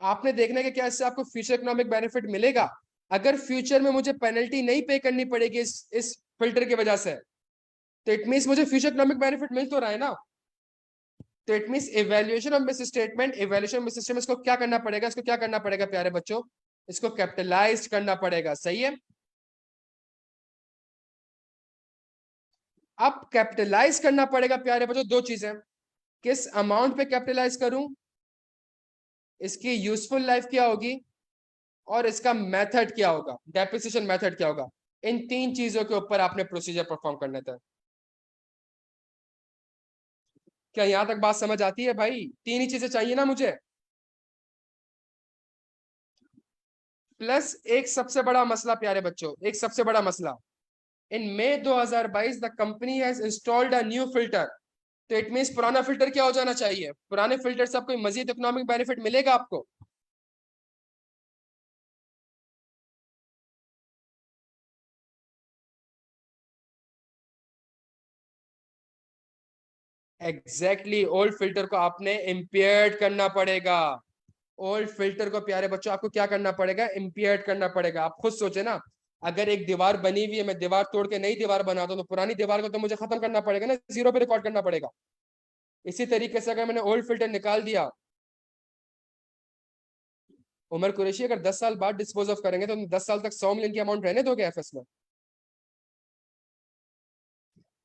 आपने देखना है कि क्या इससे आपको फ्यूचर इकोनॉमिक बेनिफिट मिलेगा। अगर फ्यूचर में मुझे पेनल्टी नहीं पे करनी पड़ेगी इस फिल्टर की वजह से, तो इट मीन्स मुझे फ्यूचर इकोनॉमिक बेनिफिट मिल तो रहा है ना। तो it means evaluation of miss statement, evaluation of miss statement, इसको क्या करना पड़ेगा? इसको क्या करना पड़ेगा प्यारे बच्चों? इसको कैपिटलाइज करना पड़ेगा। सही है। अब कैपिटलाइज करना पड़ेगा प्यारे बच्चों, दो चीजें, किस अमाउंट पे कैपिटलाइज करूं, इसकी यूजफुल लाइफ क्या होगी, और इसका मेथड क्या होगा, डेप्रिसिएशन मेथड क्या होगा। इन तीन चीजों के ऊपर आपने प्रोसीजर परफॉर्म करना था। क्या यहां तक बात समझ आती है भाई? तीन ही चीजें चाहिए ना मुझे, प्लस एक सबसे बड़ा मसला प्यारे बच्चों, एक सबसे बड़ा मसला। इन मई 2022 the company has installed a new filter. तो इट मींस पुराना फिल्टर क्या हो जाना चाहिए? पुराने फिल्टर से आपको मजीद इकोनॉमिक बेनिफिट मिलेगा आपको। एग्जैक्टली ओल्ड फिल्टर को आपने इम्पेयर्ड करना पड़ेगा। ओल्ड फिल्टर को प्यारे बच्चों आपको क्या करना पड़ेगा? इम्पेयर्ड करना पड़ेगा। आप खुद सोचे ना, अगर एक दीवार बनी हुई है, मैं दीवार तोड़ के नई दीवार बनाता हूँ, तो पुरानी दीवार को तो मुझे खत्म करना पड़ेगा ना, जीरो पे रिकॉर्ड करना पड़ेगा। इसी तरीके से अगर मैंने ओल्ड फिल्टर निकाल दिया, उमर कुरैशी अगर 10 साल बाद डिस्पोज ऑफ करेंगे तो 10 साल तक 100 मिलियन की अमाउंट रहने दोगे एफएस में?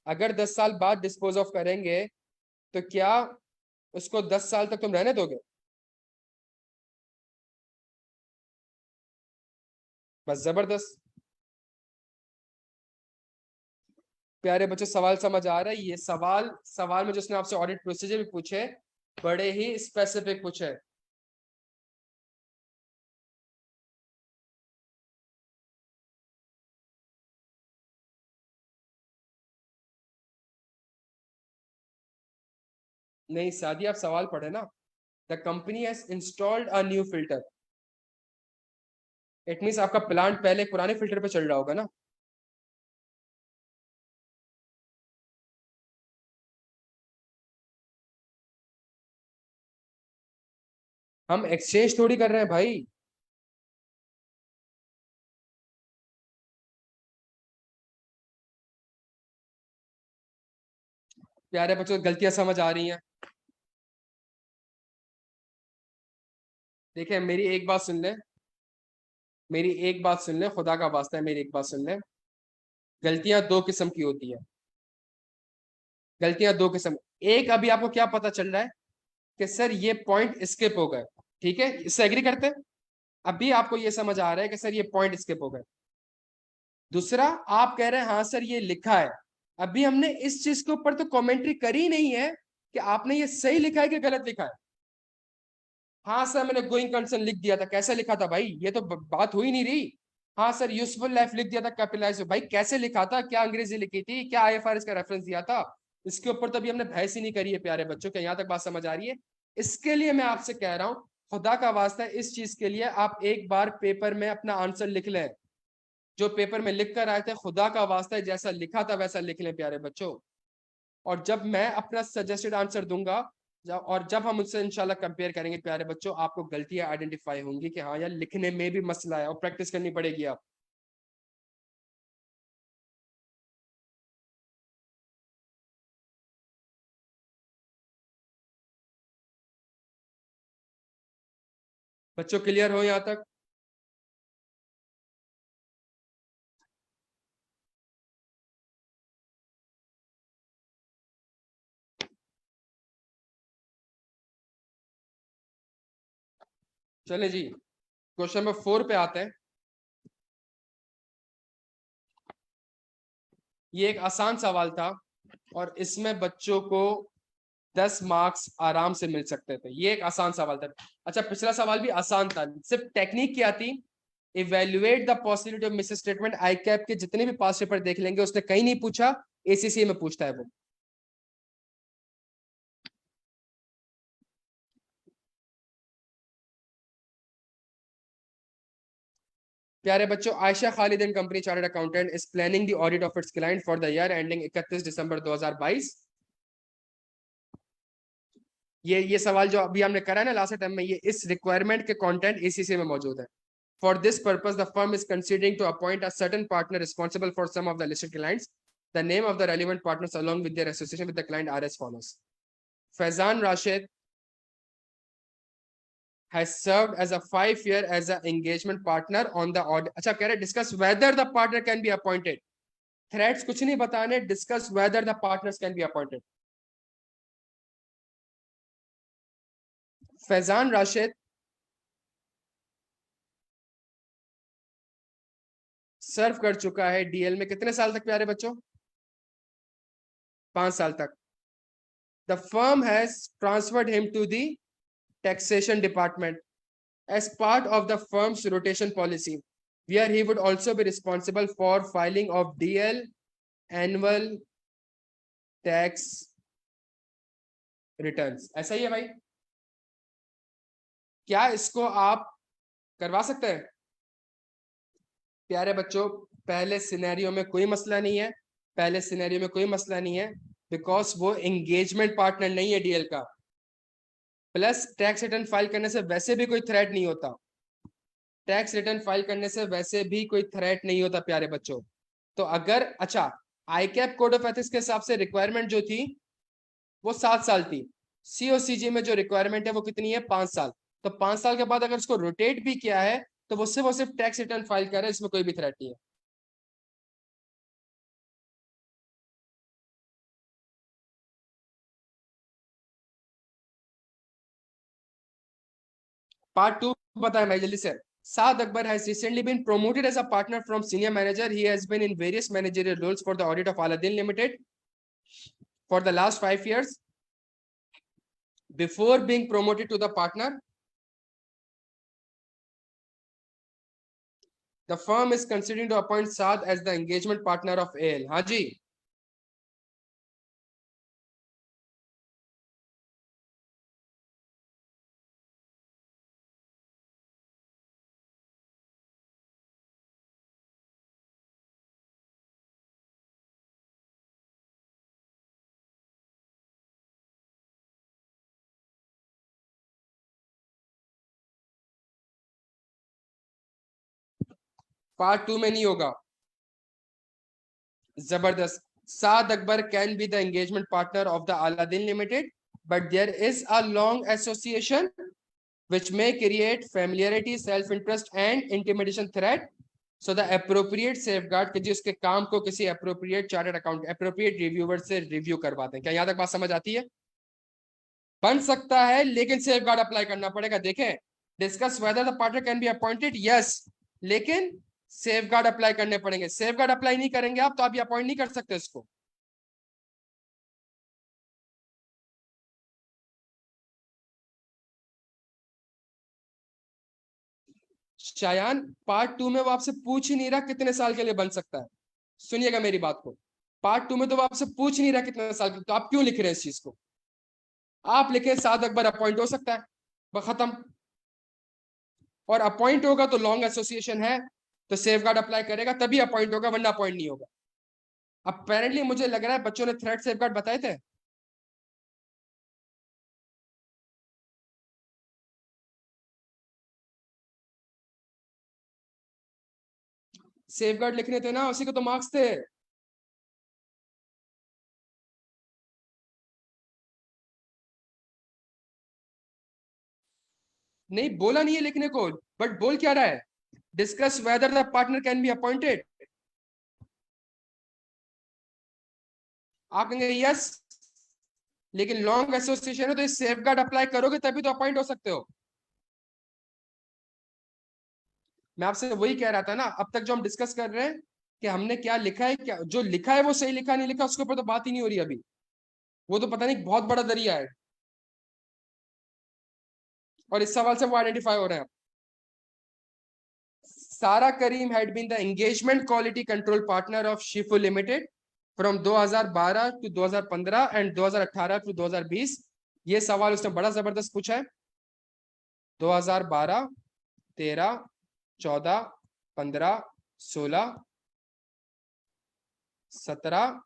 अगर 10 साल बाद डिस्पोज ऑफ करेंगे तो क्या उसको 10 साल तक तुम रहने दोगे? बस जबरदस्त। प्यारे बच्चों, सवाल समझ आ रहा है? ये सवाल सवाल में जिसने आपसे ऑडिट प्रोसीजर भी पूछे, बड़े ही स्पेसिफिक पूछे। नहीं सादी, आप सवाल पढ़े ना। The company has installed a new filter. It means आपका प्लांट पहले पुराने फिल्टर पे चल रहा होगा ना। हम एक्सचेंज थोड़ी कर रहे हैं भाई। प्यारे बच्चों, गलतियां समझ आ रही हैं? देखिए मेरी एक बात सुन ले, मेरी एक बात सुन ले, खुदा का वास्ता है, मेरी एक बात सुन ले। गलतियां दो किस्म की होती है। गलतियां दो किस्म। एक, अभी आपको क्या पता चल रहा है कि सर ये पॉइंट स्किप हो गए, ठीक है, इससे एग्री करते हैं। अभी आपको ये समझ आ रहा है कि सर ये पॉइंट स्किप हो गए। दूसरा, आप कह रहे हैं हाँ सर ये लिखा है। अभी हमने इस चीज के ऊपर तो कमेंट्री करी नहीं है कि आपने ये सही लिखा है कि गलत लिखा है। हाँ सर मैंने गोइंग कंसर्न लिख दिया था, कैसे लिखा था भाई? ये तो बात हुई नहीं रही। हाँ सर यूजफुल लाइफ लिख दिया था कैपिटलाइज, भाई कैसे लिखा था, क्या अंग्रेजी लिखी थी, क्या आईएफआरएस का रेफरेंस दिया था? इसके ऊपर तो अभी हमने बहस ही नहीं करी है। प्यारे बच्चों, क्या यहाँ तक बात समझ आ रही है? इसके लिए मैं आपसे कह रहा हूँ, खुदा का वास्ता है, इस चीज के लिए आप एक बार पेपर में अपना आंसर लिख लें। जो पेपर में लिख कर आए थे, खुदा का वास्ता है जैसा लिखा था वैसा लिख लें प्यारे बच्चों। और जब मैं अपना सजेस्टेड आंसर दूंगा, और जब हम उससे इंशाल्लाह कंपेयर करेंगे प्यारे बच्चों, आपको गलतियां आइडेंटिफाई होंगी कि हाँ यार लिखने में भी मसला है, और प्रैक्टिस करनी पड़ेगी आप। बच्चों क्लियर हो यहाँ तक? चले जी, क्वेश्चन नंबर 4 पे आते हैं। ये एक आसान सवाल था, और इसमें बच्चों को 10 मार्क्स आराम से मिल सकते थे। ये एक आसान सवाल था। अच्छा, पिछला सवाल भी आसान था, सिर्फ टेक्निक क्या थी? Evaluate the possibility of miss statement. I cap के जितने भी पास पेपर देख लेंगे, उसने कहीं नहीं पूछा, एसीसी में पूछता है वो। प्यारे बच्चों, Ayesha Khalid and company chartered accountant is planning the audit of its client for the year ending 31 दिसंबर 2022। ये सवाल जो अभी हमने करा है ना लास्ट टाइम में, ये इस रिक्वायरमेंट के कंटेंट एसीसी में मौजूद है। For this purpose, the firm is considering to appoint a certain partner responsible for some of the listed clients. The name of the relevant partners along with their association with the client are as follows. Faizan Rashid has served as a 5-year as an engagement partner on the audit. अच्छा कह रहे discuss whether the partner can be appointed. Threats कुछ नहीं बताने, discuss whether the partners can be appointed. Faizan Rashid सर्व कर चुका है DL में कितने साल तक प्यारे बच्चों? 5 साल तक। The firm has transferred him to the taxation department as part of the firm's rotation policy, where he would also be responsible for filing of DL, annual tax returns. ऐसा ही है भाई? क्या इसको आप करवा सकते हैं? प्यारे बच्चों, पहले सिनेरियो में कोई मसला नहीं है, पहले सिनेरियो में कोई मसला नहीं है, बिकॉज वो एंगेजमेंट पार्टनर नहीं है डीएल का। प्लस टैक्स रिटर्न फाइल करने से वैसे भी कोई थ्रेट नहीं होता। टैक्स रिटर्न फाइल करने से वैसे भी कोई थ्रेट नहीं होता प्यारे बच्चों। तो अगर अच्छा, आई कैप कोड ऑफ एथिक्स के हिसाब से रिक्वायरमेंट जो थी वो 7 साल थी। सीओसीजी में जो रिक्वायरमेंट है वो कितनी है, 5 साल। तो 5 साल के बाद अगर उसको रोटेट भी किया है तो वो सिर्फ टैक्स रिटर्न फाइल कर रहा है, इसमें कोई भी थ्रेट नहीं है। पार्ट टू बताए भाई जल्दी से। Saad Akbar has recently been promoted as a partner from senior manager. He has been in various managerial roles for the audit of Aladdin Limited for the last 5 years. Before being promoted to the partner, the firm is considering to appoint Saad as the engagement partner of AL. हाँ जी, part two में नहीं होगा। जबरदस्त। Saad Akbar can be the engagement partner of the Aladdin Limited, but there is a long association which may create familiarity, self-interest, and intimidation threat. So the appropriate safeguard कि जी उसके काम को किसी appropriate chartered account, appropriate reviewer से review करवाते हैं। क्या यहाँ तक बात समझ आती है? बन सकता है लेकिन सेफगार्ड अप्लाई करना पड़ेगा। देखें, discuss whether the partner can be appointed, yes, लेकिन सेफगार्ड अप्लाई करने पड़ेंगे। सेफगार्ड अप्लाई नहीं करेंगे आप तो आप ये अपॉइंट नहीं कर सकते इसको। शायान, पार्ट टू में वो आपसे पूछ ही नहीं रहा कितने साल के लिए बन सकता है। सुनिएगा मेरी बात को, पार्ट टू में तो वो आपसे पूछ नहीं रहा कितने साल के, तो आप क्यों लिख रहे हैं इस चीज को? आप लिखे साद अकबर अपॉइंट हो सकता है, बस खत्म। और अपॉइंट होगा तो लॉन्ग एसोसिएशन है तो सेफगार्ड अप्लाई करेगा तभी अपॉइंट होगा, वरना अपॉइंट नहीं होगा। अपेरेंटली मुझे लग रहा है बच्चों ने थ्रेड सेफगार्ड बताए थे। सेफगार्ड लिखने थे ना, उसी को तो मार्क्स थे। नहीं बोला नहीं है लिखने को, बट बोल क्या रहा है, discuss whether the partner can be appointed. आप कहेंगे यस, लेकिन लॉन्ग एसोसिएशन है तो सेफ गार्ड अप्लाई करोगे तभी तो अपॉइंट हो सकते हो। मैं आपसे वही कह रहा था ना, अब तक जो हम डिस्कस कर रहे हैं कि हमने क्या लिखा है, क्या जो लिखा है वो सही लिखा नहीं लिखा उसके ऊपर तो बात ही नहीं हो रही अभी। वो तो पता नहीं बहुत बड़ा दरिया है, और इस सवाल से वो आइडेंटिफाई हो रहे हैं। Sara Karim had been the engagement quality control partner of Shifo limited from 2012 to 2015 and 2018 to 2020। ये सवाल उसने बड़ा जबरदस्त पूछा है। 2012, 13, 14, 15, 16, 17,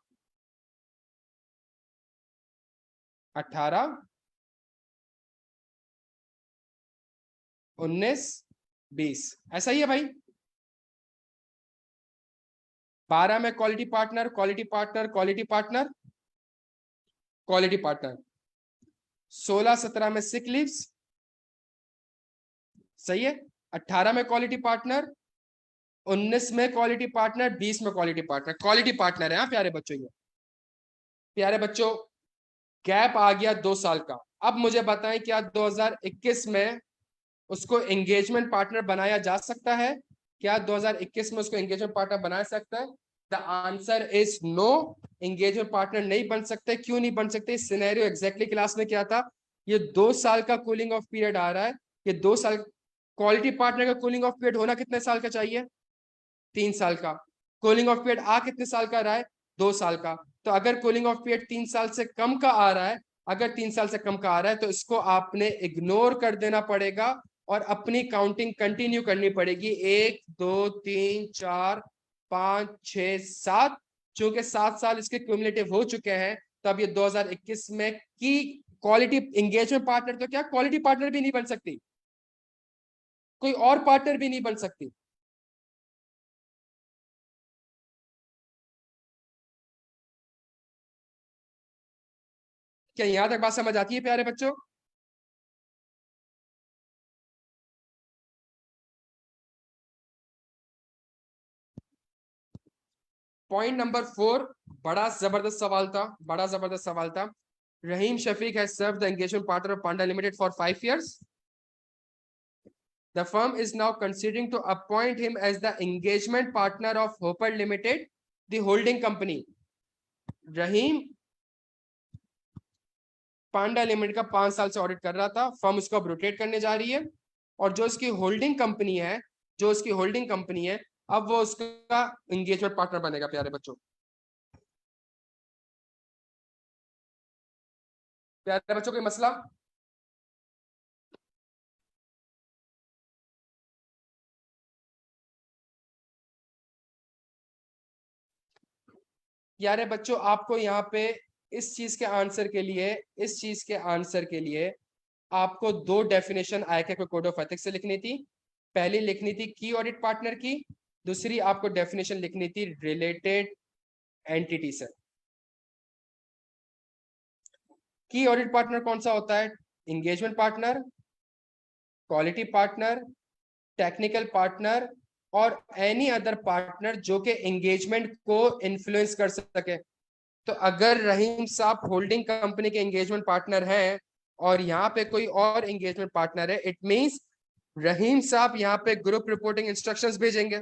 18, 19, 20, ऐसा ही है भाई। 12 में quality partner, quality partner, quality partner, quality partner. 16, 17 में सिक लीव्स, सही है। 18 में क्वालिटी पार्टनर, 19 में क्वालिटी पार्टनर, 20 में क्वालिटी पार्टनर। क्वालिटी पार्टनर है हाँ प्यारे बच्चों। ये प्यारे बच्चों, गैप आ गया 2 साल का। अब मुझे बताएं क्या 2021 में उसको एंगेजमेंट पार्टनर बनाया जा सकता है? क्या 2021 में उसको एंगेजमेंट पार्टनर बना सकता है? The answer is no. Engagement partner नहीं बन सकते। क्यों नहीं बन सकते? सिनेरियो एग्जैक्टली क्लास में क्या था, ये 2 साल का कूलिंग ऑफ पीरियड आ रहा है। ये 2 साल, क्वालिटी पार्टनर का कूलिंग ऑफ पीरियड होना कितने साल का चाहिए? 3 साल का। कूलिंग ऑफ पीरियड आ कितने साल का रहा है? 2 साल का। तो अगर कूलिंग ऑफ पीरियड 3 साल से कम का आ रहा है, अगर 3 साल से कम का आ रहा है तो इसको आपने इग्नोर कर देना पड़ेगा और अपनी काउंटिंग कंटिन्यू करनी पड़ेगी। 1, 2, 3, 4, 5, 6, 7। चूंकि 7 साल इसके क्यूमुलेटिव हो चुके हैं तो अब ये 2021 में की क्वालिटी एंगेजमेंट पार्टनर तो क्या क्वालिटी पार्टनर भी नहीं बन सकती। कोई और पार्टनर भी नहीं बन सकती। क्या यहां तक बात समझ आती है प्यारे बच्चों? पॉइंट नंबर 4, बड़ा जबरदस्त सवाल था, बड़ा जबरदस्त सवाल था। Rahim Shafiq has served the engagement partner of Panda limited for 5 years. The firm is now considering to appoint him as the engagement partner of Hopper Limited, the holding company. Rahim Panda limited का 5 साल से audit कर रहा था, firm उसको अब rotate करने जा रही है, और जो उसकी होल्डिंग कंपनी है, जो उसकी होल्डिंग कंपनी है, अब वो उसका एंगेजमेंट पार्टनर बनेगा प्यारे बच्चों। प्यारे बच्चों कोई मसला? यारे बच्चों आपको यहाँ पे इस चीज के आंसर के लिए, इस चीज के आंसर के लिए आपको दो डेफिनेशन आईके के कोड ऑफ एथिक्स से लिखनी थी। पहली लिखनी थी की ऑडिट पार्टनर की, दूसरी आपको डेफिनेशन लिखनी थी रिलेटेड एंटिटी से। की ऑडिट पार्टनर कौन सा होता है? Engagement partner, quality partner, technical partner और एनी अदर पार्टनर जो कि एंगेजमेंट को इन्फ्लुएंस कर सके। तो अगर रहीम साहब होल्डिंग कंपनी के एंगेजमेंट पार्टनर हैं और यहाँ पे कोई और एंगेजमेंट पार्टनर है, इट मींस रहीम साहब यहाँ पे ग्रुप रिपोर्टिंग इंस्ट्रक्शंस भेजेंगे,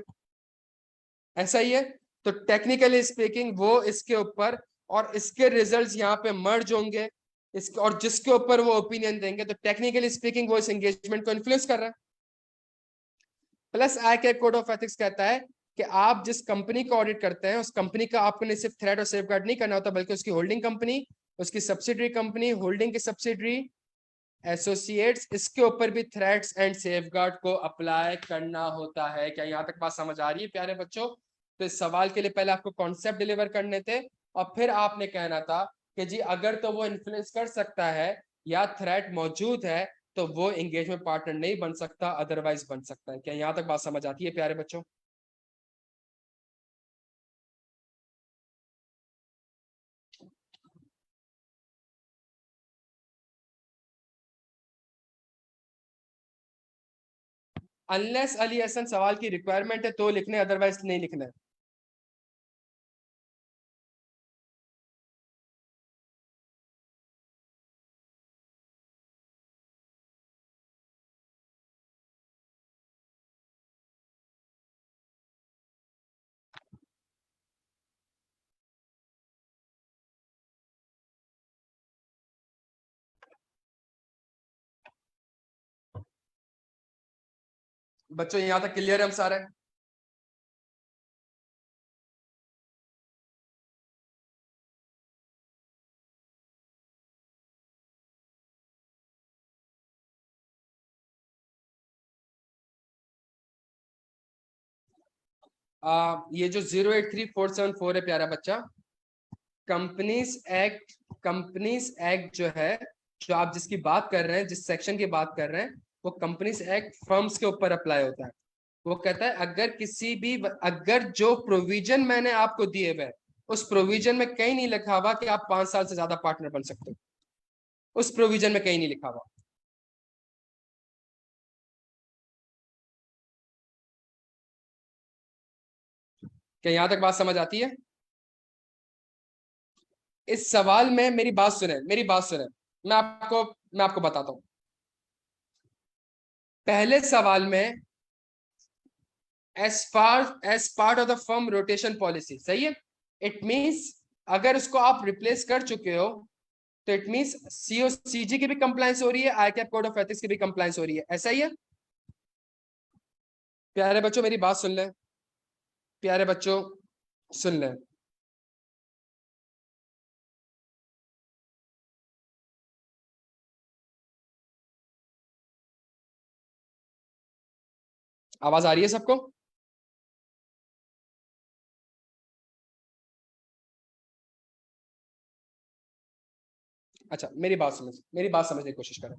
ऐसा ही है। तो टेक्निकली स्पीकिंग वो इसके ऊपर और इसके रिजल्ट्स यहाँ पे मर्ज होंगे, इसके और जिसके ऊपर वो ओपिनियन देंगे, तो टेक्निकली स्पीकिंग वो इस एंगेजमेंट को इन्फ्लुएंस कर रहा है। Plus IK code of ethics कहता है कि आप जिस कंपनी को ऑडिट करते हैं उस कंपनी का आपको नहीं सिर्फ थ्रेट और सेफगार्ड नहीं करना होता, बल्कि उसकी होल्डिंग कंपनी, उसकी सब्सिडरी कंपनी, होल्डिंग की सब्सिडरी, एसोसिएट्स, इसके ऊपर भी थ्रेट्स एंड सेफगार्ड को अप्लाई करना होता है। क्या यहाँ तक बात समझ आ रही है प्यारे बच्चों? तो इस सवाल के लिए पहले आपको कॉन्सेप्ट डिलीवर करने थे और फिर आपने कहना था कि जी अगर तो वो इन्फ्लुएंस कर सकता है या थ्रेट मौजूद है तो वो एंगेजमेंट पार्टनर नहीं बन सकता, अदरवाइज बन सकता है। क्या यहाँ तक बात समझ आती है प्यारे बच्चों? अनलेस अली हसन सवाल की रिक्वायरमेंट है तो लिखने, अदरवाइज नहीं लिखना है। बच्चों यहाँ तक क्लियर है हम सारे? ये जो 083474 है प्यारा बच्चा, कंपनीज एक्ट, कंपनीज एक्ट जो है, जो आप जिसकी बात कर रहे हैं, जिस सेक्शन की बात कर रहे हैं, वो कंपनीज एक्ट फर्म्स के ऊपर अप्लाई होता है। वो कहता है अगर किसी भी, अगर जो प्रोविजन मैंने आपको दिए हुए उस प्रोविजन में कहीं नहीं लिखा हुआ कि आप 5 साल से ज्यादा पार्टनर बन सकते हो, उस प्रोविजन में कहीं नहीं लिखा हुआ। क्या यहां तक बात समझ आती है? इस सवाल में मेरी बात सुने, मेरी बात सुने, मैं आपको बताता हूं। पहले सवाल में as part of the firm rotation policy, सही है। इट मींस अगर उसको आप रिप्लेस कर चुके हो तो इट मींस सीओ सीजी की भी कंप्लायंस हो रही है, आईकैप कोड ऑफ एथिक्स की भी कंप्लायंस हो रही है, ऐसा ही है। प्यारे बच्चों मेरी बात सुन लें, प्यारे बच्चों सुन लें। आवाज आ रही है सबको? अच्छा मेरी बात समझ, मेरी बात समझने की कोशिश करें।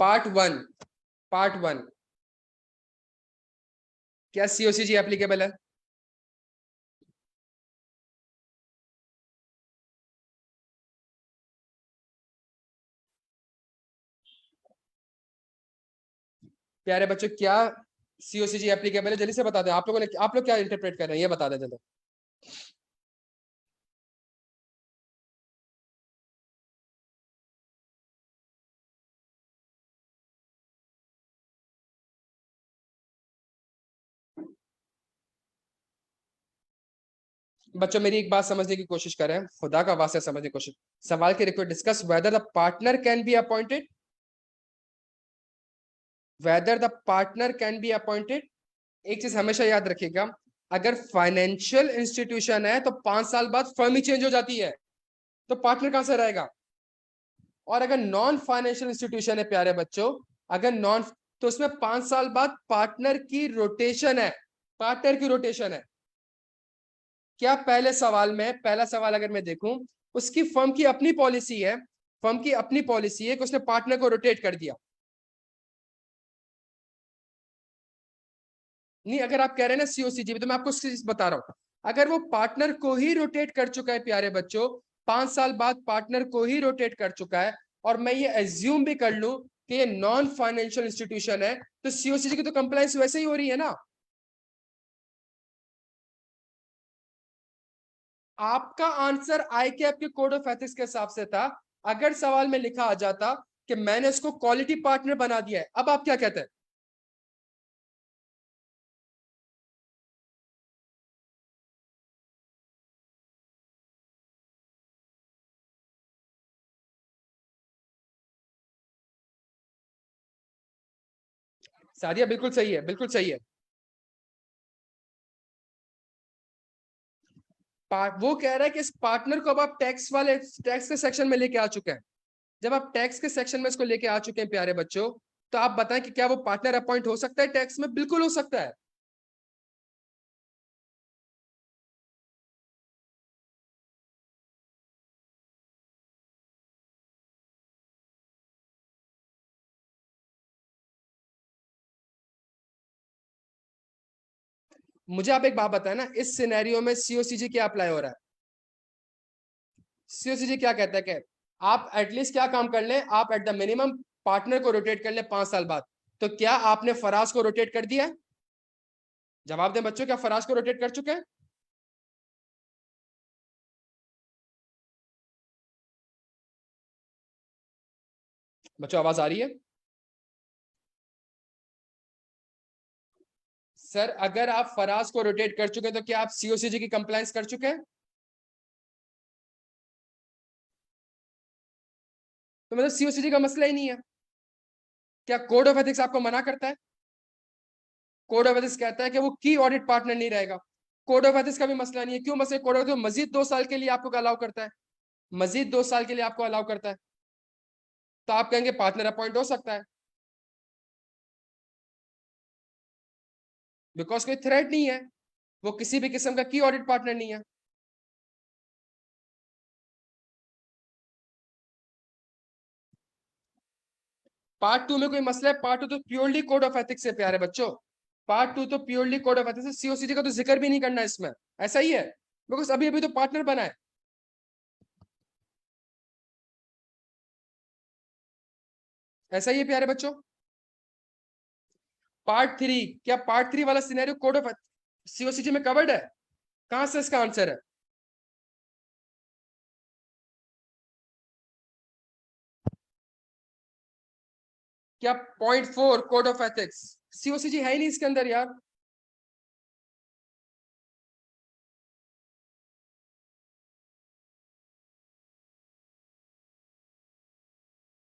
पार्ट वन, पार्ट वन, क्या सीओसीजी एप्लीकेबल है? प्यारे बच्चों, क्या सीओसीजी एप्लीकेबल है? जल्दी से बता दें। आप लोगों ने, आप लोग क्या इंटरप्रेट कर रहे हैं, ये बता दें जल्दी। बच्चों मेरी एक बात समझने की कोशिश करें, खुदा का वास्ता समझने की कोशिश। सवाल के request discuss whether the partner can be appointed, whether the partner can be appointed. एक चीज हमेशा याद रखिएगा, अगर फाइनेंशियल इंस्टीट्यूशन है तो 5 साल बाद फर्म ही चेंज हो जाती है, तो पार्टनर कहां से रहेगा? और अगर नॉन फाइनेंशियल इंस्टीट्यूशन है प्यारे बच्चों, अगर नॉन, तो उसमें 5 साल बाद पार्टनर की रोटेशन है, पार्टनर की रोटेशन है। क्या पहले सवाल में, पहला सवाल अगर मैं देखूं, उसकी फर्म की अपनी पॉलिसी है, फर्म की अपनी पॉलिसी है कि उसने पार्टनर को रोटेट कर दिया। नहीं, अगर आप कह रहे हैं ना सीओसीजी, तो मैं आपको चीज बता रहा हूं, अगर वो पार्टनर को ही रोटेट कर चुका है प्यारे बच्चों, 5 साल बाद पार्टनर को ही रोटेट कर चुका है, और मैं ये एज्यूम भी कर लूं कि ये नॉन फाइनेंशियल इंस्टीट्यूशन है, तो सीओसीजी की तो कंप्लायंस वैसे ही हो रही है ना। आपका आंसर आई कैप के कोड ऑफ एथिक्स के हिसाब से था, अगर सवाल में लिखा आ जाता कि मैंने इसको क्वालिटी पार्टनर बना दिया है, अब आप क्या कहते हैं? सादिया बिल्कुल सही है, बिल्कुल सही है। वो कह रहा है कि इस पार्टनर को अब आप टैक्स वाले, टैक्स के सेक्शन में लेके आ चुके हैं। जब आप टैक्स के सेक्शन में इसको लेके आ चुके हैं प्यारे बच्चों, तो आप बताएं कि क्या वो पार्टनर अपॉइंट हो सकता है टैक्स में? बिल्कुल हो सकता है। मुझे आप एक बात बताएं ना, इस सिनेरियो में सीओसीजी क्या अप्लाई हो रहा है? सीओसीजी क्या कहता है कि आप एटलीस्ट क्या काम कर लें, आप एट द मिनिमम पार्टनर को रोटेट कर ले 5 साल बाद। तो क्या आपने फराज को रोटेट कर दिया है? जवाब दें बच्चों, क्या फराज को रोटेट कर चुके हैं? बच्चों आवाज आ रही है? सर अगर आप फराज को रोटेट कर चुके हैं, तो क्या आप सीओसीजी की कंप्लायंस कर चुके हैं? तो मतलब सीओसीजी का मसला ही नहीं है। क्या कोड ऑफ एथिक्स आपको मना करता है? कोड ऑफ एथिक्स कहता है कि वो की ऑडिट पार्टनर नहीं रहेगा। कोड ऑफ एथिक्स का भी मसला नहीं है। क्यों मसला? कोड ऑफ एथिक्स मजीद 2 साल के लिए आपको अलाउ करता है, मजीद 2 साल के लिए आपको अलाउ करता है। तो आप कहेंगे पार्टनर अपॉइंट हो सकता है, बिकॉज कोई थ्रेट नहीं है, वो किसी भी किस्म का की ऑडिट पार्टनर नहीं है। पार्ट टू में कोई मसला है? पार्ट टू तो प्योरली कोड ऑफ एथिक्स है प्यारे बच्चों, पार्ट टू तो प्योरली कोड ऑफ एथिक्स है। सीओसीजी का तो जिक्र भी नहीं करना है इसमें, ऐसा ही है, बिकॉज अभी अभी तो पार्टनर बना है। ऐसा ही है प्यारे बच्चों। पार्ट थ्री, क्या पार्ट थ्री वाला सिनेरियो कोड ऑफ सीओसीजी में कवर्ड है? कहां से इसका आंसर है? क्या .4 कोड ऑफ एथिक्स सीओसीजी है ही नहीं इसके अंदर यार।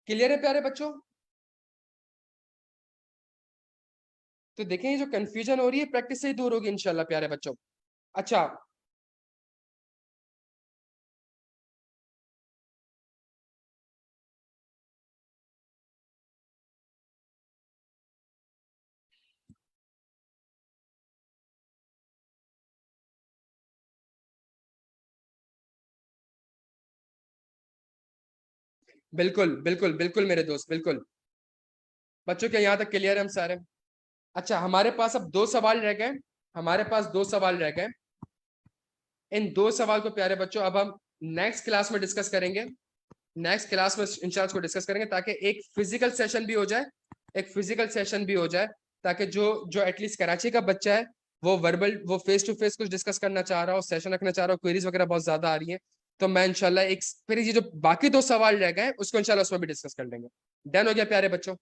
क्लियर है प्यारे बच्चों? तो देखें, ये जो कंफ्यूजन हो रही है प्रैक्टिस से ही दूर होगी इंशाल्लाह प्यारे बच्चों। अच्छा, बिल्कुल बिल्कुल बिल्कुल मेरे दोस्त, बिल्कुल। बच्चों क्या यहाँ तक क्लियर है हम सारे? अच्छा, हमारे पास अब 2 सवाल रह गए, हमारे पास 2 सवाल रह गए। इन 2 सवाल को प्यारे बच्चों अब हम नेक्स्ट क्लास में डिस्कस करेंगे। नेक्स्ट क्लास में इंशाल्लाह को डिस्कस करेंगे, ताकि एक फिजिकल सेशन भी हो जाए, एक फिजिकल सेशन भी हो जाए, ताकि जो जो एटलीस्ट कराची का बच्चा है वो वर्बल, वो फेस टू फेस कुछ डिस्कस करना चाह रहा हो, सेशन रखना चाह रहा हो, क्वेरीज वगैरह बहुत ज्यादा आ रही है, तो मैं इंशाल्लाह एक फिर ये जो बाकी 2 सवाल रह गए उसको इंशाल्लाह उसमें भी डिस्कस कर लेंगे। डन हो गया प्यारे बच्चों?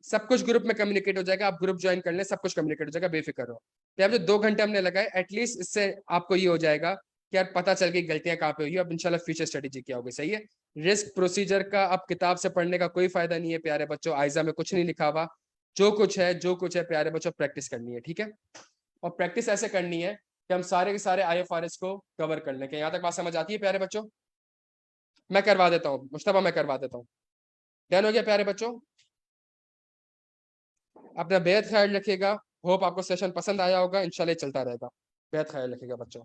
सब कुछ ग्रुप में कम्युनिकेट हो जाएगा, आप ग्रुप ज्वाइन कर लें, सब कुछ कम्युनिकेट हो जाएगा, बेफिक्र रहो। तो अब जो 2 घंटे हमने लगाए, एटलीस्ट इससे आपको ये हो जाएगा कि यार पता चल गई गलतियां कहाँ पे हुई, अब इंशाल्लाह फ्यूचर स्ट्रेटेजी क्या होगी। सही है। रिस्क प्रोसीजर का अब किताब से पढ़ने का कोई फायदा नहीं है प्यारे बच्चों, आइजा में कुछ नहीं लिखा हुआ, जो कुछ है जो कुछ है प्यारे बच्चों प्रैक्टिस करनी है, ठीक है। और प्रैक्टिस ऐसे करनी है कि हम सारे के सारे IFRS को कवर कर लें। यहाँ तक बात समझ आती है प्यारे बच्चों? मैं करवा देता हूँ मुश्तबा, मैं करवा देता हूँ। डन हो गया प्यारे बच्चों? अपना बेहद ख्याल रखिएगा। होप आपको सेशन पसंद आया होगा, इंशाल्लाह चलता रहेगा। बेहद ख्याल रखिएगा बच्चों।